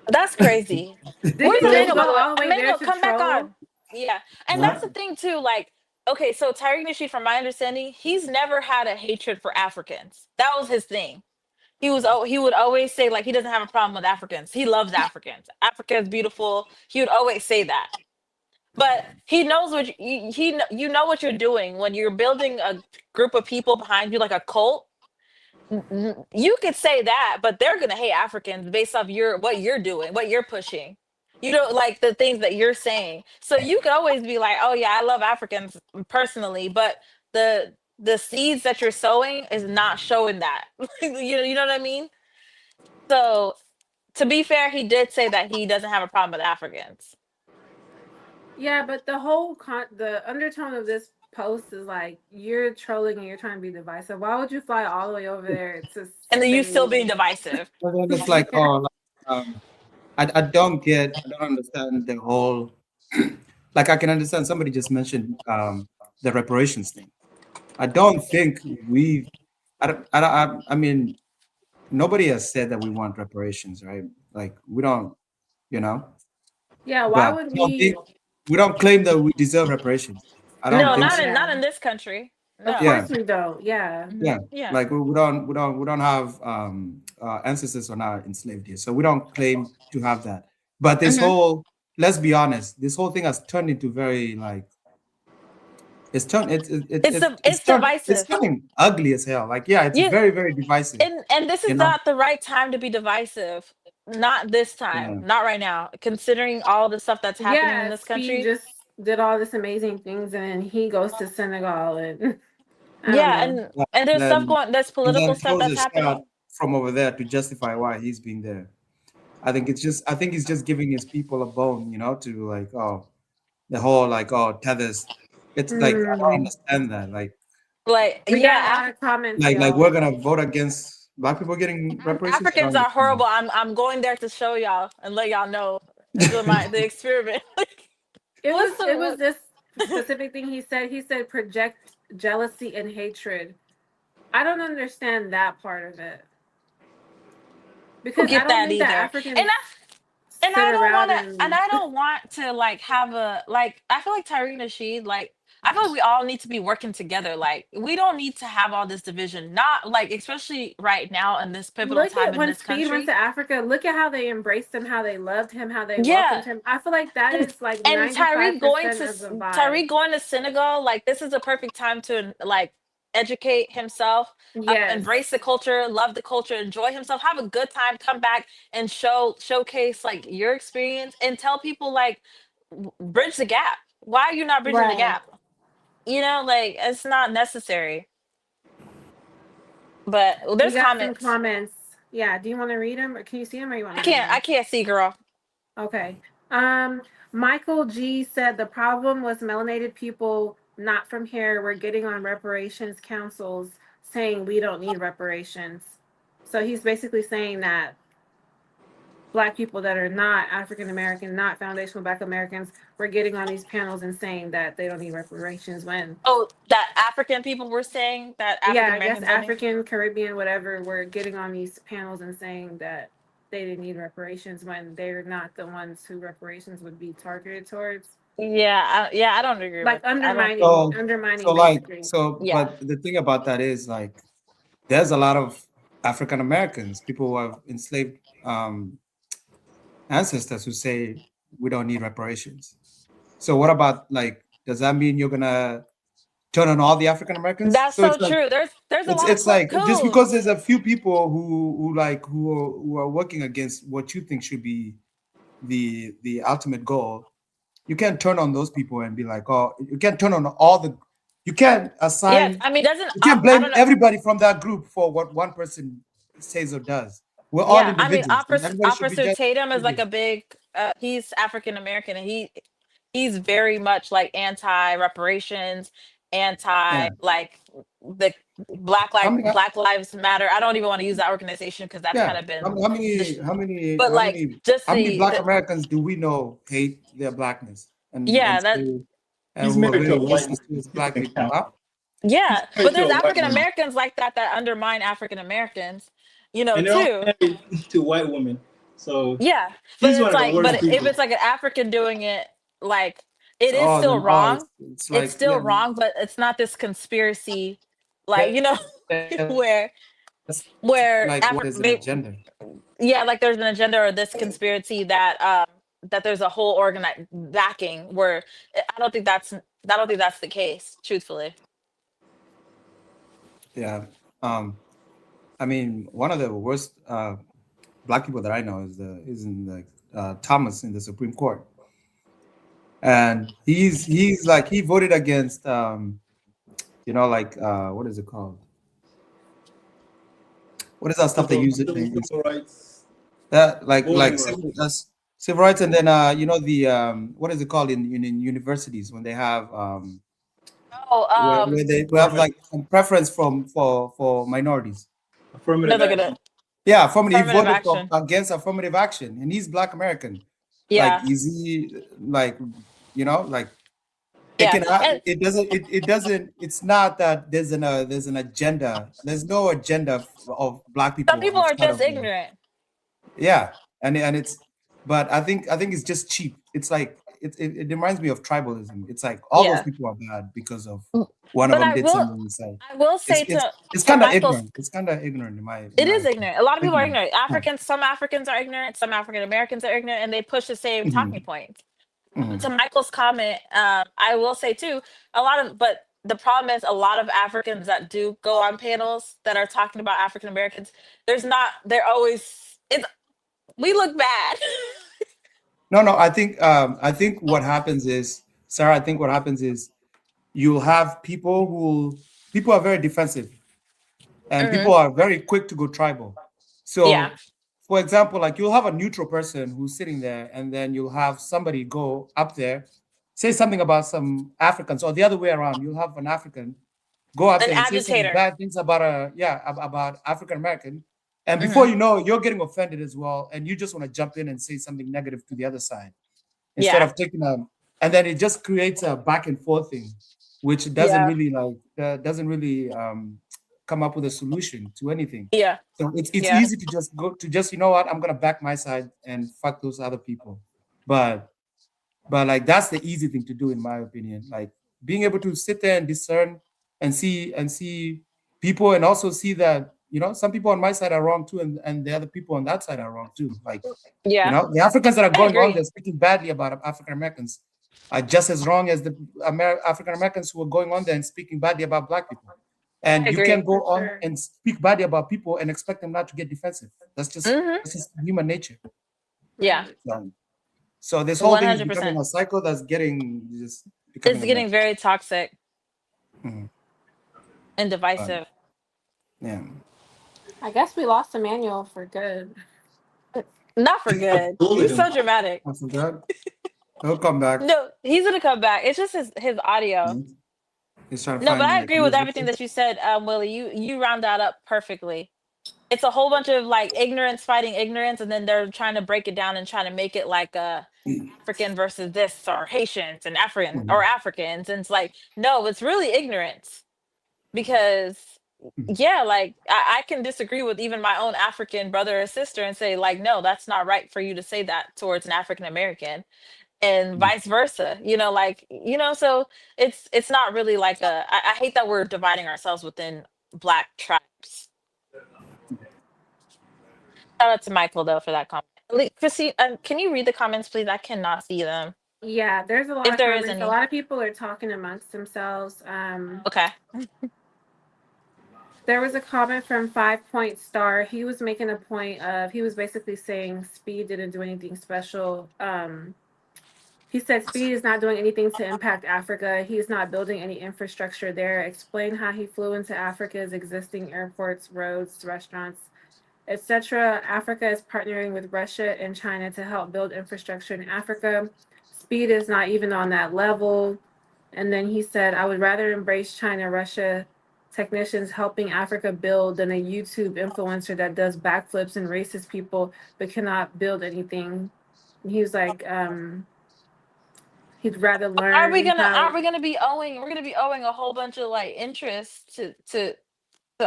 That's crazy. Did Where's he just Emmanuel, go by the way? all the way there Emmanuel, to come back troll? on. Yeah. And that's huh? the thing too. Like, okay, so Tyreek Nasheed, from my understanding, he's never had a hatred for Africans. That was his thing. He would always say like he doesn't have a problem with Africans. He loves Africans. Africa is beautiful. He would always say that. But he knows what you know what you're doing when you're building a group of people behind you like a cult. You could say that, but they're gonna hate Africans based off your what you're doing, what you're pushing. You don't like the things that you're saying. So you could always be like, "Oh yeah, I love Africans personally," but the seeds that you're sowing is not showing that. You know what I mean? So to be fair, he did say that he doesn't have a problem with Africans. Yeah, but the undertone of this post is like you're trolling and you're trying to be divisive. Why would you fly all the way over there to And then you say? still being divisive. But then it's like, Yeah. oh, like, I don't understand the whole. Like, I can understand somebody just mentioned the reparations thing. I don't think I mean, nobody has said that we want reparations, right? Like, we don't, you know, Yeah, why but would I don't we? think we don't claim that we deserve reparations. I don't No, think Oh so. not yeah, in this country. of No. Yeah, course we don't. Yeah. Hmm. yeah. Yeah. Like, we don't have ancestors who are not enslaved here, so we don't claim to have that. But this Hmm. whole, let's be honest, this whole thing has turned into very like it's turned It's it's divisive. turning ugly as hell. Like, yeah, it's Yeah, very very divisive. and this You is know? not the right time to be divisive. Not this time. Yeah. Not right now. Considering all the stuff that's happening in Yeah, this Speed country. just did all this amazing things, and then he goes to Senegal, and I don't Yeah, know. and there's stuff Then going there's and then political stuff throws that's a shot happening. from over there to justify why he's being there. I think he's just giving his people a bone, you know, to like, oh, the whole like, oh, tethers. It's like, I don't Mm. understand that. Like, We got a yeah, lot of comments, y'all. We're gonna vote against black people getting reparations. I don't Africans are understand horrible. that. I'm going there to show y'all and let y'all know the experiment. What's It the was this specific thing he said. He said project jealousy and hatred. I don't understand that part of it don't because I get don't that think that either. Africans And sit I don't want around to, and and I don't want to like have a like. I feel like Tyreek Nasheed, like I feel like we all need to be working together. Like we don't need to have all this division. Not like especially right now in this pivotal look time at in when this Speed went country. to Africa. Look at how they embraced him, how they loved him, how they welcomed Yeah, him. I feel like that and is like and Tyreek going 95% to of the vibe. Tyreek going to Senegal, like this is a perfect time to like educate himself, Yes. embrace the culture, love the culture, enjoy himself, have a good time, come back and showcase like your experience and tell people like bridge the gap. Why are you not bridging the Right. gap? You know, like it's not necessary. But well, We there's got some comments. comments. Yeah. Do you want to read them, or can you see them, or you want me to read I them? can't see, girl. Okay. Um, Michael G said the problem was melanated people not from here were getting on reparations councils saying we don't need reparations. So he's basically saying that black people that are not African American, not foundational black Americans, were getting on these panels and saying that they don't need reparations when Oh, that African people were saying that yeah, African I guess Americans don't need. African, Caribbean, whatever, were getting on these panels and saying that they didn't need reparations when they're not the ones who reparations would be targeted towards. Yeah, I don't agree Like with. I don't. undermining basically. Yeah. But the thing about that is like, there's a lot of African Americans, people who have enslaved ancestors who say we don't need reparations. So what about like, does that mean you're gonna turn on all the African Americans. That's So so it's like true. There's a lot of it's like just because codes. there's a few people who are working against what you think should be the ultimate goal, you can't turn on those people and be like, oh, you can't turn on all the, you can't Yes, assign, I mean, doesn't you can't I blame don't know. everybody from that group for what one person says or does. We're all Yeah, I mean, individuals, and everybody should be Officer just Tatum is like a big. He's African American, and he's very much like anti reparations, anti yeah. like the How many? Black Lives Matter. I don't even want to use that organization because that's kind Yeah. of How, been, how many? How many? but How like many? just How many Black the Americans do we know hate their blackness yeah and that say and He's who are married to very a white racist woman. towards He black doesn't people? count. Huh? He's yeah, but married to there's a white African woman, Americans like that undermine African Americans, and they're all too. married to white women. So Yeah, but he's one it's of the like, but worst if people. it's like an African doing it, like it is Oh, still then oh, wrong. it's It's like yeah, still wrong, but it's not this conspiracy, like that's where like what is an agenda? yeah, like there's an agenda or this conspiracy that that there's a whole organized backing. Where I don't think that's the case. Truthfully, Yeah. Um. I mean, one of the worst black people that I know is in the Thomas in the Supreme Court, and he's like he voted against like what is it called? What is that stuff they use it in Civil rights, that like voting rights. civil rights, and then the what is it called in universities when they have oh where they have like some preference for minorities. Affirmative another good action. Yeah, he affirmative voted action. against affirmative action, and he's Black American. Like, Yeah, is he like, like it yeah, can and it doesn't it's not that there's an agenda. There's no agenda of Black some people people are outside just of the ignorant. yeah, and it's but I think it's just cheap. It's like it reminds me of tribalism. It's like all those Yeah. people are bad because of one of But them did something inside. I will It's say it's to it's kind of Michael's, ignorant. It's kind of ignorant in it my is opinion. ignorant. A lot of people are Ignorant. ignorant. Yeah. Some Africans are ignorant. Some African Americans are ignorant, and they push the same talking Mhm. points. To Mhm. Michael's comment, I will say too, but the problem is a lot of Africans that do go on panels that are talking about African Americans, they're always, we look bad. No. I think what happens is, Sarah. I think what happens is you'll have people are very defensive, and Hmm. people are very quick to go tribal. Yeah. So, for example, like you'll have a neutral person who's sitting there, and then you'll have somebody go up there, say something about some Africans, or the other way around. You'll have an African go up An there and say some agitator. bad things about about African American, and before Hmm. you know, you're getting offended as well, and you just want to jump in and say something negative to the other side instead Yeah. of taking and then it just creates a back and forth thing, which doesn't Yeah. really doesn't really come up with a solution to anything. Yeah. So it's Yeah. easy to just go to just, you know what, I'm gonna back my side and fuck those other people. But like that's the easy thing to do in my opinion. Like being able to sit there and discern and see people, and also see that, some people on my side are wrong too, and the other people on that side are wrong too. Like, Yeah. the Africans that are I going on agree. there speaking badly about African Americans are just as wrong as the African Americans who are going on there and speaking badly about Black people. I And you can agree. go For on sure. and speak badly about people and expect them not to get defensive. Hmm. That's just human nature. Yeah. Right. So this whole thing is becoming 100%. a cycle that's getting just It's becoming a getting mess. very toxic Mhm. and But, divisive. yeah. I guess we lost Emmanuel for good. Not for good. Bullied You're him. so dramatic. I forgot. He'll come back. No, he's gonna come back. It's just his audio. Mhm. He's trying to No, but find I like agree with everything musicians. that you said, Willie. You round that up perfectly. It's a whole bunch of like ignorance fighting ignorance, and then they're trying to break it down and trying to make it like African versus this, or Haitians and African or Mhm. Africans, and it's like no, it's really ignorance. Because Mhm. yeah, like I can disagree with even my own African brother or sister and say like no, that's not right for you to say that towards an African American, and Mhm. vice versa, like so it's not really like I hate that we're dividing ourselves within Black tribes. Shout out to Michael though for that comment. Chrissy, can you read the comments please? I cannot see them. Yeah, there's a lot If of there is comments. A any. lot of people are talking amongst themselves. Okay. There was a comment from 5 Point Star. He was making a point of, he was basically saying Speed didn't do anything special. He said Speed is not doing anything to impact Africa. He's not building any infrastructure there. Explain how he flew into Africa's existing airports, roads, restaurants, etc. Africa is partnering with Russia and China to help build infrastructure in Africa. Speed is not even on that level. And then he said, I would rather embrace China, Russia technicians helping Africa build than a YouTube influencer that does backflips and races people but cannot build anything. And he was like, he'd rather learn how. Are we gonna be owing a whole bunch of like interest to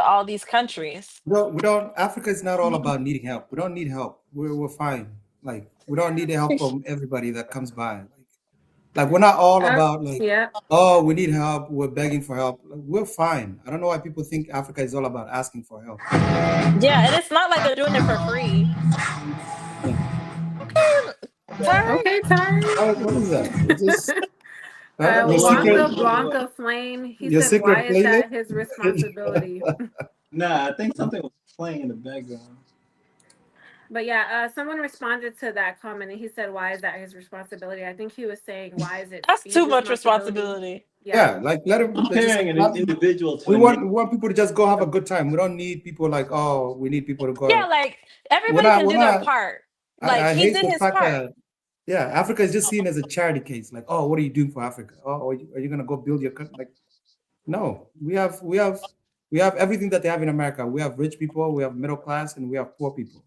all these countries? No, we don't. Africa is not all about needing help. We don't need help. We're fine. Like we don't need the help from everybody that comes by. Like we're not all about like, Yeah. oh, we need help. We're begging for help. Like, we're fine. I don't know why people think Africa is all about asking for help. Yeah, and it's not like they're doing it for free. Yeah. Okay, sorry. Okay, Ty. What is that? It's just your secret, Wonka What? Blanca Flame. He your said, why secret is playlist. that his responsibility? Nah, I think something was playing in the background. But yeah, someone responded to that comment and he said, why is that his responsibility? I think he was saying, why is it That's too Speed's much responsibility? responsibility. Yeah. Yeah, like let him just Comparing an individual to we a want people to just go have a good time. We don't need people like, oh, we need people to Yeah, go. like everybody can We're do their not. part. Like I he hate did the his fact part. that yeah, Africa is just seen as a charity case. Like, oh, what are you doing for Africa? Oh, are you gonna go build your country? Like, no, we have everything that they have in America. We have rich people, we have middle class, and we have poor people.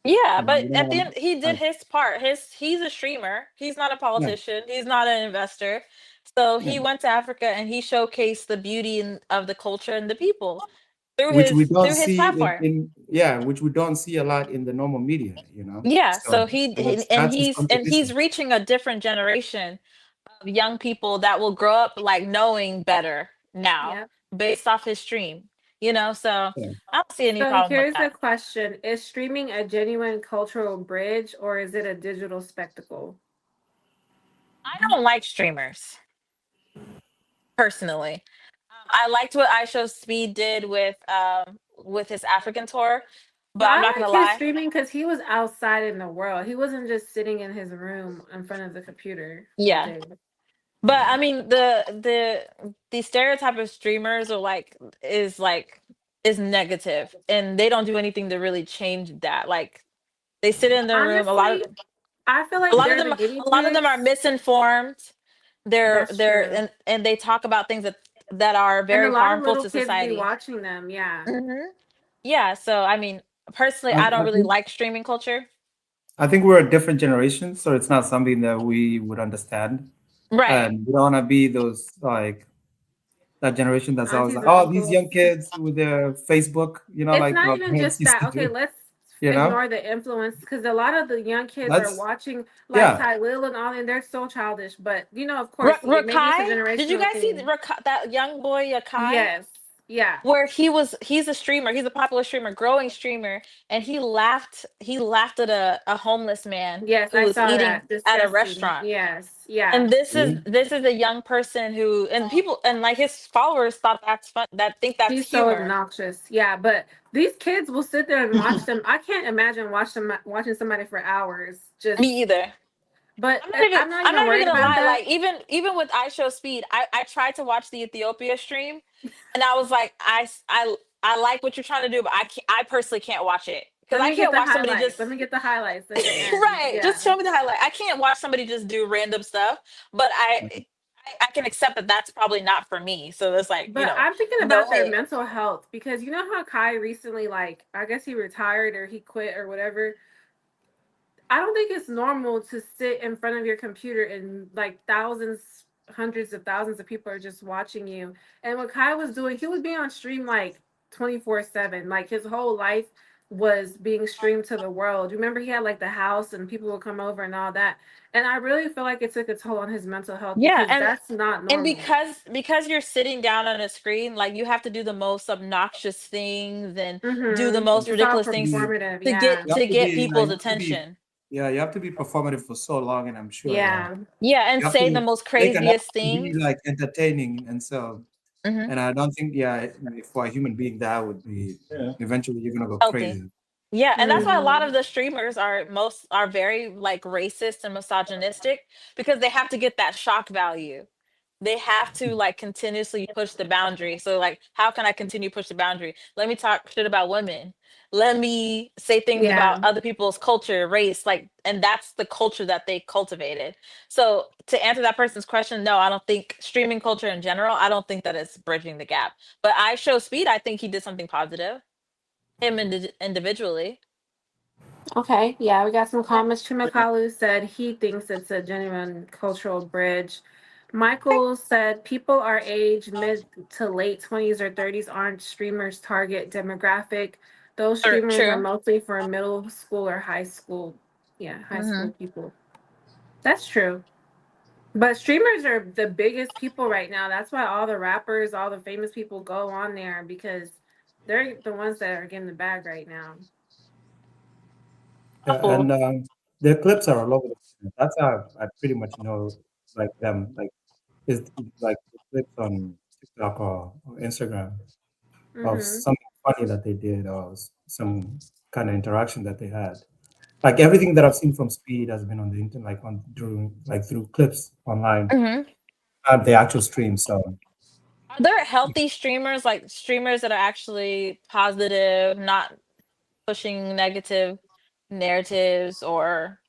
Yeah, You know, but we don't at the want end, he did like his part. He's a streamer. He's not a yeah, politician. He's not an investor. So yeah. he went to Africa and he showcased the beauty of the culture and the people Which we don't through his see platform. which we don't see a lot in the normal media, you know. Yeah, So so that's his and he's contribution. reaching a different generation of young people that will grow up like knowing better now Yeah. based off his stream. So Yeah. I don't see any So problem with here's the that. question. Is streaming a genuine cultural bridge or is it a digital spectacle? I don't like streamers personally. I liked what I Show Speed did with his African tour, but But I'm I not gonna like his lie. streaming because he was outside in the world. He wasn't just sitting in his room in front of the computer all Yeah, day. but I mean the stereotype of streamers are is negative, and they don't do anything to really change that. Like they sit in their room. Honestly, I feel like they're the guinea A lot of them are pigs. misinformed. That's true. And they talk about things that are And a very lot of harmful little to kids be society. watching them. Yeah. Yeah, so I mean, personally, I don't I really think like streaming culture. we're a different generation, so it's not something that we would understand. Right. And we don't want to be those like that generation that's always Aunties like, and oh, these uncles. young kids with their Facebook, It's like not our even parents just used that. to Okay, do. let's You know, ignore the influence because a lot of the young kids are that's watching like yeah, Ty Lil and all, and they're so childish. But of course, maybe it's a Rakai, did you generational guys see thing. that young boy Rakai? Yes. Yeah. Where he's a streamer, he's a popular streamer, growing streamer, and he laughed at a homeless man Yes, who I was saw eating that. at a Disgusting. restaurant. Yes. Yeah. And this is really. this is a young person who and people and like his followers thought that's fun that think that's He's so humor. obnoxious. Yeah, but these kids will sit there and watch them. I can't imagine watching somebody for hours. Just, Me either. but I'm not I'm even not even worried gonna about lie, that. like even with I Show Speed, I tried to watch the Ethiopia stream and I was like, I like what you're trying to do, but I personally can't watch it. Because Let I me get can't the watch somebody highlights. just Let me get the highlights at the end. right. Just Yeah. show me the highlight. I can't watch somebody just do random stuff, but I can accept that that's probably not for me. So it's like, But I'm thinking no about their hate. mental health because you know how Kai recently, like, I guess he retired or he quit or whatever. I don't think it's normal to sit in front of your computer and like thousands, hundreds of thousands of people are just watching you. And what Kai was doing, he was being on stream like 24/7. Like his whole life was being streamed to the world. Remember, he had like the house and people would come over and all that. And I really feel like it took a toll on his mental health Yeah, because that's not and normal. because you're sitting down on a screen, like you have to do the most obnoxious things and do the Mm-hmm. most It's all ridiculous To things be, performative. to Yeah. get you have to to get be like people's to be attention. Yeah, you have to be performative for so long, and I'm sure Yeah. Yeah, and you have say the to most make enough craziest to be things. like entertaining, and so. Hmm. And I don't think, yeah, for a human being, that would be Yeah. eventually you're gonna go Healthy. crazy. Yeah, and that's why a lot Mhm. of the streamers are very like racist and misogynistic because they have to get that shock value. They have to like continuously push the boundary. So like, how can I continue to push the boundary? Let me talk shit about women. Let me say things about Yeah. other people's culture, race, like, and that's the culture that they cultivated. So to answer that person's question, no, I don't think streaming culture in general, I don't think that it's bridging the gap. But I Show Speed, I think he did something positive, him individually. Okay. Yeah, we got some Yeah. comments. Chimakalu said he thinks it's a genuine cultural bridge. Okay. Michael said people our age, mid to late 20s or 30s, aren't streamers' target demographic. Those streamers are True. mostly for middle school or high school. Yeah, high Hmm. school people. That's true. But streamers are the biggest people right now. That's why all the rappers, all the famous people go on there because they're the ones that are getting the bag right now. Yeah, Oh. and their clips are all over the place. That's how I pretty much know like them. Like is like the clips on TikTok or Instagram of Mhm. something funny that they did or some kind of interaction that they had. Like everything that I've seen from Speed has been on the internet, like on through clips online, Hmm. not the actual stream. So Are there healthy streamers, like streamers that are actually positive, not pushing negative narratives or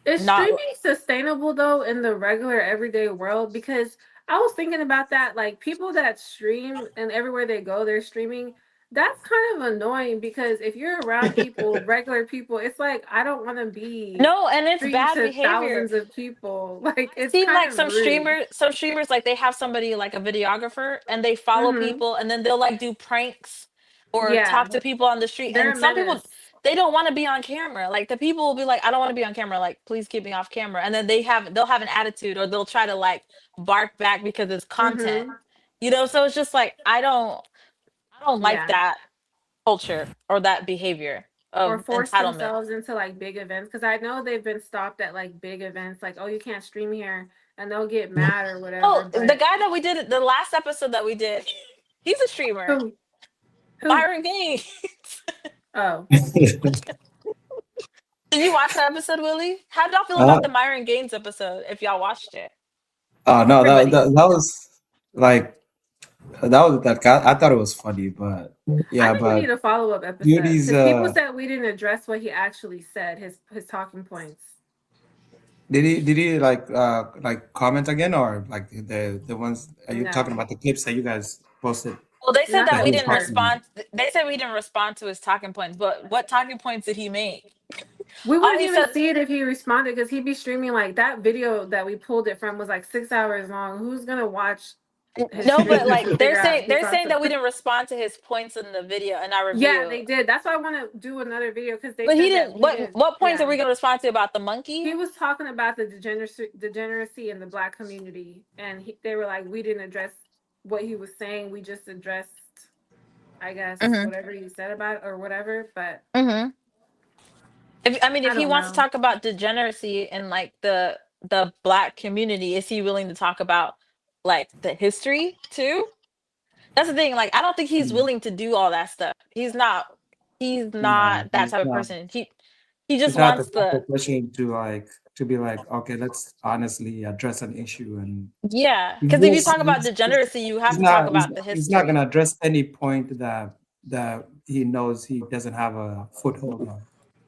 Is not? streaming sustainable though in the regular everyday world? Because I was thinking about that, like people that stream and everywhere they go, they're streaming. That's kind of annoying because if you're around people, regular people, it's like I don't want to be No, and it's streamed bad to behavior. thousands of people. Like I've it's seen kind like of rude. some streamers like they have somebody like a videographer and they follow Mhm. people and then they'll like do pranks or Yeah, talk to people on the street. they're And a some people menace. they don't want to be on camera. Like the people will be like, I don't want to be on camera. Like, please keep me off camera. And then they'll have an attitude or they'll try to like bark back because it's content. Mhm. You know, so it's just like I don't like Yeah. that culture or that behavior Or of force entitlement. themselves into like big events because I know they've been stopped at like big events like, oh, you can't stream here, and they'll get mad or whatever. Oh, the But guy that we did the last episode that we did, he's a streamer. who who Byron Gaines. oh, Did you watch that episode, Willie? How did y'all feel uh, about the Myron Gaines episode? If y'all watched it, oh no, everybody. that was like that was that guy. I thought it was funny, but I yeah, think we but need a follow-up episode Beauty's because people said we didn't address what he actually said, his talking points. did he like comment again or like the ones are you talking No, about the clips that you guys posted Well, they said not that that that we he we was didn't heard. talking respond. They said we didn't respond to his talking points. But what talking points did he make? We All wouldn't he even said, see it if he responded because he'd be streaming like that video that we pulled it from was like 6 hours long. Who's gonna watch his no, but stream to like figure out who they're talks saying that we about? didn't respond to his points in the video in our Yeah, review. they did. That's why I want to do another video because they But he said that didn't. we didn't. What points are Yeah, we going to respond to about the monkey? he was talking about the degeneracy in the black community, and they were like, we didn't address what he was saying. We just addressed, I guess, Mm-hmm. whatever he said about it or whatever. But Mm-hmm. If I mean, I if he don't wants to know. talk about degeneracy in like the black community, is he willing to talk about like the history too? That's the thing. Like, I don't think he's Mm. willing to do all that stuff. He's not. He's No, not that type of person. He he's just not the wants type the of person to be like, okay, let's honestly address an issue and yeah. he's Because if you just talk about degeneracy, you have he's to talk not about the he's not history. gonna address any point that he knows he doesn't have a foothold on.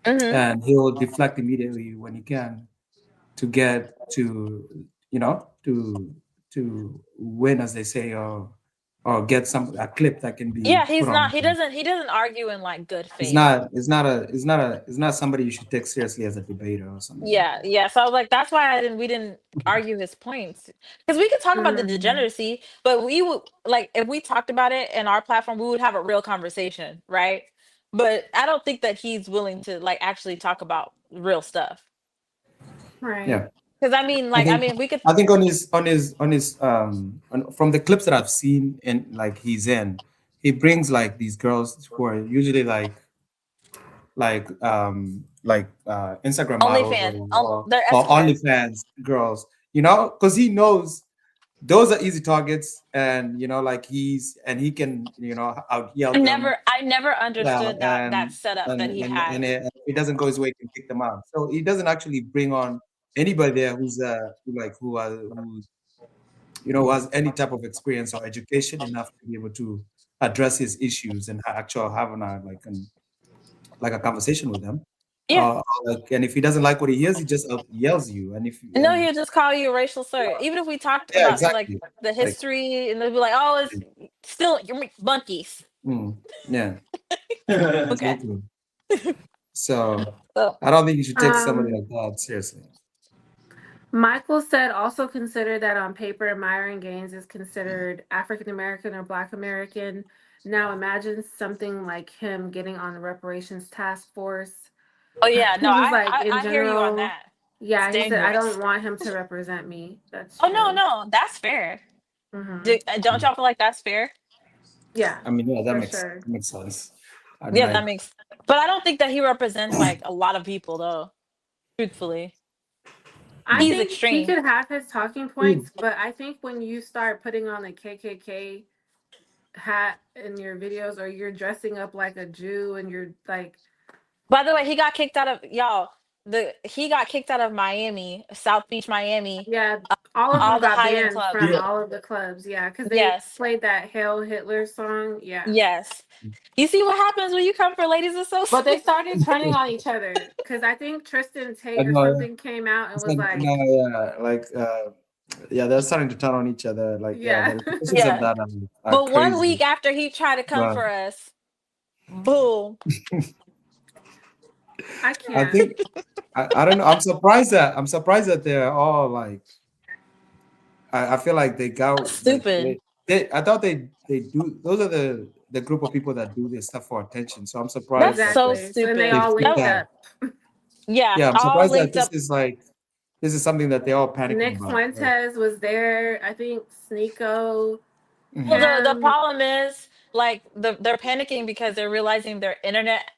Mm-hmm. And he'll deflect immediately when he can to get to to win as they say or get some a clip that can be Yeah, he's put on. not. He doesn't. He doesn't argue in like good He's faith. not he's not somebody you should take seriously as a debater or something like Yeah, that. yeah. So I was like, that's why we didn't argue his points because we could talk about the Mm, degeneracy, but we would like if we talked about it in our platform, we would have a real conversation, right? But I don't think that he's willing to like actually talk about real stuff. right. Yeah. Because I mean, I like, I think mean, we could. I think on his from the clips that I've seen and like he's in, he brings like these girls who are usually Instagram models OnlyFans. They're or escorts. OnlyFans girls, you know, because he knows those are easy targets, and like he can out yell them. I never Yeah, understood that setup that he had. if it doesn't go his way, he can kick them out. So he doesn't actually bring on anybody there who's who has any type of experience or education enough to be able to address his issues and actually having a conversation with them. Yeah. And if he doesn't like what he hears, he just yells you. And if No, and he'll just call you a racial slur. Even if we talked yeah, about like exactly. the Like, history, and they'll be like, "Oh, it's still you're bunkies." yeah, Okay. exactly. So So I don't think you should take somebody Um, like that seriously. Michael said also consider that on paper, Myron Gaines is considered African American or Black American. Now imagine something like him getting on the reparations task force. oh yeah, no, He was like, in I hear you on general, that. It's yeah, he said, I dangerous. don't want him to represent me. That's Oh no, true. no, that's fair. Hmm. Don't y'all feel like that's fair? Yeah, I mean, yeah, for sure. that makes sense. I mean, Yeah, like, that makes. But I don't think that he represents like a lot of people though. Truthfully, I he's think he extreme. could have his talking points, but I think when you start putting on a KKK hat in your videos or you're dressing up like a Jew and you're like, By the way, he got kicked out of y'all. He got kicked out of Miami, South Beach, Miami. yeah, all of All them the got high end banned clubs. from yeah, all of the clubs. Yeah, because they Yes, played that Hail Hitler song. Yeah. yes. You see what happens when you come for ladies But they association? started turning on each other because I think Tristan I Tate or know, yeah. something came out and It's was like, no, like, yeah, yeah, they're starting to turn on each other. Like, yeah, yeah, the repercussions of Yeah. that are But 1 week crazy. after he tried to come But for us, boom. I I can't. think I don't know. I'm surprised that they're all like. I feel like they That's got like stupid. I thought they do. Those are the group of people that do this stuff for attention. So I'm surprised That's that so Exactly. So then they stupid. they all feel linked That that. up. yeah, Yeah, I'm all surprised that linked up. this is something that they're all panicking Nick about. Like, Fuentes was there. I think Sneeko, Well, mhm, the him. problem is like they're panicking because they're realizing their internet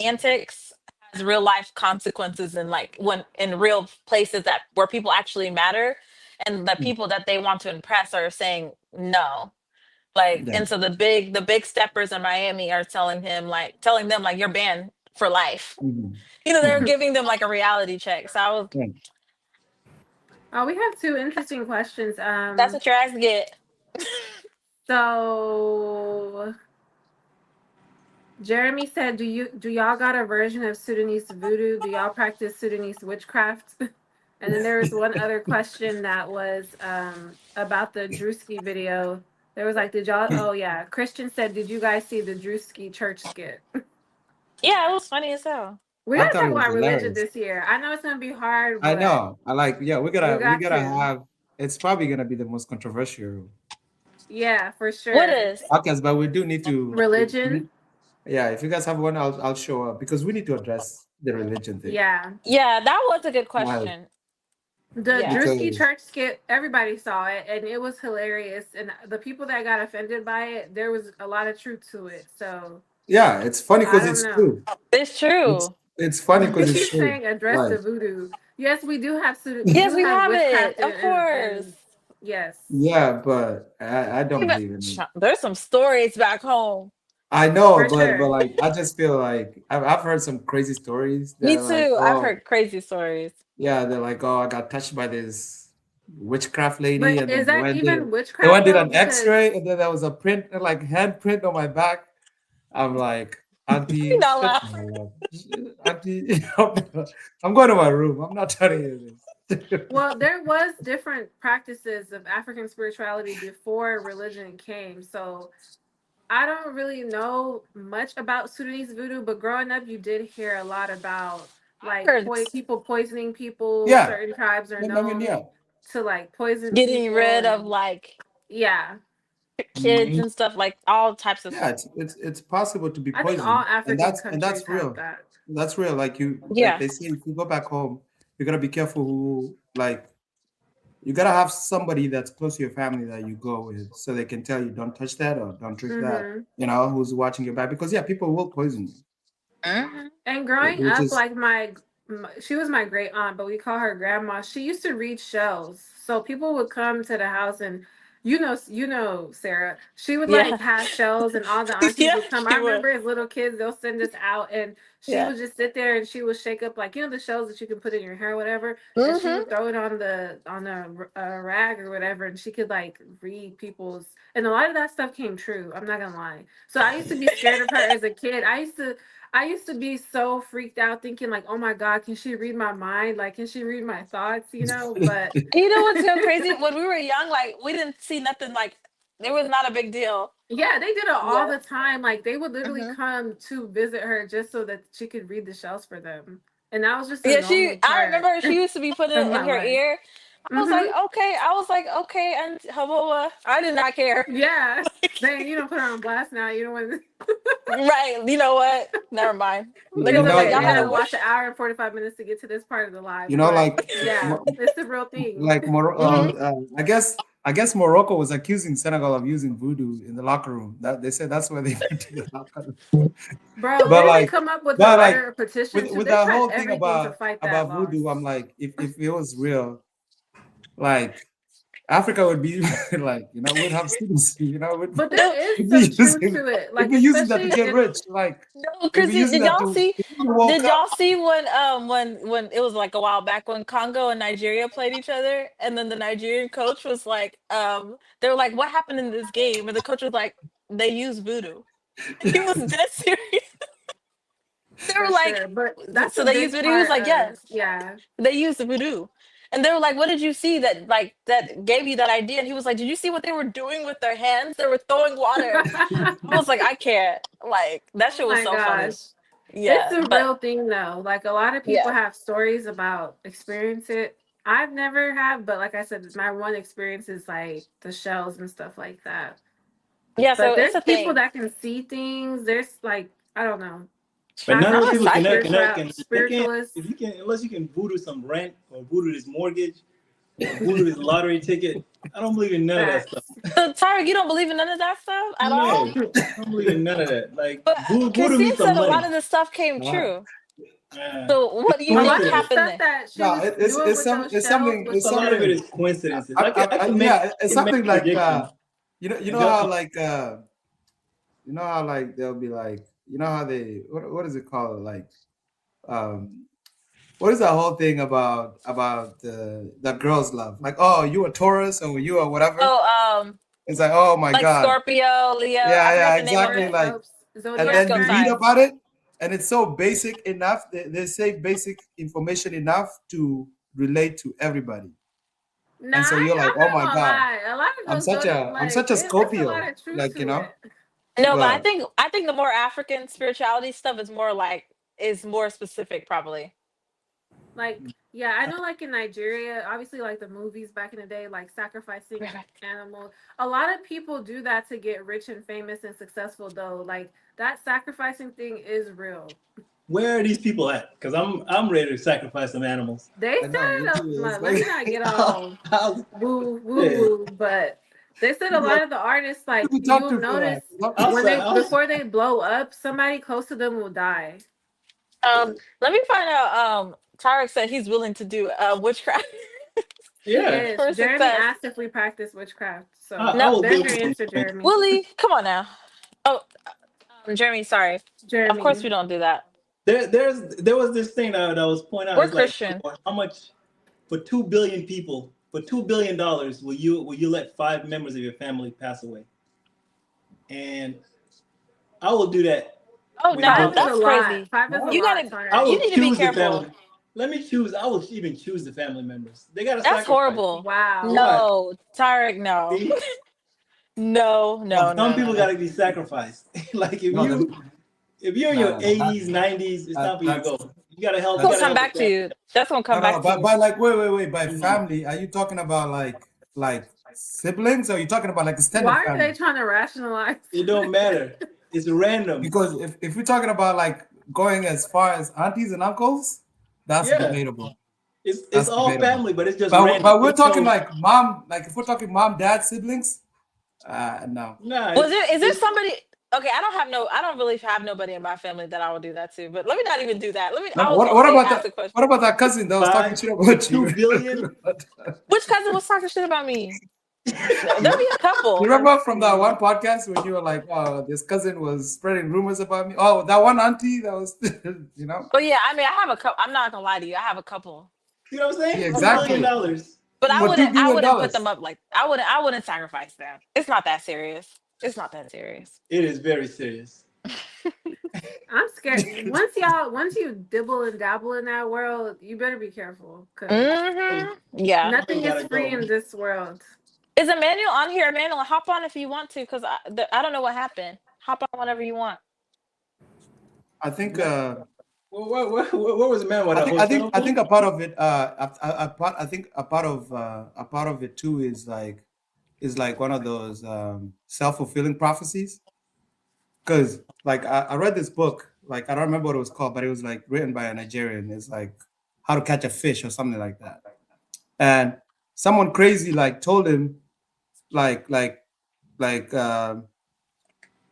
antics has real life consequences in like when in real places that where people actually matter, and the mm, people that they want to impress are saying no. Like, yeah, and so the big steppers in Miami are telling them like you're banned for life. mhm, They're mhm, giving them like a reality check. So yeah. Oh, we have two interesting questions. that's what your ass get. So Jeremy said, do y'all got a version of Sudanese voodoo? Do y'all practice Sudanese witchcraft?" And then there was one other question that was about the Drewski video. There was like, did y'all? Oh yeah, Christian said, did you guys see the Drewski church skit? Yeah, it was funny as hell. We I gotta thought talk it was about religion hilarious. this year. I know it's gonna be hard, I but know. I like. Yeah, we we got gotta to. have. It's probably gonna be the most controversial Yeah, for What sure. is? podcast, but we do need to. Religion. Yeah, if you guys have one, I'll show up because we need to address the religion thing. Yeah. Yeah, that was a good Like, question. The Yeah. Drewski because church skit, everybody saw it and it was hilarious. And the people that got offended by it, there was a lot of truth to it. So yeah, it's funny I because don't it's know. true. It's true. It's funny He because it's keeps true. saying address Like, the voodoo. Yes, we do have we Yes, do we have have it. witchcraft Of course. and yes. yeah, but I don't Even believe in it. there's some stories back home. I know, For but sure. like I just feel like I've heard some crazy stories that Me are like, too. I've oh heard crazy stories. yeah, they're like, oh, I got touched by this witchcraft lady, But and then is that even they witchcraft went did though? an Because X-ray, and then there was a print, like hand print on my back. I'm like, You Auntie, not shut laugh. my love. Auntie, I'm going to my room. I'm not telling you this. well, there was different practices of African spirituality before religion came. So I don't really know much about Sudanese voodoo, but growing up, you did hear a lot about I like heard people poisoning people. Yeah, Certain tribes are I mean, yeah. known to like poison getting people, rid of and like yeah, kids and stuff, like all types of. Yeah, it's possible to be I think all poisoned, African and countries that's have real. that. That's real. Like Yeah. they say, if you go back home, you gotta be careful who like you gotta have somebody that's close to your family that you go with, so they can tell you don't touch that or don't drink that. Mm-hmm. You know, who's watching your back because yeah, people will poison you. Mhm. And growing which up, is like she was my great aunt, but we call her grandma. She used to read shells, so people would come to the house, and Sarah. She would like Yeah. have shells, and all the aunties Yeah, would come. I she would. remember as little kids, they'll send us out, and she Yeah. would just sit there, and she would shake up like the shells that you can put in your hair, or whatever, and she Hmm. would throw it on the rag or whatever, and she could like read people's, and a lot of that stuff came true. I'm not gonna lie. So I used to be scared of her as a kid. I used to be so freaked out thinking like, "Oh my god, can she read my mind? Like can she read my thoughts?" But You know what's so crazy? When we were young, like we didn't see nothing like it was not a big deal. yeah, they did it all Yeah. the time. Like they would literally Hmm. come to visit her just so that she could read the shells for them. And that was just a Yeah, normal I part remember she used to be putting of it in my her life. ear. Mhm. I was like, okay, and Haboa. I did not care. Yeah. Then you don't put her on blast now. You don't want to Right. You know what? Never mind. They're It's gonna be like, okay. y'all They gotta gotta like watch wish. an hour and 45 minutes to get to this part of the live. you know, But like yeah, Mo- it's the real thing. like Hmm. I guess Morocco was accusing Senegal of using voodoo in the locker room. That they said that's where they went to the locker room. Bro, But didn't they like, come up with a but letter like or petition with too? with They that tried whole thing everything to about fight that loss. voodoo, I'm like, if it was real, like Africa would be like, we'd have students, But No, there is we'd be some truth using to it. we'd Like be using that to especially get in rich. Like no, we'd be Chrissy, using did that y'all to see? win the World Did Cup. y'all see when it was like a while back when Congo and Nigeria played each other, and then the Nigerian coach was like, they were like, "What happened in this game?" And the coach was like, "They used voodoo." He was dead serious. They for were like, sure. But that's "So a they used big voodoo?" He was part like, of "Yes, yeah. they used the voodoo." And they were like, "What did you see that gave you that idea?" And he was like, "Did you see what they were doing with their hands? They were throwing water." I was like, "I can't." Like that Oh shit was my so funny. gosh. It's Yeah, a but real thing though. Like a lot of people yeah. have stories about experience it. I've never had, but like I said, my one experience is like the shells and stuff like that. Yeah, But so it's there's a people thing. that can see things. There's like I don't know, But none of I'm those a people pastors, psychic. they can't, spiritualists. if you can, unless you can voodoo some rent or voodoo this mortgage or voodoo this lottery ticket. I don't believe in none of that stuff. Facts. So Tarek, you don't believe in none of that stuff at all? No, I don't believe in none of that. Like But voodoo Christine means said some a lot money. of this stuff came Uh, true. So It's what do you A lot think of the coincidence. happened stuff there? that she no, was doing with those shells was it's A lot of it something. is coincidences. I It's can make something like predictions. you And know go, how like they'll be like, how they, what is it called, like um what is that whole thing about the girls love, like, oh, you a Taurus or you or whatever. Oh, It's like, oh my like god. Scorpio, Leo. I Yeah, forgot the name of exactly. it. Like, horoscopes, and zodiac then Horoscope you read signs. signs. about it, and it's so basic enough. They say basic information enough to relate to everybody, Nah, and so you're like, I'm oh not my gonna god, lie. A lot of those zodiac, I'm like such a it's a lot Scorpio, of truth like, to it. No, but but I think the more African spirituality stuff is more specific probably. Like, yeah, I know, like in Nigeria, obviously, like the movies back in the day, like sacrificing animals. A lot of people do that to get rich and famous and successful, though. Like, that sacrificing thing is real. where are these people at? Because I'm ready to sacrifice some animals. They I know said, me too. It's like, let like me not get all I'll, yeah, woo, but they said a you'd be like, lot of the artists, like, who we talk you'll to for notice that? Talk I'll, to- when sa- they, I'll before they blow up, somebody close to them will die. Let me find out. Tarek said he's willing to do witchcraft He yeah. is. for Jeremy success. asked if we practice witchcraft. I, So I No, will there's build your some. answer, Jeremy. Willie, come on now. Oh, Jeremy, sorry. Of course Jeremy. we don't do that. There was this thing that was pointed out. We're It's like, Christian. how much for 2 billion people, for $2 billion, will you let 5 members of your family pass away? And I will do that Oh with no no, Five is a that's question. lot. crazy. Five is a Huh? You lot, gotta I Tarek. you will need to be choose the careful. family. Let me choose. I will even choose the family members. They got to That's sacrifice. horrible. Wow. Why? No, Tarek, no. See? No, No, no, some no, no, people got no. to be sacrificed. Like no, if you're in no, your no, no, 80s, 90s, it's time for you to that's go. You gotta help. It's You gonna gotta come that's help the back to family. you. That's gonna no, come no, no. back to you. But like, wait. By Mhm. family, are you talking about like siblings, or are you talking about like extended Why are they family? trying to rationalize? It don't matter. It's random. Because if we're talking about like going as far as aunties and uncles, that's Yeah, debatable. it's That's all debatable. family, but it's just random. But we're There's talking no like mom, like if we're talking mom, dad, siblings, no. nah. Was there is there somebody Okay, I don't really have nobody in my family that I will do that to. But let me not even do that. No, I no, was gonna what say about ask a that? question. What about that cousin that was talking Five, shit about two you? billion. Which cousin was talking shit about me? There'll You be a couple. remember from that one podcast when you were like, "Oh, this cousin was spreading rumors about me." Oh, that one auntie that was, you know. But yeah, I mean, I have a couple. I'm not gonna lie to you. I have a couple. You know what I'm Yeah, saying? exactly. $2 billion. But For two I billion wouldn't put them dollars. up like I wouldn't sacrifice them. It's not that serious. It's not that serious. It is very serious. I'm scared. Once you dibble and dabble in that world, you better be careful because Yeah. nothing is Gotta free go. in this world. Is Emmanuel on here? Emmanuel, hop on if you want to, because I don't know what happened. Hop on whenever you want. I think. Where was the man? What, a hotel I think room? a part of it. I think a part of it too is like one of those self-fulfilling prophecies. Because like I read this book, like I don't remember what it was called, but it was like written by a Nigerian. It's like How to Catch a Fish or something like that. And someone crazy like told him like like like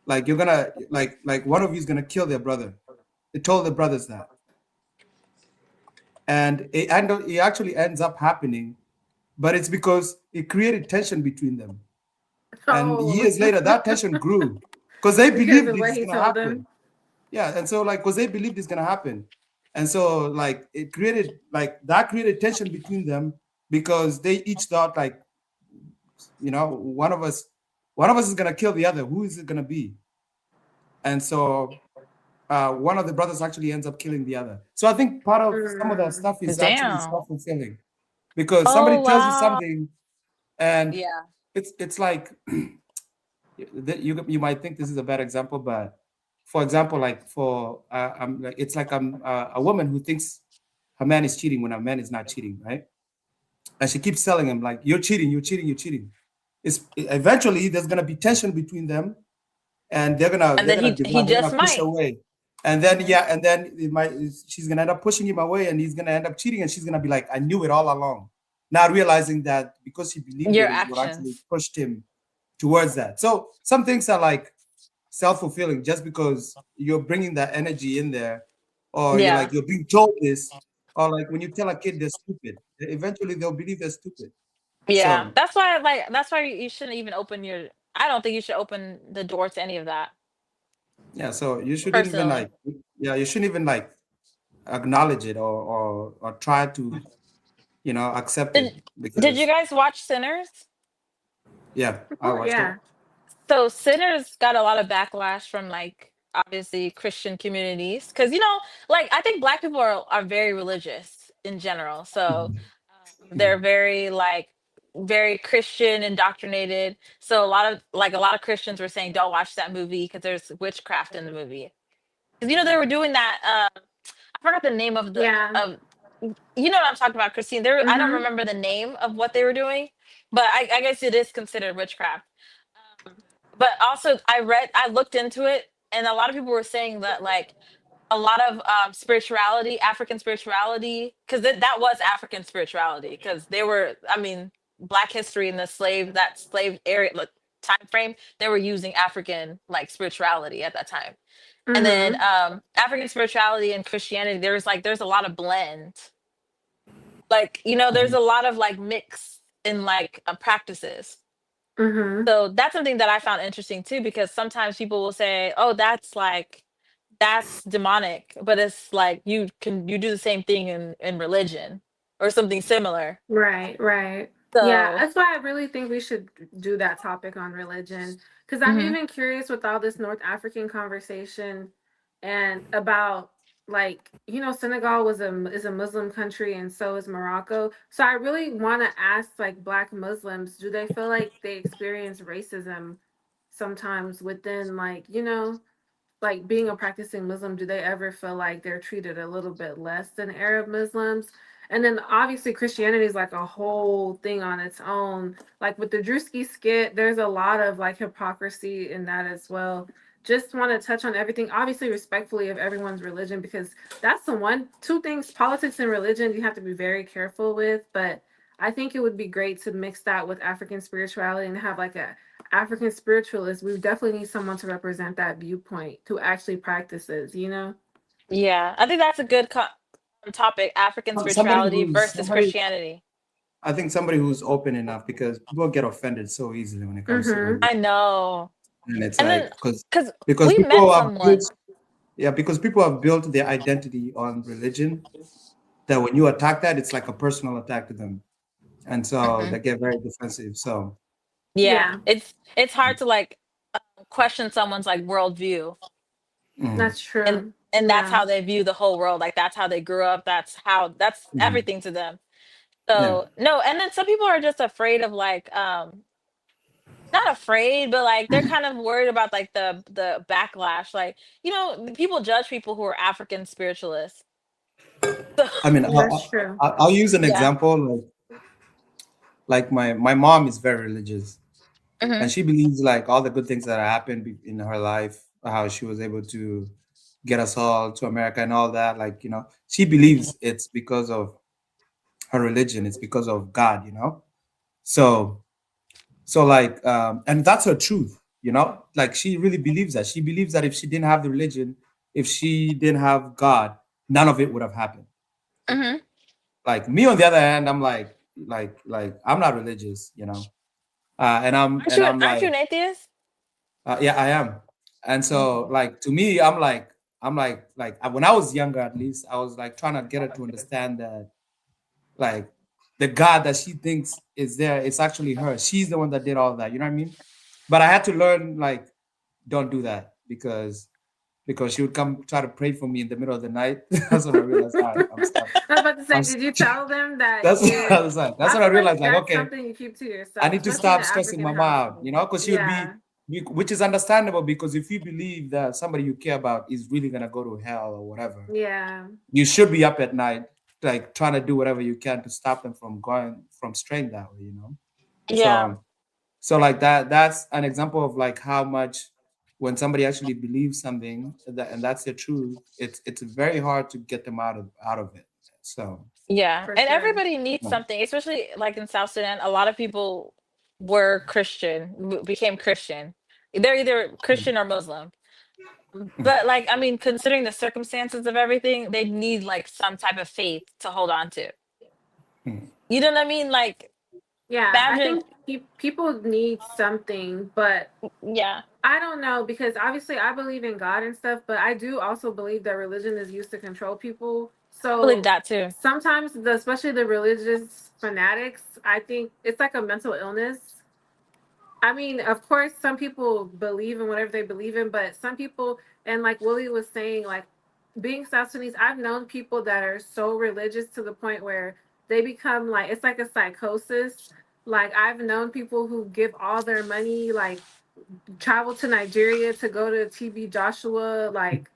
like you're gonna like one of you's gonna kill their brother. It told the brothers that, and it actually ends up happening, but it's because it created tension between them. And Oh, years later, that tension grew because they because believed of this what is he gonna told happen. them. Yeah, and so like because they believed it's gonna happen, and so like it created like that created tension between them because they each thought like, you know, one of us is gonna kill the other. Who is it gonna be? And so one of the brothers actually ends up killing the other. So I think part of some of that Mm. stuff is actually Damn. self-fulfilling because somebody Oh tells you wow. something and Yeah. it's like you might think this is a bad example, but for example, like for it's like I'm a woman who thinks her man is cheating when her man is not cheating, right? And she keeps telling him like, "You're cheating, you're cheating, you're cheating." It's eventually there's gonna be tension between them, and And they're then gonna he divide, they're just gonna push might. away, and then yeah, and then it might she's gonna end up pushing him away, and he's gonna end up cheating, and she's gonna be like, "I knew it all along," not realizing that because he believed Your it is what actually actions. pushed him towards that. So some things are like self-fulfilling just because you're bringing that energy in there, or Yeah. you're being told this, or like when you tell a kid they're stupid, eventually they'll believe they're stupid. Yeah. So That's why you shouldn't even open your I don't think you should open the door to any of that yeah, so you shouldn't even personally. like yeah, you shouldn't even like acknowledge it or try to, you know, accept it Did did you because guys watch Sinners? yeah, Of I course, watched it. yeah. So Sinners got a lot of backlash from like obviously Christian communities because like I think Black people are very religious in general. So Mhm. they're very like very Christian indoctrinated. So a lot of Christians were saying don't watch that movie because there's witchcraft in the movie. Because they were doing that. I forgot the name of the Yeah. of you know what I'm talking about, Christine. I don't Mm-hmm. remember the name of what they were doing, but I guess it is considered witchcraft. Um, but also, I looked into it, and a lot of people were saying that like a lot of spirituality, African spirituality, because that was African spirituality, because they were, I mean, Black history in that slave area like, time frame, they were using African like spirituality at that time. And then Mm-hmm. African spirituality and Christianity, there's a lot of blend. Like, there's a lot of like mix in like practices. Mm-hmm. So that's something that I found interesting too, because sometimes people will say, "Oh, that's demonic," but it's like you do the same thing in religion or something similar. Right, right. Yeah, So that's why I really think we should do that topic on religion. Because I'm mhm. even curious with all this North African conversation and about Senegal is a Muslim country and so is Morocco. So I really want to ask like Black Muslims, do they feel like they experience racism sometimes within like being a practicing Muslim, do they ever feel like they're treated a little bit less than Arab Muslims? And then obviously Christianity is like a whole thing on its own. Like with the Drewski skit, there's a lot of like hypocrisy in that as well. Just want to touch on everything, obviously respectfully of everyone's religion, because that's two things, politics and religion, you have to be very careful with. But I think it would be great to mix that with African spirituality and have like a African spiritualists, we definitely need someone to represent that viewpoint who actually practices, you know? Yeah, I think that's a good topic: African Somebody spirituality who's versus somebody. Christianity. I think somebody who's open enough, because people get offended so easily when it comes to Mm-hmm. religion, I know. and it's And then like because because we met people have built, someone. yeah, because people have built their identity on religion, that when you attack that, it's like a personal attack to them, and so Mhm. they get very defensive. So Yeah, Yeah, it's hard to like question someone's like worldview, mm, that's and true. that's Yeah. how they view the whole world. Like that's how they grew up. That's mm, everything to them. yeah, So no, and then some people are just afraid of like not afraid, but like they're kind of worried about like the backlash. Like, people judge people who are African spiritualists. So I mean, That's true. I'll use an yeah. example. Like my mom is very religious, Hmm. and she believes like all the good things that happened in her life, how she was able to get us all to America and all that. Like, she believes it's because of her religion, it's because of God, So like, and that's her truth, like she really believes that. She believes that if she didn't have the religion, if she didn't have God, none of it would have happened. Hmm. Like me, on the other hand, I'm like I'm not religious, and I'm Aren't and you I'm aren't you like, an atheist? yeah, I am. And so, Mhm. like, to me, I'm like when I was younger, at least, I was like trying to get her to understand that, like, the God that she thinks is there, it's actually her. She's the one that did all that. You know what I mean? But I had to learn, like, don't do that, because she would come try to pray for me in the middle of the night. That's when I realized, all right, I'm stuck. I was about to say, I'm did you st- tell them that that's what I you're? was like. That's I when I feel like realized, like, that's okay, something you keep to I yourself, need to especially in stop the stressing African my mom, household. because she would Yeah, be, which is understandable, because if you believe that somebody you care about is really gonna go to hell or whatever, yeah, you should be up at night, like trying to do whatever you can to stop them from going from straying that way. Yeah. So, like that's an example of like how much, when somebody actually believes something and that's their truth, it's very hard to get them out of it. So, Yeah. for And sure. everybody needs yeah. something, especially like in South Sudan. A lot of people were Christian, became Christian. They're either Christian or Muslim. But like, I mean, considering the circumstances of everything, they need like some type of faith to hold on to. Hmm. You know what I mean? Like, Yeah, I imagine, think people need something, but yeah, I don't know because obviously I believe in God and stuff, but I do also believe that religion is used to control people. I believe So that too. sometimes, especially the religious fanatics, I think it's like a mental illness. I mean, of course, some people believe in whatever they believe in, but some people, and like Willie was saying, like being South Sudanese, I've known people that are so religious to the point where they become like, it's like a psychosis. Like, I've known people who give all their money, like, travel to Nigeria to go to TB Joshua, like,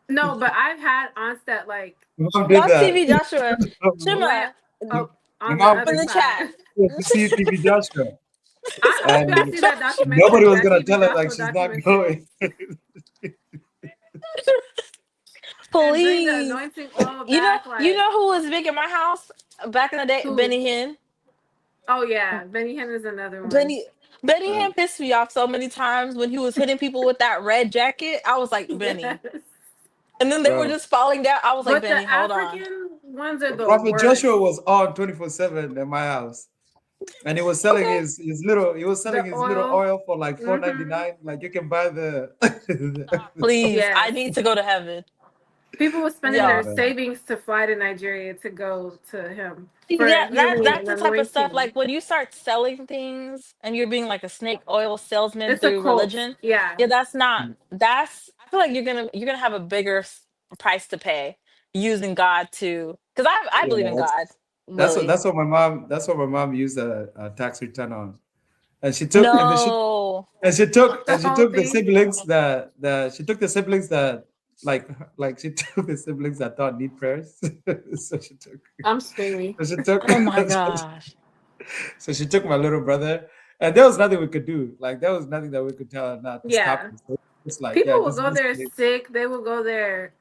no, but I've had aunts that, like, My mom did Not that. TV Joshua. went Shima, up My on the mom in other the side. chat. went to see TV Joshua, I hope y'all and see that documentary, nobody was that gonna TB tell her like Joshua she's not documentary, going. and bring the Please. anointing oil You know, back. you Like, know who was big in my house back in the day? who? Benny Hinn. Oh yeah, Benny Hinn is another one. Benny Benny Uh, Hinn pissed me off so many times when he was hitting people with that red jacket. I was like, Benny. Yes, And then they were bro, just falling down. I was like, but the Benny, hold on. African ones are the Prophet worst. Joshua was on 24/7 at my house, and he was selling Okay. The his little oil. oil for like four ninety Mm-hmm. nine. Like you can buy the. Please. I Yes. need to go to heaven. People were spending Oh their Y'all. man, savings to fly to Nigeria to go to him for Yeah, healing that's and the type of stuff anointing. like when you start selling things and you're being like a snake oil salesman It's a through cult. religion. Yeah. Yeah, that's I feel like you're gonna have a bigger price to pay using God to because I yeah, believe in God, that's Lily. that's what my mom used a tax return on, and No. The she whole took the thing. siblings that she took the siblings that like she took the siblings that thought need prayers, so she took I'm screaming. so she took Oh my gosh. so she took my little brother, and there was nothing we could do. Like there was nothing that we could tell her not to stop Yeah. this. So it's like, People yeah, will go just there kidding. sick. They will go there.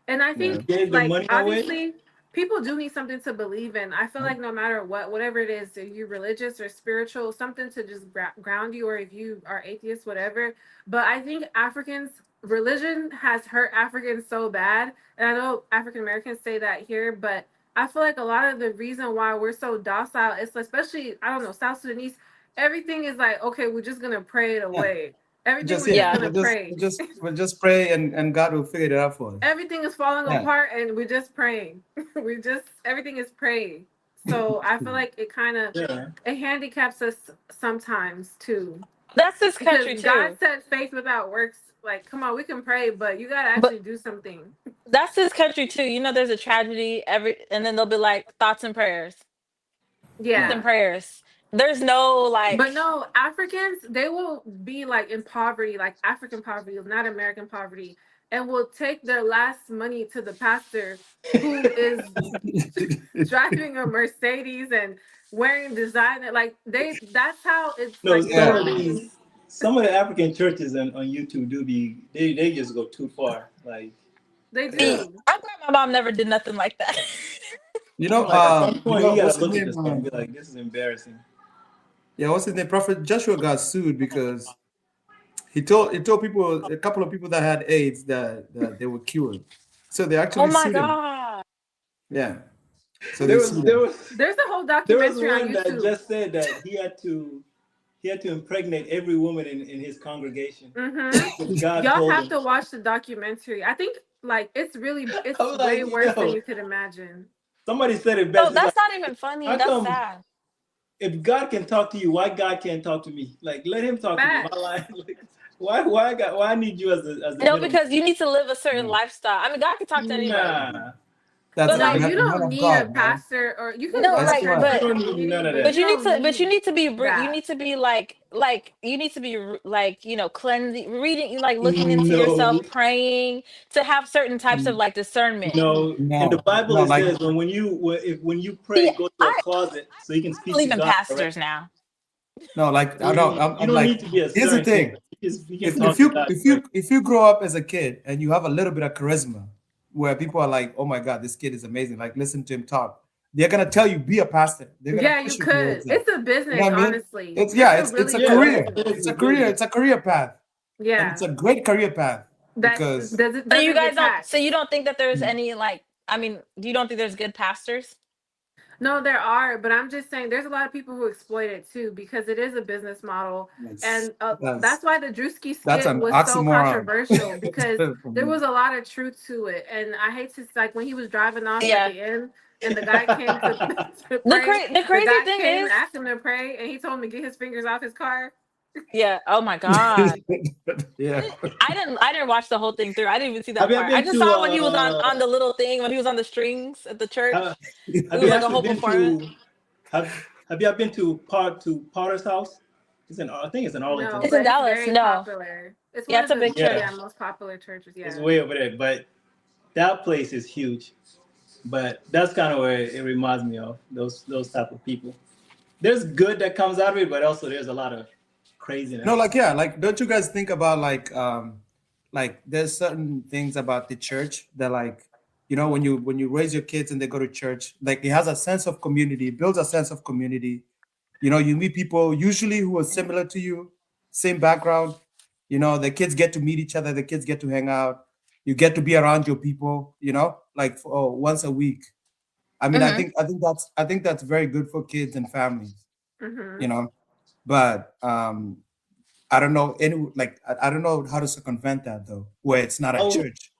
And I Yeah. think, Gave the like, money away. obviously, people do need something to believe in. I feel like no matter what, whatever it is, if you're religious or spiritual, something to just ground you, or if you are atheist, whatever. But I think Africans, religion has hurt Africans so bad. And I know African Americans say that here, but I feel like a lot of the reason why we're so docile is, especially, I don't know, South Sudanese, everything is like, okay, we're just going to pray it Yeah. away. Everything Just we're just yeah, Yeah. going to pray. we'll just pray and God will figure it out for us. Everything is falling Yeah. apart and we're just praying. Everything is praying. So I feel like it kind of Yeah. it handicaps us sometimes too. That's this Because country God too. said faith without works, like, come on, we can pray, but you gotta But actually do something. that's this country too. You know, there's a tragedy and then they'll be like thoughts and prayers, thoughts Yeah. and Yeah. prayers. There's no But like, no, Africans, they will be like in poverty, like African poverty, not American poverty, and will take their last money to the pastor who is driving a Mercedes and wearing designer, like that's how it's No, like some Yeah. of determined. these, some of the African churches on YouTube do be they just go too far. Like, They Yeah. do. I'm glad my mom never did nothing like that. I'm like, at some point you What's gotta his look at name? this stuff and be like, this is embarrassing. Yeah, what's his name? Prophet Joshua got sued because he told people, a couple of people that had AIDS, that they were cured. So they Oh actually my sued him. god. Yeah. So they There sued was there him. was There's a whole there was documentary on one that YouTube. just said that he had to impregnate every woman in his congregation. God Y'all told have him. to watch the documentary. I think like it's I'm way like, worse than yo, you could imagine. somebody said it Oh, best. It's like, that's not even funny. how That's come sad. if God can talk to you, why God can't talk to me? Like, let him talk to me. My Facts. life. Like, why I need you as the No, middleman? because you need to live a certain Yeah. lifestyle. I mean, God can talk to anybody, Nah, That's but a No, like, you man don't of need a God, man. pastor, or you can no, go That's to like, church smart. you if don't you need none need, of but but that. you don't you need need to be you that. need to be like you need to be like, you know, cleansing, reading, like looking into yourself, No, praying, to have certain types of like discernment. no. In the No, Bible, no, it like says when you See, pray, go to a closet so you can I speak to believe in God directly. pastors now. no, like I don't. You I'm don't like, need to be a here's the certain thing. thing. You can talk to God directly. If you grow up as a kid and you have a little bit of charisma, where people are like, oh my God, this kid is amazing. Like, listen to him talk. They're gonna tell you be a pastor. They're gonna Yeah, you push you towards could. that. It's a You know business, what I mean? honestly. It's It's yeah, a it's really a Yeah, good that's career. business. a business. It's a career path, and it's Yeah. a great career path That because So you doesn't guys get don't. So taxed. you don't think that there's any like? I mean, you don't think there's good pastors? No, there are, but I'm just saying there's a lot of people who exploit it too because it is a business model, that's and that's that's why the Drewski that's skit an was so oxymoron. controversial because For there me. was a lot of truth to it, and I hate to like when he was driving off at Yeah. the end, and the guy came to to pray. The The crazy guy thing came and is, asked him to pray, and he told him to get his fingers off his car. yeah. Oh my god. Yeah. I didn't watch the whole thing through. I didn't even see Have that you ever part. I been just to saw when he was on the little thing when he was on the strings at the church. have, It have was you like a actually whole been performance. to have you ever been to Potter's house? It's in I think it's in Arlington. No, It's in but it's Dallas. very No. popular. It's Yeah, one it's of a the big church. Yeah, most popular churches. it's Yeah. way over there. But that place is huge. But that's kind of where it reminds me of those type of people. There's good that comes out of it, but also there's a lot of No, craziness. like yeah, like don't you guys think about like there's certain things about the church that like when you raise your kids and they go to church, like it has a sense of community, it builds a sense of community. You meet people usually who are similar to you, same background. The kids get to meet each other, the kids get to hang out, you get to be around your people, like for, once a week. I mean, Hmm. I think that's very good for kids and families, you Hmm. know. But I don't know any like I don't know how to circumvent that though, where it's not a Oh, church.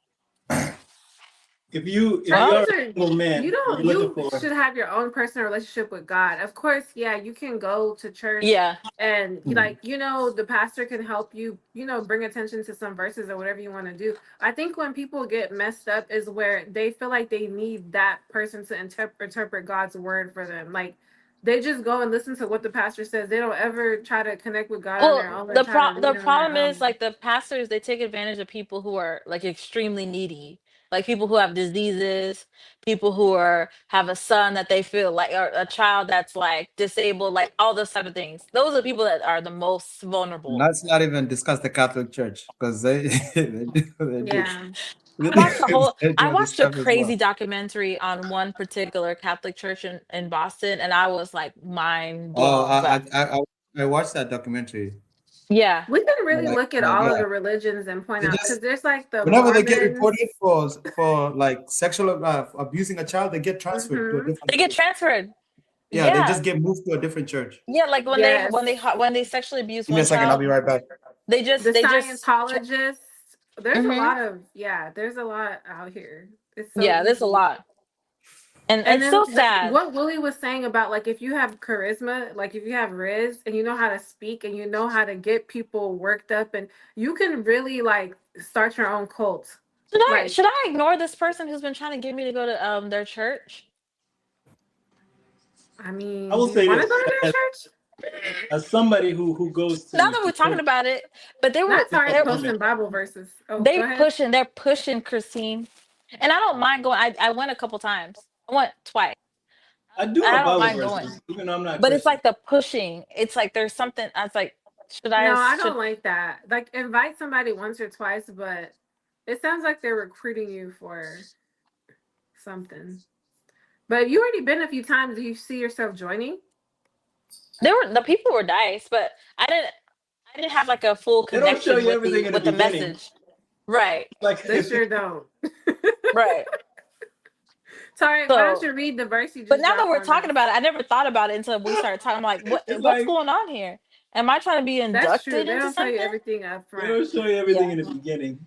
if I you Well, are think a single man and you're looking you for should have your own personal relationship with God. Of course, yeah, you can go to church yeah. and Hmm. the pastor can help you, bring attention to some verses or whatever you want to do. I think when people get messed up is where they feel like they need that person to interpret God's word for them. Like they just go and listen to what the pastor says. They don't ever try to connect with God on their Well, own or try to read the it on their problem is own. like the pastors, they take advantage of people who are like extremely needy, like people who have diseases, people who have a son that they feel like, or a child that's like disabled, like all those type of things. Those are people that are the most And vulnerable. let's not even discuss the Catholic Church because they they do. Yeah. I watched a Stuff as crazy well. documentary on one particular Catholic church in Boston, and I was like mind Oh, blown. But I watched that documentary. yeah, We can really Like, look at all of yeah, the religions and point they out just because there's like the whenever they get Mormons. reported for like sexual abusing a child, they get transferred to a Hmm. different they get church. transferred. Yeah, they Yeah, just get moved to a different church. yeah, like Yes. when they sexually abuse Give me a one second, I'll child, be right back. The they just Scientologists. There's a hmm lot of, yeah, there's a lot out here. It's so yeah, there's a easy. lot, and And it's then so sad. what Willie was saying about like if you have charisma, like if you have Riz and you know how to speak and you know how to get people worked up and you can really like start your own cult. Like, Should I ignore this person who's been trying to get me to go to their church? I I mean, will do you say want to this go to as, their church? as somebody who goes Now that to we're talking church about it, but Not Tarek they're posting Bible verses. Oh, go ahead. they're pushing Christine, and I don't mind going. I went a couple times. I went twice, I do and know I don't Bible mind going. verses, even though I'm not But it's Christian. like the pushing. It's like there's something. I was like, No, I should don't like that. Like, invite somebody once or twice, but it sounds like they're recruiting you for something. But you already been a few times. Do you see yourself joining? the people were nice, but I didn't have like a full They don't show connection you everything in the with the beginning. message. Right, Like They sure don't. right. Tarek, why don't So, you read the verse you but just now that dropped we're on us? talking about it, I never thought about it until we started talking. I'm like, it's what's like going on here? Am I trying to be That's true. inducted They into don't tell you something? everything up they front. don't show you everything Yeah, in the beginning.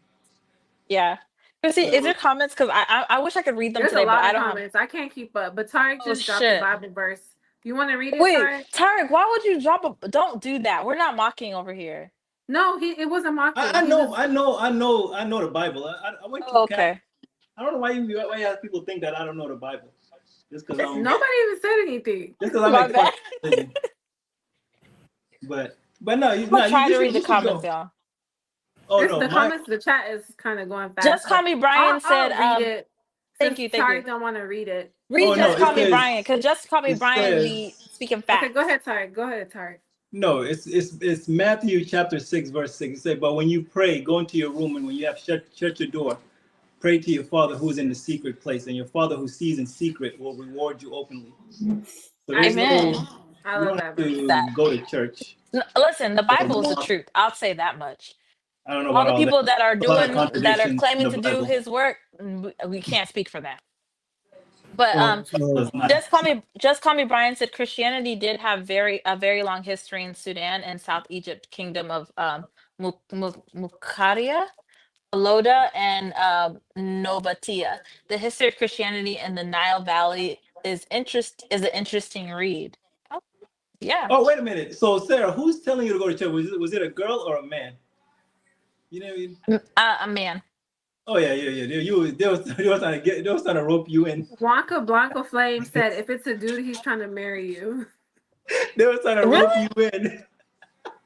yeah. Chrissy, is So there comments? Because I wish I could read them There's a today, but lot I of don't have. comments. I can't keep up. But Tarek Oh just dropped the shit! Bible verse. You want to read it, Wait, Tarek? Tarek, why would you drop a? Don't do that. We're not mocking over here. No, it wasn't mocking. I He know, was I know, I know, I know the Bible. I went to Oh, Catholic. okay. I don't know why you have people think that I don't know the Bible. Just because nobody even said anything. I My make fun bad. of religion. But no, I'm gonna try to read the you should comments, go. y'all. Oh It's no, the my comments. The chat is kind of going Just fast, call but me Brian said. I'll read it since Thank you. Tarek don't want to read it. Read oh no, Just it Call Me says Brian, because Just Call Me it Brian says be speaking Okay, go facts. ahead, Tarek. Go ahead, Tarek. no, it's Matthew chapter 6, verse 6. It says, but when you pray, go into your room, and when you have shut your door, pray to your father who's in the secret place, and your father who sees in secret will reward you openly. So there's no Amen. I you love don't that have verse. to That go to church. listen, the So, Bible is the truth. I'll say that much. I don't know All about the all that. people that are A lot of that are contradictions in claiming the to do Bible. His work, we can't speak for them. But So it's not. Just Call Me Brian said Christianity did have a very long history in Sudan and South Egypt Kingdom of Mukharia, Aloda, and Nobatia. The history of Christianity in the Nile Valley is an interesting read. Oh, yeah. Oh, wait a minute. So Sarah, who's telling you to go to church? Was it a girl or a man? You know. A man. Oh yeah. They was trying to rope you in. Blanca Flame said, "If it's a dude, he's trying to marry you." They was trying to rope Really? you in.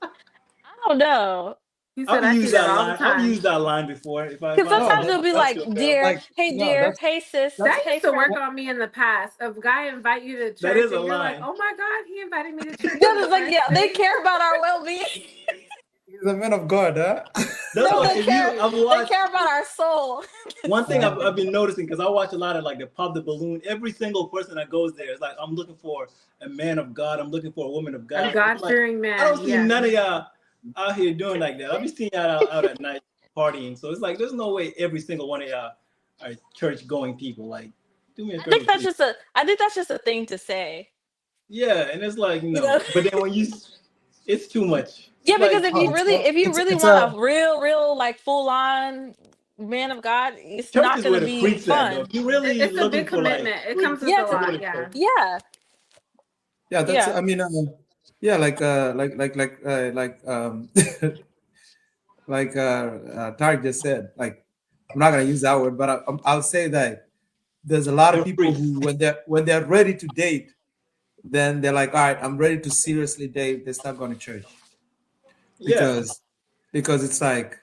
I don't know. He said, I've "I see used that that all the line. I've time." used that line before. If Because I No, sometimes have they'll be a like, girl, dear, like hey, no, dear, hey, sis, That hey, used to friend. work on me in the past. If a guy invite you to that church is a and you're like, line. "Oh my God, he invited me to church Yeah, on the it's like, first yeah, they day." care about our well being. he's a man of God, huh? That's No, why if you I've they watched care about our soul. one thing Uh, I've been noticing because I watch a lot of like the pop the balloon. Every single person that goes there is like, I'm looking for a man of God. I'm looking for a woman of A God. I'm God like, fearing I man. don't see Yes. none of y'all out here doing like that. I'll be seeing y'all out at night partying. So it's like there's no way every single one of y'all are church going people. Like, do me a favor, please. I think that's just a thing to say. Yeah, and it's like You know? but then when it's too much. Yeah, because Like oh, if you really it's want a a real like full on man of God, it's church not is gonna where the be freaks at though. If fun. you really It's a looking big for like commitment. It comes freaks, with Yeah, a go lot. to church. Yeah. yeah, yeah. That's yeah. I mean, yeah, like Tarek just said. Like I'm not gonna use that word, but I'll say that there's a lot of They're people freaks. who when they're ready to date, then they're like, all right, I'm ready to seriously date. They start going to church Yeah. because it's like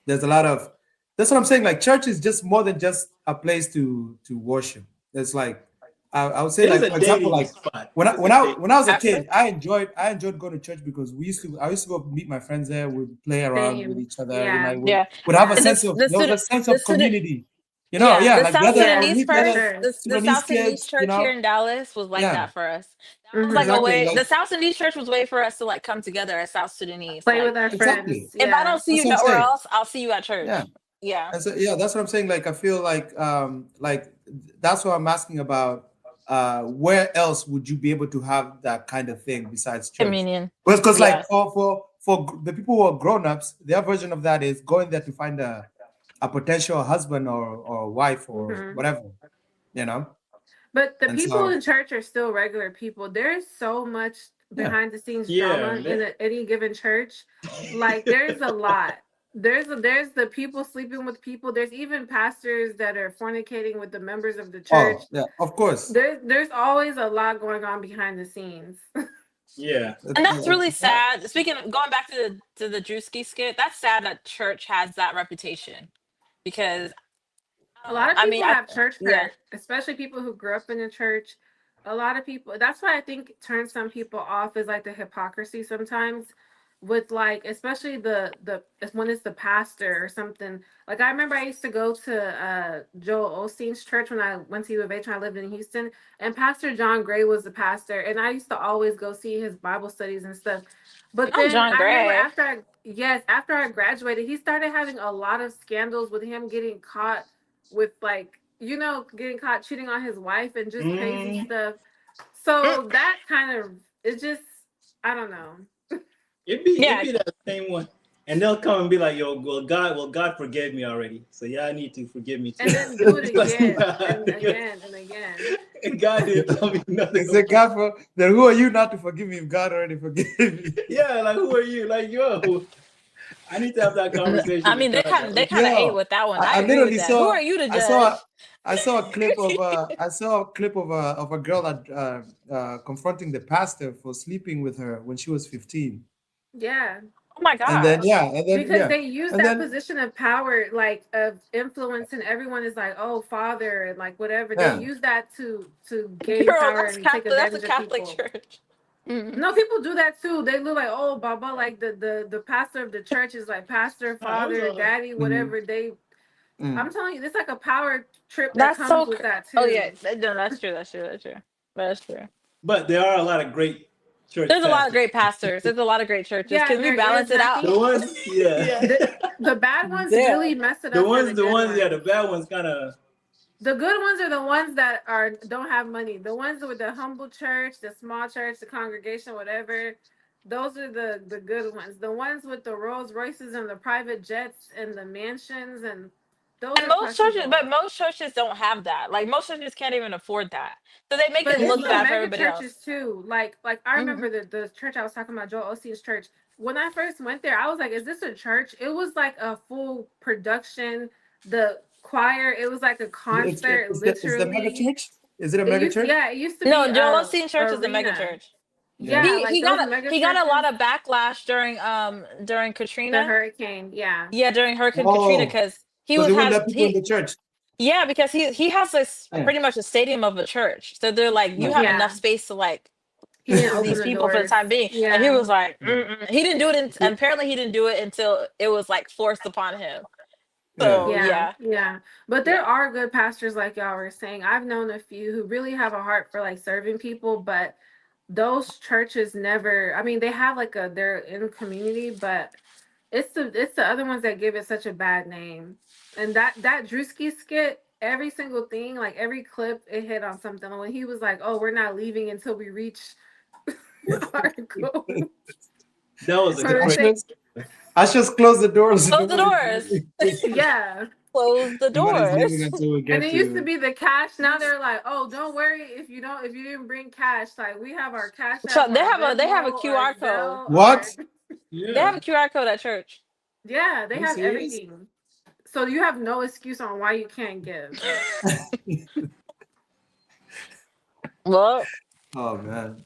there's a lot of that's what I'm saying. Like church is just more than just a place to worship. It's like I would say, It is like, a for example, dating like spot. when I It's when a I dating. when I was a After? kid, I enjoyed going to church because I used to go meet my friends there. We'd play around with Same. each other. Yeah. Yeah. Would have a Yeah. sense of there was a sense of community. Yeah, Yeah, the like South brother, I Yeah, would Sudanese meet for part, brother sure. the Sudanese South Sudanese kids. church here in Dallas was like Yeah, that for us. That was like Hmm. a exactly, way. like The South Sudanese church was a way for us to like come together as South Sudanese. Play Like, with our exactly. friends. if I Yeah. don't see That's you what I'm nowhere saying. else, I'll see you at Yeah. church. Yeah, And so yeah, that's what I'm saying. Like I feel like that's what I'm asking about. Where else would you be able to have that kind of thing besides church? communion. Because like Yeah, for the people who are grown ups, their version of that is going there to find a potential husband or wife or Hmm. whatever, you know. But the And people so in church are still regular people. There's so much yeah, behind the scenes Yeah. drama in any given church. Like there's a lot. There's the people sleeping with people. There's even pastors that are fornicating with the members of the church. oh yeah, of course. There's always a lot going on behind the scenes. Yeah. and that's really It's that. sad. Speaking of going back to the Drewski skit, that's sad that church has that reputation because I A don't know. lot of I mean, people have church yeah, hurt, especially people who grew up in the church. A lot of people, that's why I think it turns some people off is like the hypocrisy sometimes with like, especially when it's the pastor or something. Like I remember I used to go to Joel Osteen's church when I went to U of H when I lived in Houston, and Pastor John Gray was the pastor, and I used to always go see his Bible studies and stuff. But not then John I remember Gray. after I graduated, he started having a lot of scandals with him getting caught with like getting caught cheating on his wife and just crazy Mm, stuff. Mm, So that kind of it's just I don't know. it'd yeah, be that same one. And they'll come and be like, yo, God forgave me already. So yeah, I need to forgive me And too. then do it It's like, again nah, and again and again. God didn't tell me nothing. Is it God for then who are you not to forgive me if God already forgave me? Yeah, like who are you? Like, yo, I need to have that conversation I with mean, God. they Like, kind of ate Yo, with that one. I I agree with literally that. Who saw are you to I saw judge? I saw a clip of a girl that confronting the pastor for sleeping with her when she was 15. Yeah. Oh my And then gosh, yeah, and then Because yeah. they use And that then position of power, like of influence, and everyone is like, "Oh, father," and like whatever. They yeah. use that to gain girl, power that's and take Catholic. That's a advantage of Catholic people. church. Mm. No, people do that too. They look like, oh, Baba, like the pastor of the church is like pastor, nah, it was father, all. daddy, Mhm, whatever. I'm mm. telling you, it's like a power trip that That's comes so. with that Oh yeah, too. no, that's true. That's true. That's true. That's true. But there are a lot of great church There's a lot of pastors. great pastors. There's a lot of great churches. Yeah, Can we there is, balance and it I out? The think ones, yeah. Yeah. the bad ones Yeah. really mess it The up for the good ones, yeah, the ones. bad ones kind of. The good ones are the ones that are don't have money. The ones with the humble church, the small church, the congregation, whatever. Those are the good ones. The ones with the Rolls Royces and the private jets and the mansions and those And are questionable. most churches don't have that. Like most churches can't even afford that. So they make But it it's look the bad for mega everybody churches else. too. Like I Hmm. remember the church I was talking about, Joel Osteen's church. When I first went there, I was like, "Is this a church?" It was like a full production. The choir, it was like a concert, It's the mega literally. church? Is it a mega church? It used to be No, Joel a Osteen Church is the mega arena. church. Yeah. Yeah, like those mega He got a lot churches, of backlash during the Katrina. hurricane. Yeah, Yeah, during Hurricane Katrina Oh, because because they wouldn't let people in the church. yeah, because he has this Yeah. pretty much a stadium of a church. So they're like, you Yeah. have yeah. enough space to like He didn't house open these the people for the doors. time being. And he Yeah, was like, Yeah. mm-mm. He didn't do it. Apparently, he didn't do it until it was like forced upon him. Yeah. So yeah, yeah, yeah. But there yeah. are good pastors, like y'all were saying. I've known a few who really have a heart for like serving people, but those churches never. I mean, they have like they're in community, but it's the other ones that give it such a bad name. And that Drewski skit, every single thing, like every clip, it hit on something. When he was like, "Oh, we're not leaving until we reach our goal," That was a So or they great. say, I just close the doors. Close the doors. "Yeah." Close the Nobody's leaving doors. until we And get it used to to. be the cash. Now they're like, "Oh, don't worry if you didn't bring cash. Like we have our Cash So App, our they have a Venmo, our QR code. Zelle, What? our They have Yeah. a QR code at church. yeah, they Are you have serious? everything. So you have no excuse on why you can't give." Well, Oh man.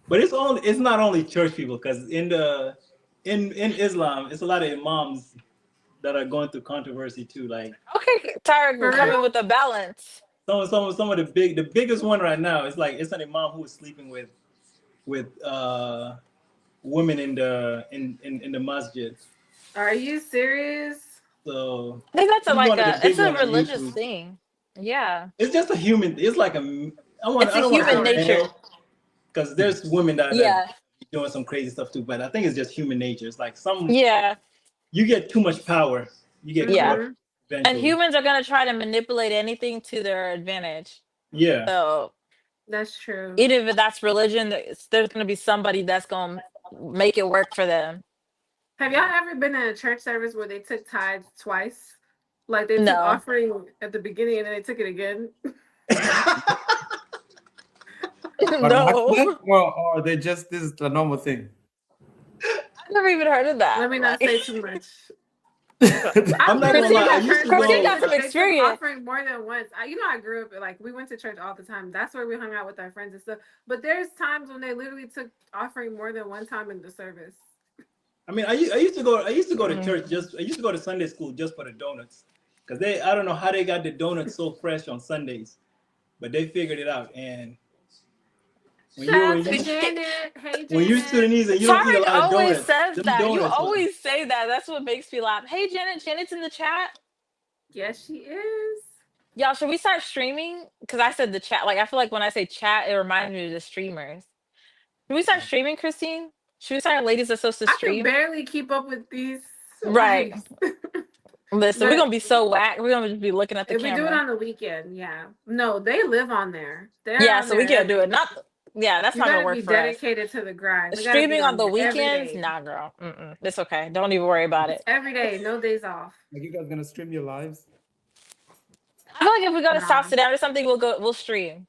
But it's not only church people because in Islam it's a lot of imams that are going through controversy too. Like okay, Tyra For coming real? with a balance. Some of the biggest one right now is like it's an imam who is sleeping with women in the masjid. Are you serious? So I think that's he's one of the it's big a ones on religious YouTube. thing. Yeah. It's just a human. It's like a. It's I a don't want to human say nature. male because there's women that Yeah. doing some crazy stuff too. But I think it's just human nature. It's like Yeah. you get too much power, you get Yeah. corrupt And eventually. humans are gonna try to manipulate anything to their advantage. Yeah. So That's true. even if that's religion, there's gonna be somebody that's gonna make it work for them. Have y'all ever been in a church service where they took tithes twice? Like they took No. offering at the beginning and then they took it again? But No. or they just this is the normal thing. I've never even heard of that. Let me not say too much. I'm not gonna Literally lie. I have used heard to Christine go. got some they took experience. offering more than once. I grew up like we went to church all the time. That's where we hung out with our friends and stuff. But there's times when they literally took offering more than one time in the service. I mean, I used to go. I used to go to Mm. church I used to go to Sunday school just for the donuts, because I don't know how they got the donuts so fresh on Sundays, but they figured it out. And when Shout out you to Janet. Hey when you're Janet. Sudanese and you don't eat a Tarek lot of always donuts, says them that. You donuts. always say that. That's what makes me laugh. Hey Janet, Janet's in the chat. Yes, she is. Y'all, should we start streaming? Because I said the chat. Like I feel like when I say chat, it reminds me of the streamers. Should we start streaming, Christine? Should we start Ladies Are Supposed to I can stream? barely keep up with these Right. lives. Listen, we're But gonna be so whack. We're gonna just be looking at the if we do it camera. on the weekend, yeah. No, they live on there. They're Yeah, on so we there can't do it. Not yeah, that's You not gonna gotta work be for us. dedicated to the grind. We gotta be Streaming on the there every weekends, day. nah, girl. It's okay. Don't even worry about it. Every day, no days off. Are you guys gonna stream your lives? I feel like if we go to Nah. South Sudan or something, we'll stream.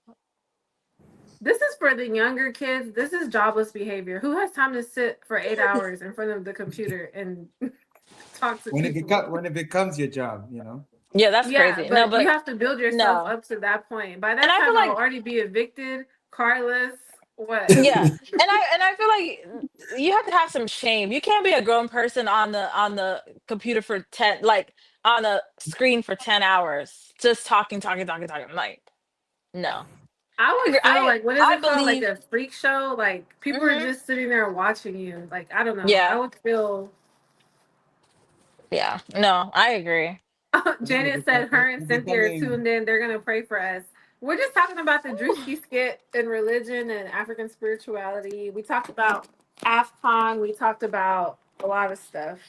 This is for the younger kids. This is jobless behavior. Who has time to sit for 8 hours in front of the computer and talk to people? When it becomes your job, you know. Yeah, that's Yeah, crazy. but No, but you have to build yourself no. up to that point. By And that I feel time, I'll like already be evicted, carless. What? yeah, and I feel like you have to have some shame. You can't be a grown person on the computer for 10, like on a screen for 10 hours, just talking. Like, no. I would feel like, what is I it called? Like believe. a freak show? Like people are Mhm. just sitting there watching you. Like, I don't know. I Yeah, would feel. yeah. No, I agree. Janet said her and Cynthia are tuned in. They're gonna pray for us. We're just talking about the Drewski skit and religion and African spirituality. We talked about AFCON. We talked about a lot of stuff.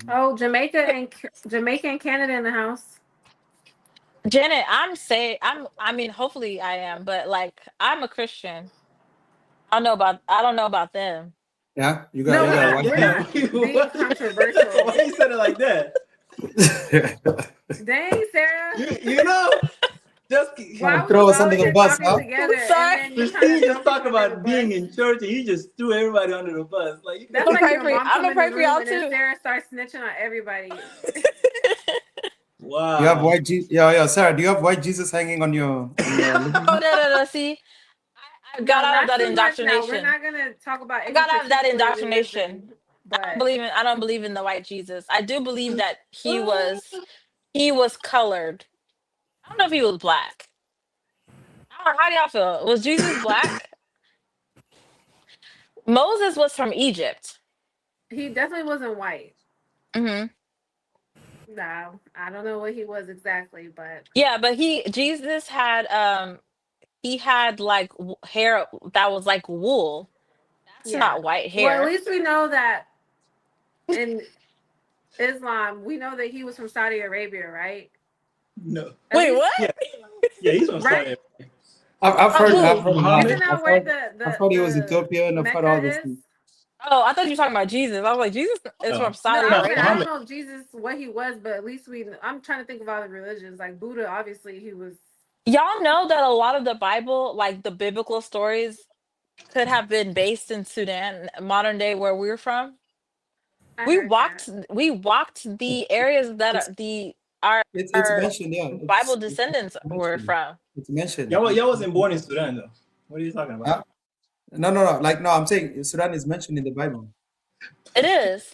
Oh, Jamaica and Canada in the house. Janet, I mean, hopefully I am, but like I'm a Christian. I don't know about them. Yeah, you No, got we're one. not being What? controversial. Why you said it like that? Dang, Sarah. You know, just Why throw we us under always the bus, talking huh? together Sorry. and then you Christine kind of just talk about being bus. in church and you just threw everybody under the bus. Like, That's I'm like gonna your pray for mom I'm gonna coming in pray the for room y'all and then too. Sarah starts snitching on everybody. wow. You have white Jesus. Yeah, Sarah. Do you have white Jesus hanging on your? Oh no. See, I got out of that Too much now. We're indoctrination. not gonna talk about I any got out of that particular indoctrination. religion, but I don't believe in the white Jesus. I do believe that he was colored. I don't know if he was black. I don't know, how do y'all feel? Was Jesus black? Moses was from Egypt. he definitely wasn't white. Hmm. No, I don't know what he was exactly, but Yeah, but Jesus had he had like hair that was like wool. That's yeah. not white Well, at hair. least we know that in Islam, we know that he was from Saudi Arabia, right? No. At Wait, least- what? Yeah, he's from Right? Saudi. I've heard. who? I've heard about Isn't it. that where the I've heard he was Ethiopian. I've heard all Mecca this. is? Oh, I thought you were talking about Jesus. I was like, Jesus is Oh. from Saudi No, I Arabia. don't know if Jesus what he was, but at least I'm trying to think of other religions. Like Buddha, obviously he was. Y'all know that a lot of the Bible, like the biblical stories, could have been based in Sudan, modern day where we're from. We walked the areas that our It's our mentioned. Yeah, Bible descendants it's were mentioned. from. It's mentioned. Y'all wasn't born in Sudan though. What are you talking about? No. Like no, I'm saying Sudan is mentioned in the Bible. It is.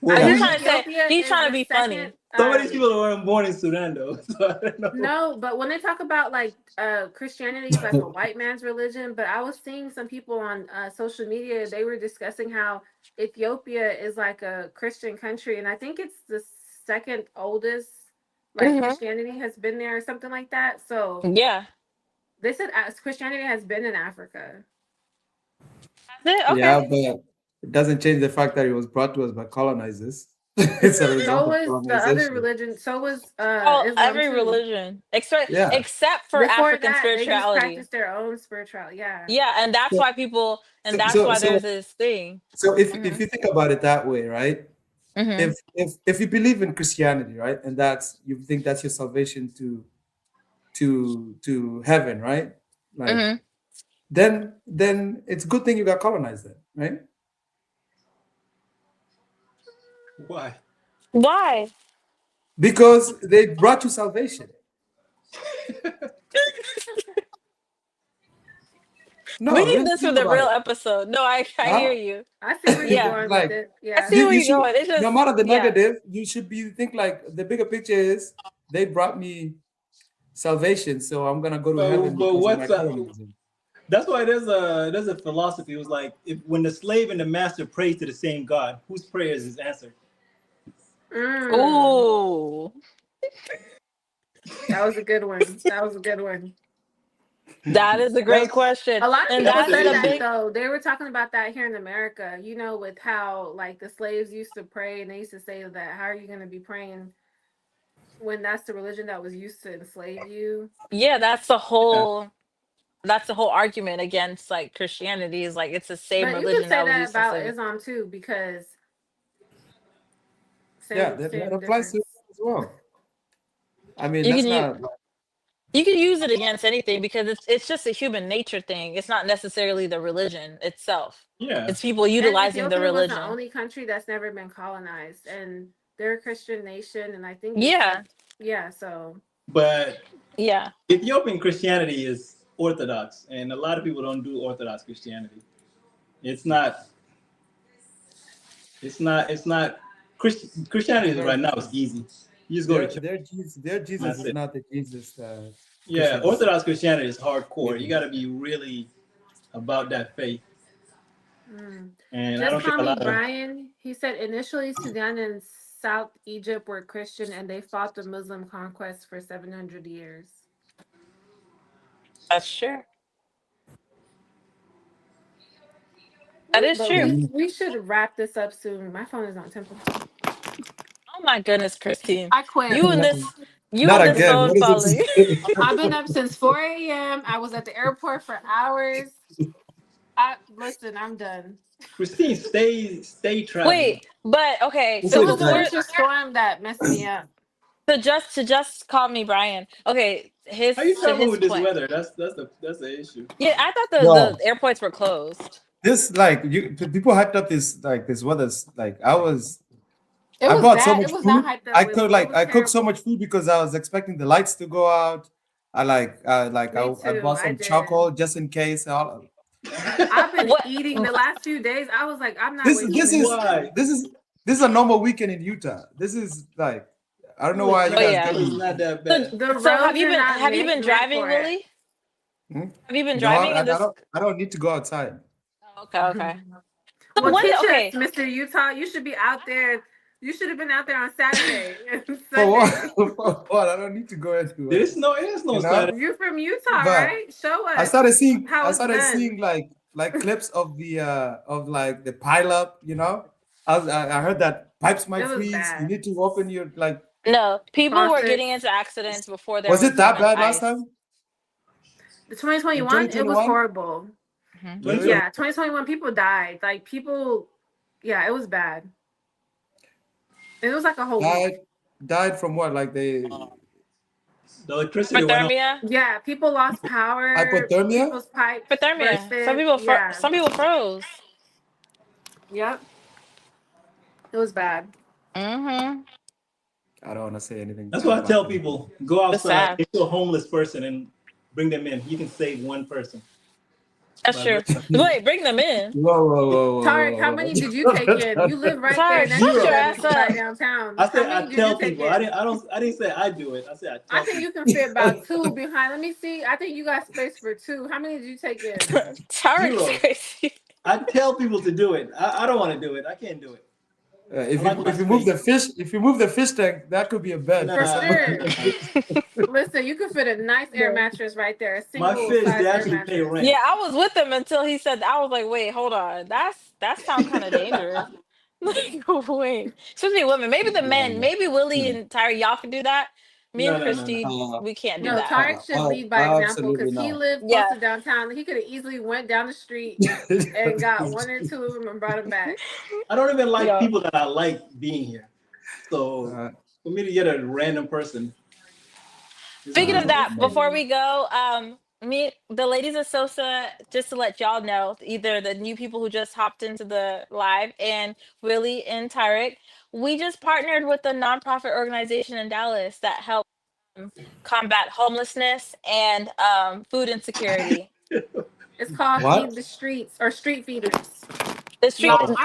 Well, He's heard trying to say Ethiopia he's is trying to the be second funny. Some of these people weren't born in Sudan, though. So I don't know. No, but when they talk about like Christianity is like a white man's religion, but I was seeing some people on social media, they were discussing how Ethiopia is like a Christian country, and I think it's the second oldest like Hmm. Christianity has been there or something like that. So Yeah. they said Christianity has been in Africa. Yeah, Okay. but it doesn't change the fact that it was brought to us by colonizers. It's a result So of was the other colonization. religion. So was Oh, Islam every too. religion, except Yeah. except for Before African that, they just spirituality. practiced their own spirituality. Yeah. Yeah, and that's So, why people, and so, that's so, why so, there's this thing. so if Hmm. you think about it that way, right? Hmm. If you believe in Christianity, right, and that's you think that's your salvation to heaven, right? Like Hmm. then it's a good thing you got colonized then, right? Why? Why? Because they brought you salvation. We No, need really this for think the about real it. episode. No, I Huh? hear you. I see where you're Yeah, going with Like it. I Yeah. see where you you're should, going. It's no just, matter the yeah. negative, you should be think like the bigger picture is they brought me salvation, so I'm gonna go to heaven But because of what's my up? colonizing. That's why there's a philosophy. It was like if when the slave and the master pray to the same God, whose prayers is answered? Mm, Ooh, that was a good one. That was a good one. that is a great That's question, A lot of and people That's that's the say the that issue. big. though. They were talking about that here in America, you know, with how like the slaves used to pray and they used to say that how are you going to be praying when that's the religion that was used to enslave you? Yeah, Yeah. that's the whole argument against like Christianity is like it's the same But you could religion say that was that used to about enslave you. Islam too because yeah, same that same applies to difference. it as well. I mean, You that's can use not you can use it against anything because it's just a human nature thing. It's not necessarily the religion itself. Yeah. It's people And utilizing the Ethiopia was the religion. only country that's never been colonized and they're a Christian nation and I think it's like Yeah, yeah, so But yeah. Ethiopian Christianity is Orthodox, and a lot of people don't do Orthodox Christianity. It's not. It's not. It's not. Christianity their right now is easy. You just go to their church. Jesus That's is it. not the Jesus that Yeah, Christians Orthodox Christianity is hardcore. believe You in. got to be really about that faith, mm. and I Just don't think call a me lot of. Brian. He said initially Sudan and South Egypt were Christian and they fought the Muslim conquest for 700 years. That's true. That is But true. we should wrap this up soon. My phone is on temper. Oh my goodness, Christine. I quit. You and this you Not and this again. phone What is calling. it? I've been up since 4 a.m. I was at the airport for hours. I listen, I'm done. Christine, stay traveling. Wait, but okay, Who It so said was the that? before winter storm that messed me up. to just call me Brian. Okay, How you to traveling his with this point. weather? That's the issue. Yeah, I thought the Yo, airports were closed. this like you people hyped up this like this weather's like It I was bought so bad. much It was not food. hyped up, Willie. It was I cooked so much terrible. food because I was expecting the lights to go out. Me I too. bought I some did. charcoal just in case. I've been What? eating the last few days. I was like, I'm not wasting this Why? food. this is a normal weekend in Utah. This is like I don't know Holy why you Oh crap! guys yeah. get It's me. not that So bad. The so roads are not have you been meant driving, for it. Willie? Hmm? Have you been No, driving in this? I don't need to go outside. Oh, okay, okay. So Well, when teach us, okay. Mr. Utah. You should be out there. You should have been out there on Saturday and For Sunday. what? For what? I don't need to go There anywhere. is no. It is You no know? Saturday. You're from Utah, But right? Show us how I it's started done. seeing like clips of like the pile up, you know. I heard that pipes It might was freeze. You bad. need to open your like No, people were getting Faucets. into accidents before there was was it that even bad last ice. time The in 2021, it was 2021? horrible. Mhm. Really? 2020. Yeah, 2021, people died. Like people, yeah, it was bad. It was like a whole week. Died died from what? Like they The electricity went off. Hypothermia. Yeah, people lost power. hypothermia? People's pipes Hypothermia. bursted. Yeah. Some people froze. Yep. It was bad. Mm-hmm. I don't want to say anything That's bad why I about tell them. people go It's outside, sad. get to a homeless person, and bring them in. You can save one person. That's But true. Wait, bring them in. Tarek, how many did you take in? You live right there Tarek, next shut to your Zero. them ass by up. downtown. I How said I many did you tell take people. I in? didn't. I don't. I didn't say I do it. I said I I tell think people. you can fit about two behind. Let me see. I think you got space for two. How many did you take in? Tarek's Zero. crazy. I tell people to do it. I don't want to do it. I can't do it. I like my If you move space. the fish, if you move the fish tank, that could be a bed For for Nah, someone. sure. nah. Listen, you could fit a nice air No. mattress right there, a My single fish, size they air actually pay mattress. rent. Yeah, I was with him until he said that. I was like, wait, hold on. That sounds kind of dangerous. Like, wait. Especially women. Maybe the men, maybe Willie and Tyre, y'all can do that. Me and No, no, no, no. Christy, we can't do No, that. Tarek should lead by example Absolutely because he no. lived close Yeah. to downtown. He could have easily went down the street and got one or two of them and brought them back. I don't even like Yeah. people that I like being here. So Uh, for me to get a random person, Speaking of that, before Listen, we go, me, the ladies of Sosa, just to let y'all know, either the new people who just hopped into the live and Willie and Tarek, we just partnered with a nonprofit organization in Dallas that helps combat homelessness and food insecurity. it's called what? Feed the Streets or Street Feeders. The street, No, oh,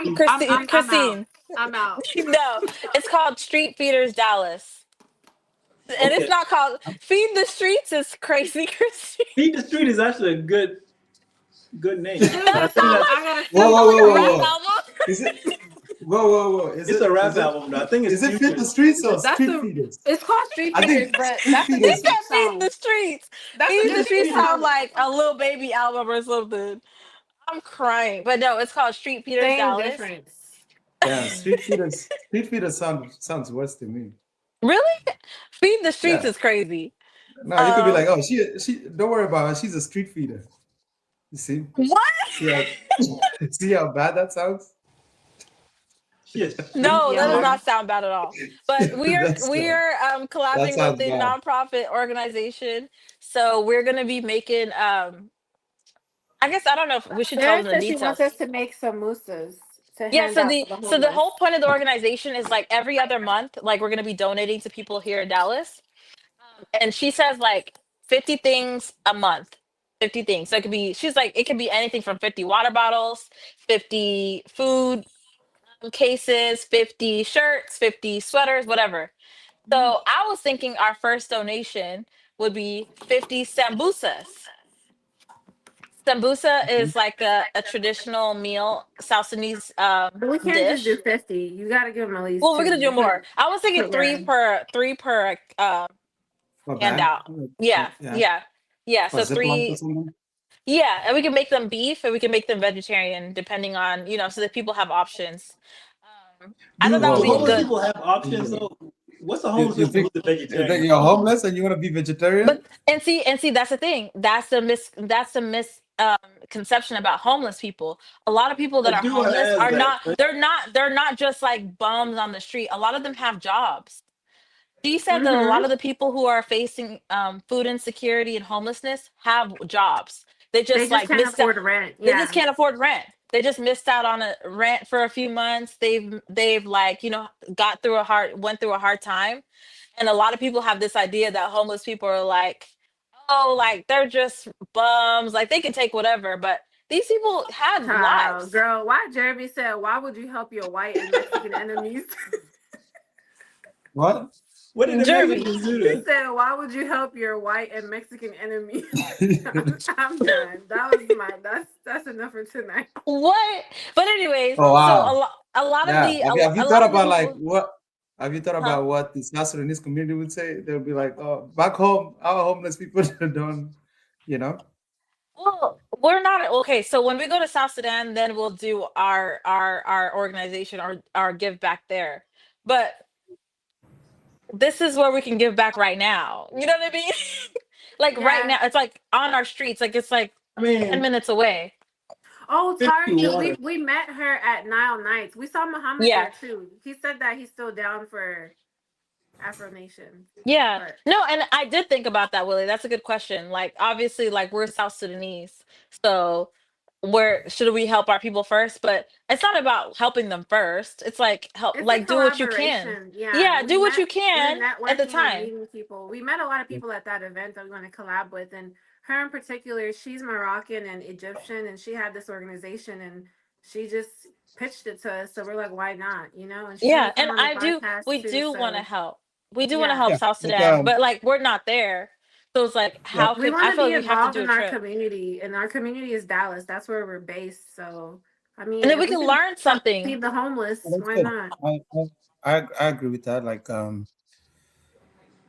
I'm out. Christine, I'm out. no, it's called Street Feeders Dallas, and it's okay. not called Feed the Streets. It's crazy, Christine. Feed the Street is actually a good name, Dude, but I that think sounds. that's I gotta Whoa, That see sounds it. like whoa, a whoa, rap whoa, whoa! album. Is it? Whoa! it's a rap album. Though. I think it's Is it fit Future. the streets or That's street the. feeders? It's called Street I Feeders, think but street that's a He good feeders. said beach feed the song. streets. That's a Feed the good Feed the beach streets Street. sound song. like a little baby album or something. I'm crying. But no, it's called Street Peters Same Dallas. difference. Yeah, street feeders. Street feeders sounds worse to me. Really? Feed the streets Yeah. is crazy. No, you could be Um like, oh, she. Don't worry about her. She's a street feeder. You see? what? See how see how bad that sounds? She a street No, that does feeder. Yeah. not sound bad at all. But we are That's we are that collabing with sounds a bad. nonprofit organization. So we're gonna be making I guess I don't know if we should tell Sarah them the said she wants details. us to make samosas to Yeah, hand out for the so the homeless. whole point of the organization is like every other month, like we're gonna be donating to people here in Dallas. And she says like 50 things a month. 50 things. So it could be she's like it could be anything from 50 water bottles, 50 food cases, 50 shirts, 50 sweaters, whatever. So I was thinking our first donation would be 50 sambusas. Sambusa is like a traditional meal, South Sudanese But we can't just do dish. 50. You got to give them at least Well, we're two. gonna do You more. couldn't I was thinking put one. three per Not bad. handout. Yeah, Yeah. yeah, yeah. For So Ziploc or three. something. Yeah, and we can make them beef, and we can make them vegetarian, depending on so that people have options. I thought Do that would do be homeless Whoa. good. people have options though? What's a homeless You person think who's a that vegetarian? you're homeless and you want to be vegetarian? But and see that's the thing. That's the conception about homeless people. A lot of people that I are do homeless has are that, not. but They're not just like bums on the street. A lot of them have jobs. She said that a lot Mm-hmm. of the people who are facing food insecurity and homelessness have jobs. They They just just like can't missed out. afford rent. They just Yeah. can't afford rent. They just missed out on a rent for a few months. They've like went through a hard time, and a lot of people have this idea that homeless people are like, oh, like they're just bums, like they can take whatever. But these people had lives. Girl, why Jeremy said, why would you help your white and Mexican enemies? What? what did the Jeremy, Mexicans do He to? said, why would you help your white and Mexican enemies? I'm done. That's enough for tonight. what? But anyways, Oh so wow. a lot of Yeah. the Have you a thought lot of the about like people, what? Have you thought huh? about what the South Sudanese community would say? They'll be like, "Oh, back home, our homeless people don't, you know." Well, we're not okay. So when we go to South Sudan, then we'll do our organization, our give back there. But this is where we can give back right now. You know what I mean? Like right Yeah. now, it's like on our streets. Like it's like I 10 mean, minutes away. Oh, 50 Tarek, water. we met her at Nile Nights. We saw Muhammad Yeah. there too. He said that he's still down for Afro Nation. Yeah. But No, and I did think about that, Willie. That's a good question. Like obviously like we're South Sudanese. So where should we help our people first? But it's not about helping them first. It's like help it's a like do what you can. collaboration. Yeah. Yeah, do what you We're can at the networking and time. meeting people. We met a lot of people at that event that we want to collab with, and her in particular, she's Moroccan and Egyptian, and she had this organization, and she just pitched it to us. So we're like, why not? You know, and she's gonna Yeah, come and on the we podcast too. do want to So help. We do want to yeah, help Yeah, South like Sudan, but like we're not there. So it's like, yeah, how we can want I to feel be like we have to involved do a in our trip, community, and our community is Dallas. That's where we're based. So I and mean, then we if we can can learn help something. feed the homeless, that's why good. not? I agree with that.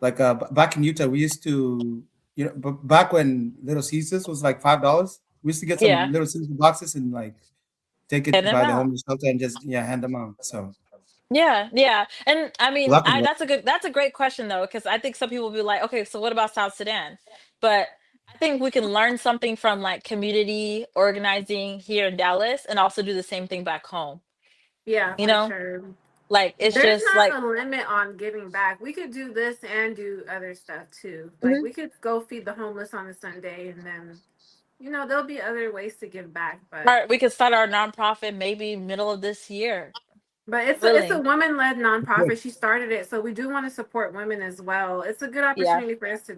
Back in Utah, we used to, back when Little Caesars was like $5, we used to get some Yeah, Little Caesar boxes and like take get it them by the out. homeless shelter and just hand them out. So Yeah, yeah. And I mean, lucky. that's a great question though, because I think some people will be like, okay, so what about South Sudan? But I think we can learn something from like community organizing here in Dallas and also do the same thing back home. Yeah, You for know, sure. like it's There's just like, not a limit on giving back. We could do this and do other stuff too. Like mhm. we could go feed the homeless on a Sunday, and then there'll be other ways to give back. But Or we could start our nonprofit maybe middle of this year. but God it's a willing. woman led Good. nonprofit. She started it, so we do want to support women as well. It's a good Yeah. opportunity for us to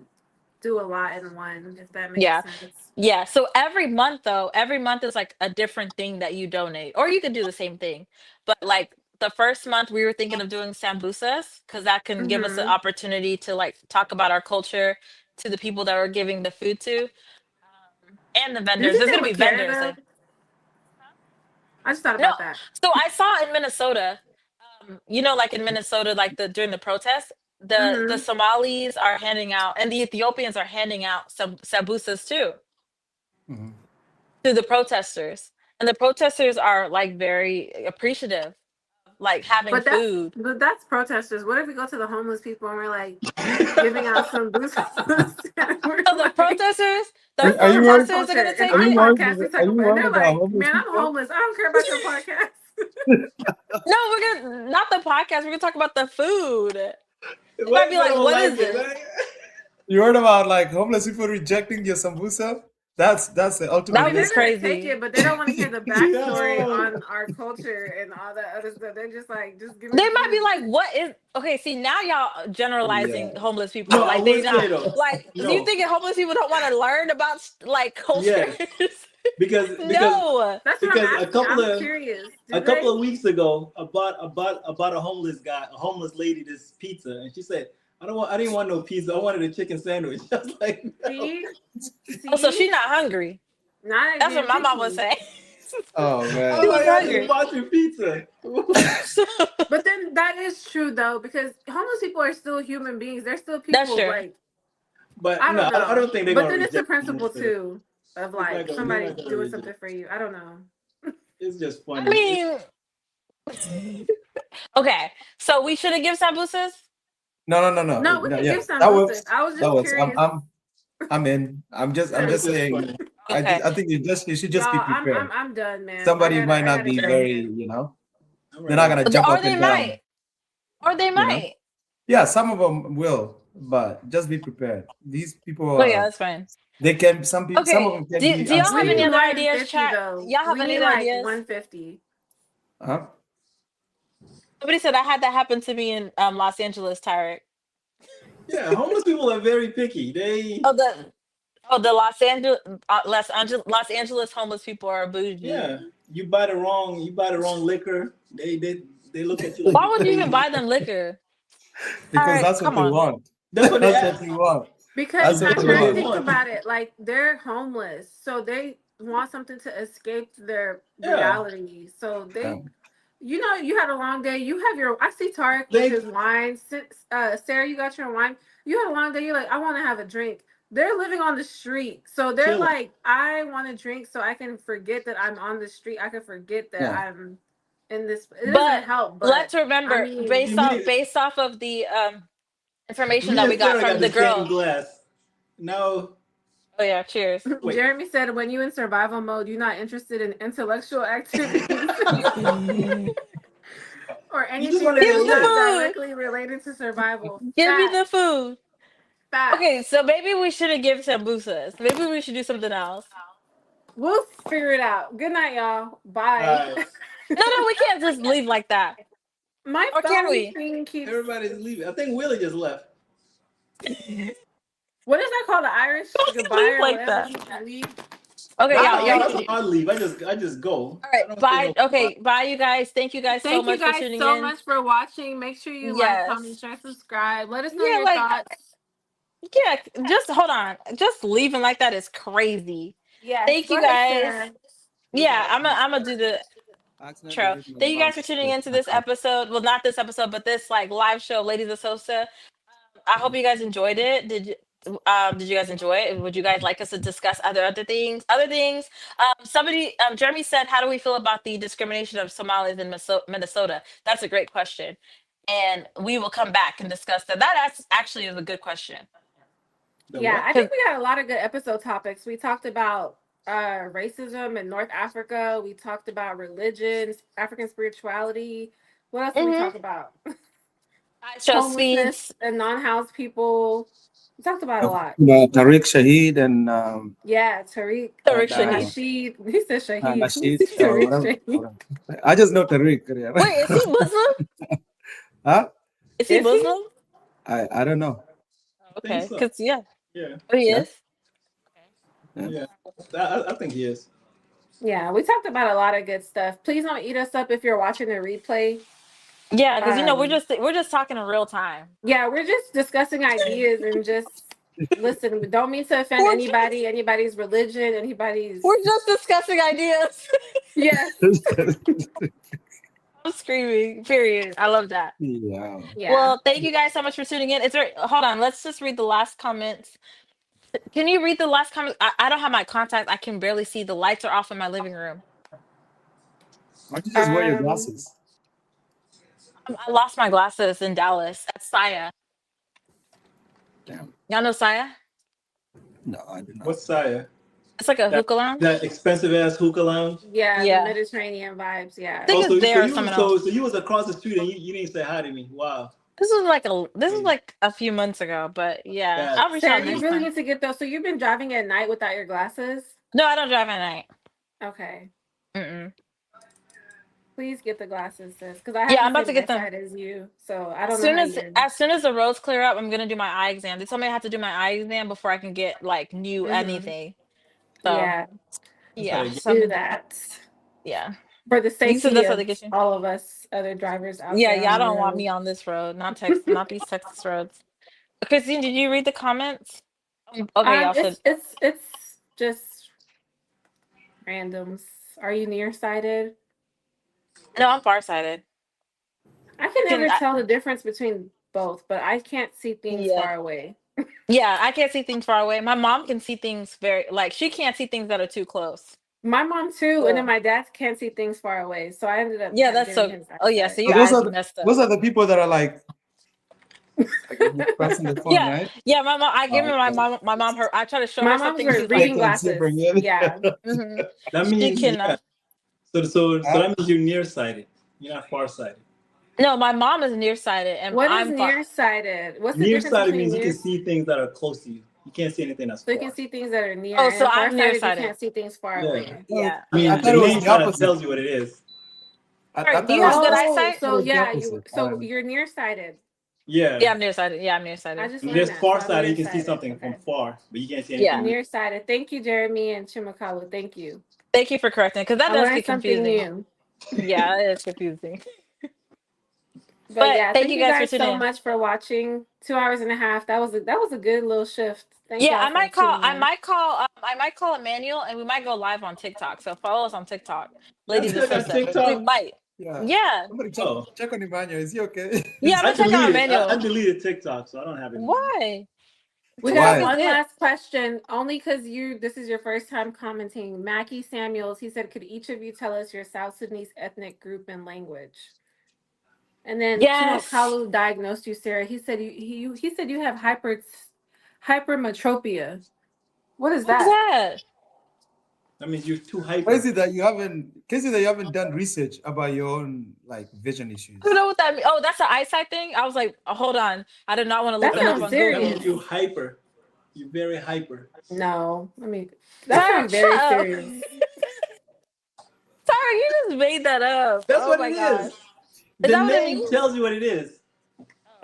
do a lot in one, if that makes Yeah. sense. Yeah. So every month though, every month is like a different thing that you donate. Or you could do the same thing. But like the first month we were thinking of doing sambusas because that can give us an Hmm. opportunity to like talk about our culture to the people that we're giving the food to, and the Do you vendors. think There's they gonna be would care vendors though? there. I just thought No. about that. So I saw in Minnesota, like in Minnesota, like the during the protests, the Hmm. Somalis are handing out and the Ethiopians are handing out some sambusas too Mhm. to the protesters. And the protesters are like very appreciative, like having But that's food. but that's protesters. What if we go to the homeless people and we're like giving out some booze? We're So like, the that's Are not you our worried? protesters are culture. gonna In take Are our you it. worried? podcast, we Are talk you about, and worried they're about like, homeless man, I'm people? homeless. I don't care about your podcast. No, we're gonna not the podcast. We're gonna talk about the food. They Why might you be like, don't "What like is it, this?" man? You heard about like homeless people rejecting your sambusa? That's the I That ultimate would mean, be they're insult. gonna take crazy. it, but they don't want to hear the backstory Yo, on our culture and all that other stuff. They're just like, just give me They the might be food. like, "What is?" Okay, see now y'all Yeah. generalizing homeless people. no, I Like they would not say though, like. Do you no, think homeless people don't want to learn about like cultures? yes, because No. That's what I'm because asking. I'm curious. a Do couple they? of weeks ago, I bought a homeless guy, a homeless lady, this pizza, and she said, I didn't want no pizza. I wanted a chicken sandwich." I was like, no. See, Oh, so see, she not hungry. not like That's what being my mom would picky. say. Oh I She was man. was like, I just hungry. bought you pizza. But then that is true though, because homeless people are still human beings. They're still That's people. true. Like But I no, don't I know. don't think they're But gonna then it's the reject principle homeless. too of They're like not gonna, they're somebody not gonna doing reject. something for you. I don't know. It's just I funny. mean, okay. So we should have give sambusas. No, we No, can yeah. give some That boosters. works. I was That just works. curious. I'm in. I'm It's just just saying. funny. Okay. I think you should just be Y'all, I'm prepared. I'm I'm done, man. Somebody might I not gotta be get very, moving. I'm they're not ready. gonna jump Or up they and down, might. Or they you know. might. Yeah, some of them will, but just be prepared. These people Oh yeah, are, that's fine. they can, some people, some of Okay. them can Do be y'all We have any need other unstable. more than ideas, 50 chat? though. Y'all have We any need other like ideas? 150. Huh? Somebody said I had that happen to me in Los Angeles, Tarek. Yeah, homeless people are very picky. Oh the Los Angeles homeless people are bougie. Yeah, you buy the wrong liquor. They look at you like Why you're would you even crazy. buy them liquor? Because Tarek, that's what come they on. want. That's what they That's what ask. they want. Because That's what That's they what they want. think want. about it, like they're homeless, so they want something to escape their Yeah, reality. So Yeah. you had a long day. You have your. I see Tarek with they his wine. Sarah, you got your wine. You had a long day. You're like, I want to have a drink. They're living on the street, so they're chilling. like, I want to drink so I can forget that I'm on the street. I can forget that Yeah. I'm in this. It doesn't But help, but let's I remember, mean, based off of the information Me that and we got Sarah got from the the same girl. glass. Now, Oh yeah, cheers. wait. Jeremy said, when you in survival mode, you're not interested in intellectual activities or You just anything want to that Give get is me the not lit. food. directly related to survival. Give me the Facts. food. Okay, Facts. so maybe we shouldn't give sambusas. Maybe we should do something else. We'll figure it out. Good night, y'all. All Bye. right. No, no, we can't just leave like that. My Or can phone we? screen keeps. Everybody's leaving. I think Willie just left. What is that called? The Irish Don't goodbye leave or like whatever? that. Leave. Okay, That's y'all, not, y'all. that's an odd leave. I just go. All I right, don't say bye. no goodbye. Okay, bye, you guys. Thank you guys so Thank you much for guys tuning so in. much for watching. Make sure you like, comment, Yes. share, subscribe. Let us know Yeah, your like, thoughts. yeah, just hold on. Just leaving like that is crazy. Yes, Thank go you ahead, guys. Sarah. Yeah, I'm gonna do the I accidentally intro. hit my Thank you guys for mouse tuning with into my this cup. episode. Well, not this episode, but this like live show, of Ladies of Sosa. I hope you guys enjoyed it. Did you guys enjoy it? Would you guys like us to discuss other things? Other things. Jeremy said, "How do we feel about the discrimination of Somalis in Minnesota?" That's a great question, and we will come back and discuss that. Actually is a good question. The Yeah, what? I think Because we got a lot of good episode topics. We talked about racism in North Africa. We talked about religions, African spirituality. What else did we talk about? I show Homelessness speeds. and non-house people. We talked about a lot. Tariq Shahid and Yeah, Tariq Tariq Shahid. Nasheed. He said Shahid. Nasheed or Tariq whatever. Shahid. I just know Tariq. Yeah. Wait, is he Muslim? Huh? Is he Is he? Muslim? I don't know. I think Okay, so. because yeah, Yeah, oh, he Yeah. is. Yeah. yeah. I think he is. Yeah, we talked about a lot of good stuff. Please don't eat us up if you're watching the replay. Yeah, because Um, we're just talking in real time. yeah, we're just discussing ideas and just listen. We don't mean to offend We're just, anybody, anybody's religion, anybody's. we're just discussing ideas. Yes. I'm screaming. Period. I love that. Yeah. Yeah. Well, thank you guys so much for tuning in. Is there? Hold on. Let's just read the last comments. Can you read the last comment? I don't have my contact. I can barely see. The lights are off in my living room. Why don't you just wear your Um. glasses? I lost my glasses in Dallas at Saya. Damn. Y'all know Saya? No, I do not. What's Saya? It's like a That hookah lounge. that expensive ass hookah lounge. Yeah, the Yeah. Mediterranean vibes. I Yeah. think Oh, it's so there or you someone else. so you was across the street and you didn't say hi to me. Wow. This was Crazy. like a few months ago, but yeah, I'll That's reach out Sarah, you next really time. need to get those. So you've been driving at night without your glasses? No, I don't drive at night. Okay. Mm-mm. Please get the glasses, sis, because I have Yeah, the I'm about same to get them. eyesight as you. So I don't know how you're. As soon as the roads clear up, I'm gonna do my eye exam. They told me I have to do my eye exam before I can get like new Mm-hmm. anything. So Yeah, how yeah, they get. so I'm do gonna do that. that Yeah, for the you said safety that's how of they get you. all of us other drivers out Yeah, there on y'all the don't want road. me on this road. Not these Texas roads. Christine, did you read the comments? Okay, y'all said It's just randoms. Are you nearsighted? no. I'm farsighted. I can Can never I, tell the difference between both, but I can't see things yeah, far away. yeah. I can't see things far away. My mom can see things very like she can't see things that are too close. My mom too, and then So my dad can't see things far away. So I ended up yeah, that's getting so. his Oh yeah, so eyesight. So your eyes messed up. those are the people that are like pressing the phone, Yeah, right? yeah. My mom. I give Oh, my okay. mom. My mom. Her. I try to show My her mom's something. were She's They like, reading can't see glasses. from here. Yeah. hmm That she means can. yeah. So Huh? that means you're nearsighted. You're not farsighted. No, my mom is nearsighted, and What is I'm far. nearsighted? What's the difference Nearsighted between means you can near? see things that are close to you. You can't see anything that's So you can far. see things that are near, Oh, so and I'm farsighted you nearsighted. can't see things far Yeah. away. Yeah. I I Yeah. mean, the thought it was name the kind of opposite. tells you what it is. I Alright, do thought you it have was good Oh, eyesight? I thought it so was the yeah, you opposite. so you're nearsighted. Yeah. Yeah, I'm nearsighted. Yeah, I'm I nearsighted. just And learned there's that, so I'm farsighted. You can see nearsighted. something from Okay, far, but you can't see anything Yeah. near. nearsighted. Thank you, Jeremy and Chimakalu. Thank you. Thank you for correcting because that I does learned get something confusing. new. Yeah, it is confusing. But But yeah, thank thank you you guys for guys tuning so in. much for watching. 2 hours and a half. That was a good little shift. Thank Yeah, y'all for tuning in. I might call Emmanuel, and we might go live on TikTok. So follow us on TikTok, Y'all Ladies of still got Sosa. We TikTok? might. Yeah. Yeah, Somebody Oh, check on Emmanuel. Is he okay? yeah. I'm I gonna check out deleted. I Emmanuel. deleted TikTok, so I don't have it anymore. Why? We TikTok got is Why? one good. last question, only because this is your first time commenting. Mackie Samuels, he said, could each of you tell us your South Sudanese ethnic group and language? And then Yes. Chimokalu diagnosed you, Sarah. He said he said you have hypermetropia. What is What's that? that? That means you're too hyper. Crazy that you haven't done research about your own like vision I don't issues. know what that means. Oh, that's an eyesight thing. I was like, oh, hold on. I did not want to look That That that up means sounds on that Google. means serious. you're hyper. You're very hyper. No, I mean that Sorry, sounds shut very up. serious. Sorry, you just made that up. That's Oh what my it gosh. is. Is The that what it name means? tells you what it is.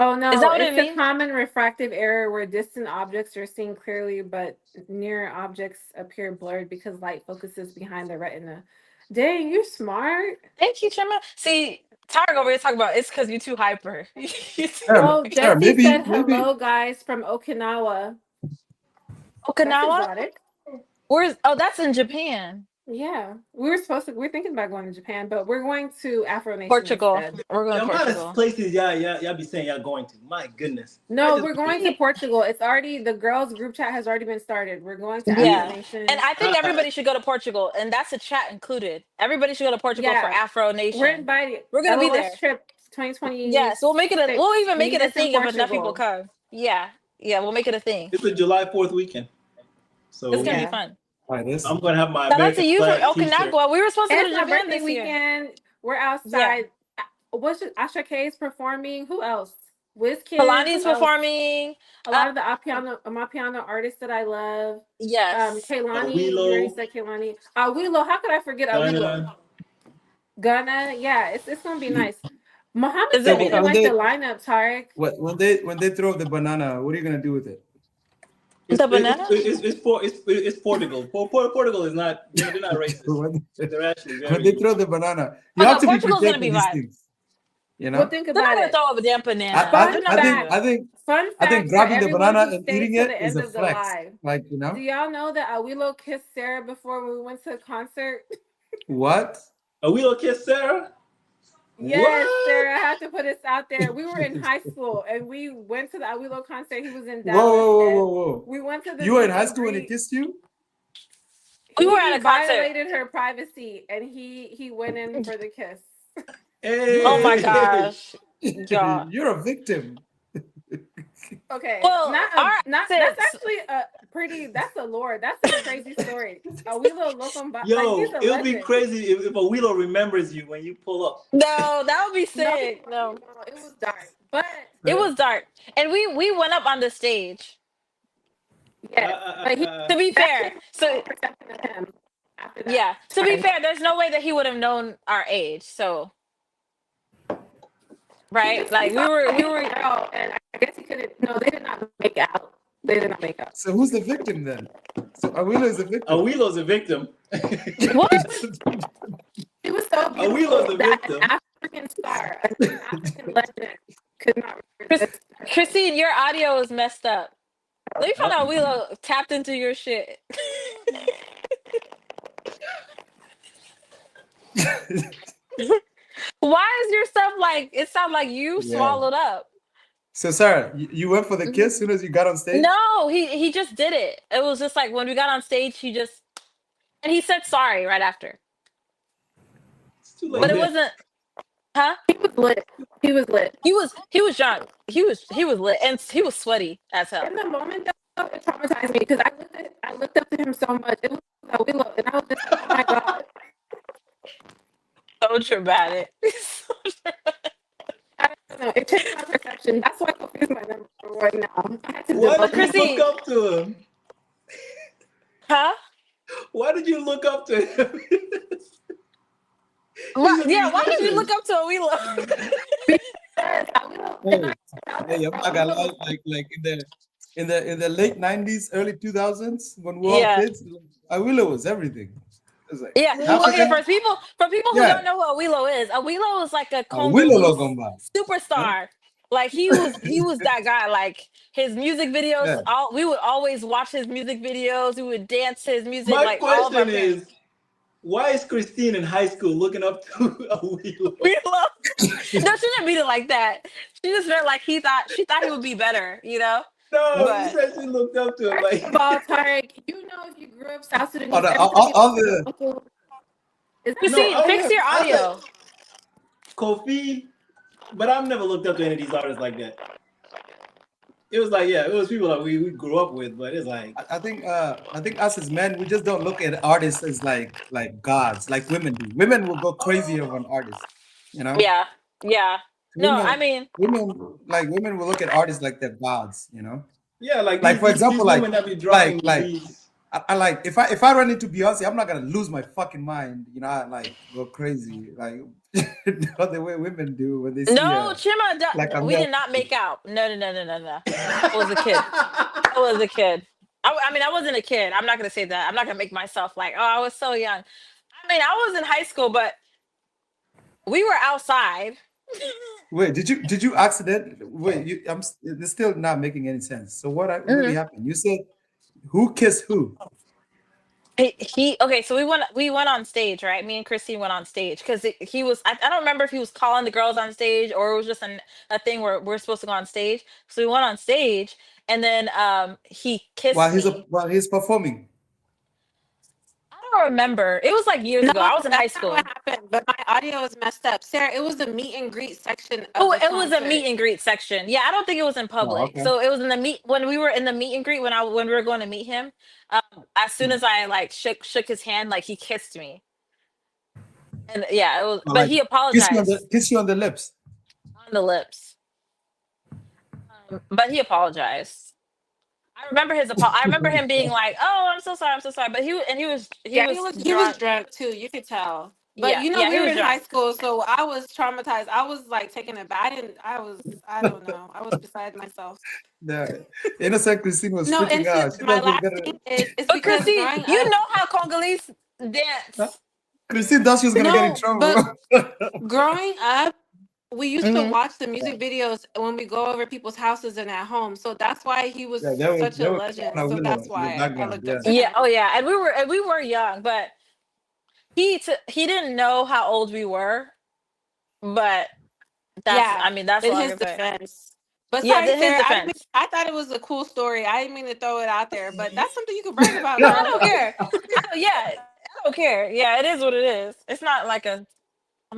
Oh no, Is that what it it's a means? common refractive error where distant objects are seen clearly, but near objects appear blurred because light focuses behind the retina. Dang, you're smart. Thank you, Chima. See, Tarek over here talking about it's because you're too hyper. You too- Oh, Sarah, Jesse said maybe. hello, guys, from Okinawa. That's Okinawa? exotic. Where's that's in Japan. Yeah, we're thinking about going to Japan, but we're going to Afro Nation Portugal. instead. We're going The to amount of Portugal. places y'all be saying y'all going to. My goodness. No, we're going to Portugal. It's already the girls group chat has already been started. We're going to Afro Yeah. Nation. And I think everybody should go to Portugal, and that's a chat included. Everybody should go to Portugal for Yeah. Afro Nation. We're invited. We're gonna be LOS there. trip 2020. Yes, we'll make it a. We'll even make it a Meet us in thing if enough people Portugal. come. Yeah, yeah, we'll make it a thing. It's a July 4th weekend. So It's gonna be Yeah. fun. All right, this. I'm gonna have my Shout out to American you from flag t-shirt. Okinawa. We were supposed to go It's to my Japan birthday this year. weekend. We're outside. What's it? Asha K is performing. Who else? WizKid. Kalani's Who else? performing. A lot of the Amapiano artists that I love. Yes. Kaylani. You already said Kaylani. Awilo. How could I forget Awilo? Ghana. Yeah, it's gonna be nice. Muhammad It's said gonna he be didn't good. like the lineup, Tarek. When they throw the banana, what are you gonna do with it? The banana? It's Portugal. Portugal is not. They're not racist. They're actually very. When they throw the banana, you Oh, have no, to Portugal's be gonna prepared be for these vibe. things. You know. Well, think They're not about gonna it. throw a damn banana. I think Fun I think fact for grabbing the everyone banana who and stayed eating till it the is end a of the flex. live. Like, you know. Do y'all know that Awilo kissed Sarah before we went to the concert? What? Awilo kissed Sarah? Yes, What? Sarah, I have to put this out there. We were in high school and we went to the Awilo concert. He was in Whoa, Dallas. whoa, whoa, And whoa, whoa! we went to the You were in meet high and school when he greet. kissed you? We were at He a concert. violated her privacy and he went in for the kiss. Hey. Oh my gosh. God. You're a victim. Okay, Well, not that's actually a pretty. That's a lore. That's a crazy story. Awilo Locum, like Yo, he's a it would be legend. crazy if Awilo remembers you when you pull up. No, that would be sick. No. It was dark, but It was dark. And we went up on the stage. yeah. But he To be fair, so perception of him after that. yeah. To be fair, there's no way that he would have known our age. So right? Like we were Girl, and I guess he couldn't. No, they did not make out. They did not make out. So who's the victim then? So Awilo is the victim. Awilo's a victim. what? He was so beautiful. Awilo's a that victim. an African star, an African legend, could not resist. Christine, your audio is messed up. Let me find out Willow tapped into your shit. Why is your stuff like it sounds like you swallowed up? So Sarah, you went for the kiss as soon as you got on stage? No, he just did it. It was just like when we got on stage, he just and he said sorry right after. It's too late. But it wasn't huh? He was lit. He was lit. He was drunk. He was lit and he was sweaty as hell. In the moment, though, it traumatized me because I looked up to him so much. It was Awilo, and I was just like, oh my god. So traumatic. I don't know. It changed my perception. That's why Kofi's my number one now. I had to Why develop did you Chrissy. look up to him? Huh? Why did you look up to him? Why did you look up to Awilo? Hey, I'm not gonna lie, like in the late 90s, early 2000s, when we were all kids, Awilo was everything. It was like Okay, African. for people who don't know who Awilo is like a Awilo Logomba. superstar. Like he was that guy. Like his music videos, we would always watch his music videos. We would dance to his music. My like all of our question is, why is Christine in high school looking up to Awilo? No, she didn't mean it like that. She just meant like she thought he would be better, you know? No, But- she said she looked up to him. First Like, of all, Tarek, you know if you grew up South Sudanese, Christine, fix your audio. Kofi, but I've never looked up to any of these artists like that. It was like, it was people that we grew up with, but it's like I think us as men, we just don't look at artists as like gods, like women do. Women will go crazy over an artist, you know? Yeah. No, Women, I mean women will look at artists like they're gods, you know? like for example, these women that be drawing like these I like if I run into Beyonce, I'm not gonna lose my fucking mind. You know, I like go crazy like the way women do when they see No, her Chima, like a we male. did not make out. No, no, no, no, no, no. I was a kid. I was a kid. I mean, I wasn't a kid. I'm not gonna say that. I'm not gonna make myself like, oh, I was so young. I mean, I was in high school, but we were outside. Wait, did you accident? Wait, it's still not making any sense. So what really Mhm. happened? You said who kissed who? Okay, so we went on stage, right? Me and Christine went on stage because he was I don't remember if he was calling the girls on stage or it was just a thing where we're supposed to go on stage. So we went on stage and then he kissed me. While he's performing. I don't remember. It was like years No, ago. I was in high that's not what school. happened. But my audio was messed up. Sarah, it was the meet and greet section of Oh, the it was a meet concert. and greet section. Yeah, I don't think it was in Oh, public. okay. So it was in the meet when we were in the meet and greet when we were going to meet him. As soon as I like shook his hand, like he kissed me, and yeah, it was. Or But like he apologized kiss you on the lips. on the lips. But he apologized. I remember I remember him being like, "Oh, I'm so sorry, I'm so sorry." But he Yeah, was he was drunk. drunk too. You could tell. But Yeah, you know, yeah, we he were was in high drunk. school, so I was traumatized. I was like taken aback. I don't know. I was beside myself. The innocent Christine was No, freaking and out. She my thought she was last gonna. thing is it's But because Christine, growing you up, know how Congolese Huh? dance. Christine thought she was gonna get in no, trouble. but growing up, we used to Hmm. watch the music videos when we go over people's houses and at home. So that's why he was Yeah, such a there was legend. Anna So Willow that's in the why I background. looked up Yeah. to Yeah. him. Oh, yeah. And we were young, but he didn't know how old we were. But Yeah, I mean, that's in all I his can say. defense. But Yeah, sorry, in his Sarah, defense. I thought it was a cool story. I didn't mean to throw it out there, but that's something you can brag about, No, I girl. don't care. Yeah, I don't care. Yeah, it is what it is. It's not like I'm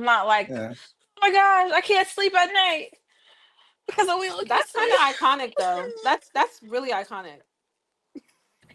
not like, Yeah. oh my gosh, I can't sleep at night because of Wheel That's kissed me. kind of iconic, though. That's really iconic.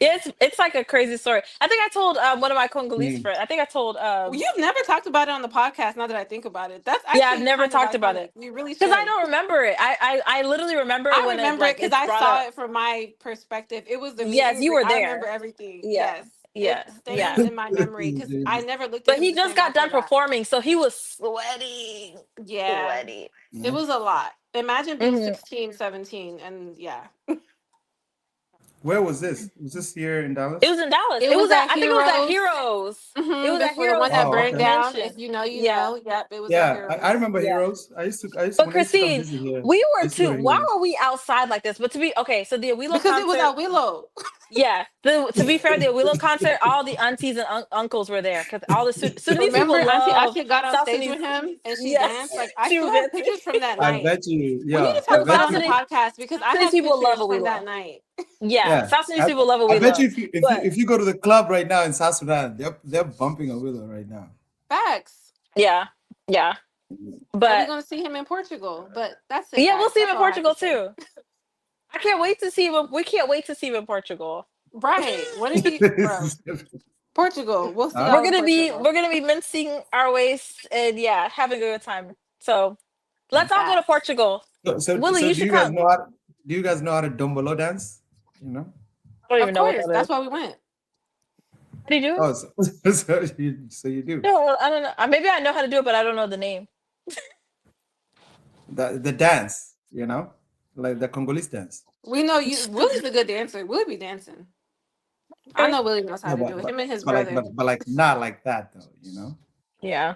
Yeah, it's like a crazy story. I think I told one of my Congolese Mm. friends. I think I told Well, you've never talked about it on the podcast. Now that I think about it, that's yeah, I've actually never kind of talked about iconic. it You really because I should. don't remember it. I literally remember it I when it remember it like because it's I brought saw up. it from my perspective. It was the meet Yes, and you greet. were I remember there. everything. Yeah, Yes, it yeah, yeah. stands in my memory because I Jesus. never looked at But him he the just same got after done that. performing, so he was sweaty, Yeah, sweaty. it Yeah. was a lot. Imagine being Hmm. 16, 17, and yeah. Where was this? Was this here in It Dallas? was in Dallas. It It was was at at I think it was at Heroes. Heroes. It was at Before the one Heroes that Oh, burned okay. down. If convention. you know, you Yeah, know. Yep, it was at Yeah, I Heroes. remember yeah. Heroes. But When I used to come Christine, visit here. we I were used to go too. to Why Heroes. were we outside like this? But to be okay, so the Willow Because it was concert. at Willow. Yeah, to be fair, the Willow concert, all the aunties and uncles were there because all the Sudanese Remember, people Auntie love Asha got on South stage Sudanese. with him and she danced. Yes, Like I she still was have dancing. pictures from that I night. bet you. We need Yeah, to I talk So about bet it South on the you. Sudanese, podcast because I Sudanese have people love pictures what we from that love. night. Yeah, Yeah, South Sudanese people love what I we bet love. you But if you go to the club right now in South Sudan, they're bumping a Willow right now. Facts. yeah, yeah. And we're But gonna see him in Portugal. But that's it, yeah, we'll guys. see him That's in all I have to Portugal say. too. I can't wait to see him. We can't wait to see him in Portugal. Right. What if he bro? Portugal. We'll see Huh? y'all in Portugal. We're gonna be mincing our waist and yeah, having a good time. So let's all go to Facts. Portugal. Willie, So you should come. do you guys know how to dombolo dance? You know? I don't Of even know what course. that is. That's why we went. How do you do it? Oh, so you do No, I don't know. Maybe I know how to do it, but I don't know the name. the dance, you know, like the Congolese dance. We know you Willie's a good dancer. Willie be dancing. I Okay. know Willie knows how No, to do it. Him and his brother. but like not like that though, you know. Yeah.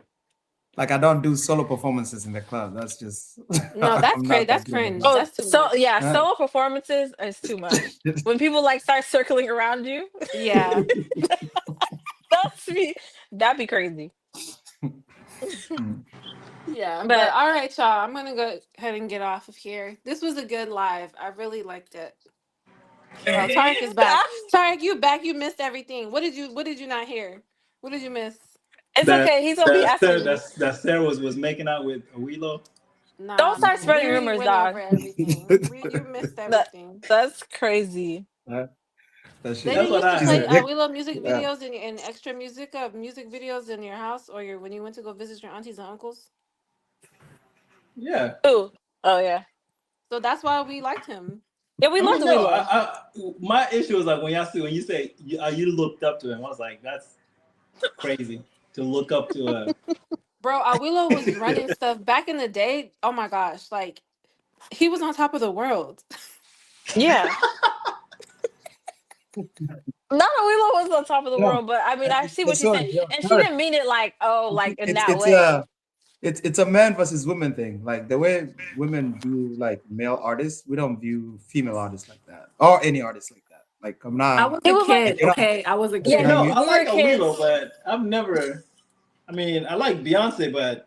Like I don't do solo performances in the club. That's just No, that's I'm crazy. not That's that good at cringe. that. Oh, That's too so much. yeah, Huh? solo performances is too much. When people like start circling around you, Yeah. that's me. That'd be crazy. Mm. Yeah. But But all right, y'all. I'm gonna go ahead and get off of here. This was a good live. I really liked it. Oh, Tarek is back. Tarek, you back. You missed everything. What did you not hear? What did you miss? it's That okay. He's gonna be asking you. that Sarah was making out with Willow. Don't Nah, start man. We spreading already rumors, went over dog. everything. You missed That everything. that's crazy. Huh? That shit. They That's didn't what used to I She's a play heard. dick. Willow music Yeah. videos and extra music videos in your house or when you went to go visit your aunties and uncles. Yeah. Ooh. Oh yeah. So that's why we liked him. Yeah, we I love mean, the no. Willow. My issue is like when you say you looked up to him. I was like, that's crazy to look up to a. Bro, Awilo was running stuff back in the day. Oh my gosh, like he was on top of the world. Yeah. Not that Willow was on top of the No, world, but I mean, I see what she's saying, sorry, yeah, and she sorry. didn't mean it like, oh, like in It's that it's way. a it's a man versus woman thing. Like the way women view like male artists, we don't view female artists like that, or any artists like that. Like I'm I not. was He a was like, kid, You know, okay? I was a yeah, you know what I kid. mean? I we were like a Willow, kids. but I've never. I mean, I like Beyonce, but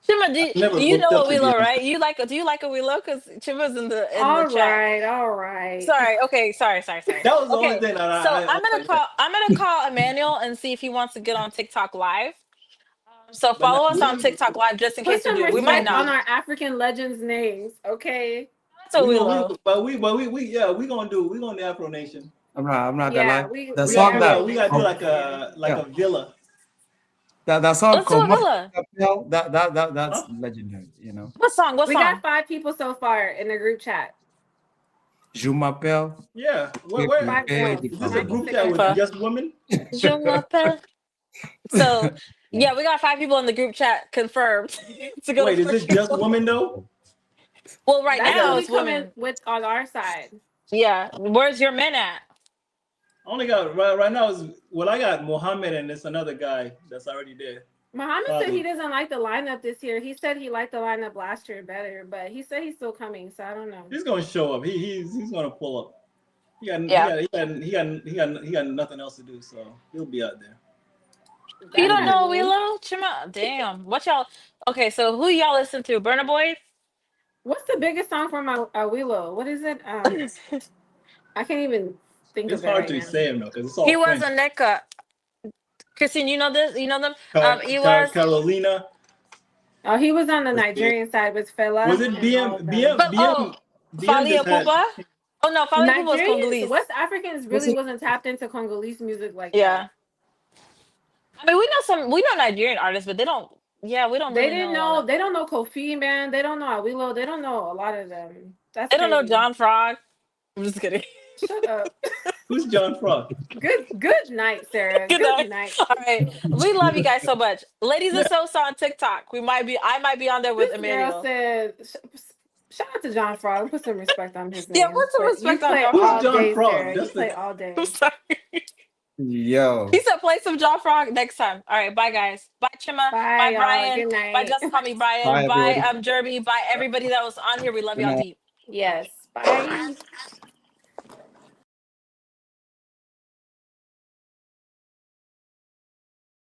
Chima, I've never you know looked up what to Willow, Beyonce. right? Do you like a Willow? Because Chima's in the All chat. right, all right. Sorry. Okay. Sorry. That was the only Okay. thing that So I was like that. I'm gonna call Emmanuel and see if he wants to get on TikTok live. So But follow us on we, TikTok live just in Put case we some do. We might respect not. on our African legends' names, okay? That's a Willow. yeah, we gonna do Afro Nation. I'm not gonna Yeah, lie. we The we song Afro that We gotta do Nation, oh, man. like yeah, a villa. that song Let's do called a Villa. that's Huh? legendary. You know, What song? What We got song? 5 people so far in the group chat. Je m'appelle. Yeah. Five girls. Is this a 90 group chat seconds with For left. just women? Je m'appelle. So yeah, we got 5 people in the group chat confirmed to go to Wait, is it just Portugal. women though? Well, right I That's now who got we it's coming women. with on our side. Yeah. Where's your men at? I only got right now is I got Mohammed and it's another guy that's already there. Muhammad said he Probably. doesn't like the lineup this year. He said he liked the lineup last year better, but he said he's still coming, so I don't know. He's gonna show up. He's gonna pull up. Yeah. He got nothing else to do, so he'll be out there. You don't know Definitely. Willow? Chima? Damn. What y'all? Okay, so who y'all listen to? Burna Boy? What's the biggest song from Willow? What is it? I can't even think It's of it hard right to now. say him though, because it's He all was French. a NECA. Christine, you know this? You know them? He was. Carolina. Oh, he was on the Was it, Nigerian side with was Fela it and all of them. But oh, BM Fali just had Apupa? Oh no, Fali Apupa was Nigerians, Congolese. West Africans What's really it? wasn't tapped into Congolese music like Yeah. that. I mean, we know Nigerian artists, but they don't. Yeah, we don't They really didn't know a lot know. of. They don't know Kofi, man. They don't know Awilo. They don't know a lot of them. That's They don't know crazy. John Frog. I'm just kidding. Shut up. who's John Frog? Good night, Sarah. Good Good night. night. All right, we love you guys so much, ladies Yeah. and so on TikTok. I might be on there with This girl Emmanuel. said, shout out to John Frog. Put some respect on his Yeah, name. put some But you respect on play John Who's Frog. all John day, Frog? Sarah. You That's the play all I'm day. sorry. Yo, He said play some John Frog next time. All right, bye guys. Bye Chima. Bye, Bye y'all. Brian. Good Bye night. Just Call Me Brian. bye Bye everybody. Jerby. Bye everybody that was on here. We love Good y'all night. deep. Yes. Bye.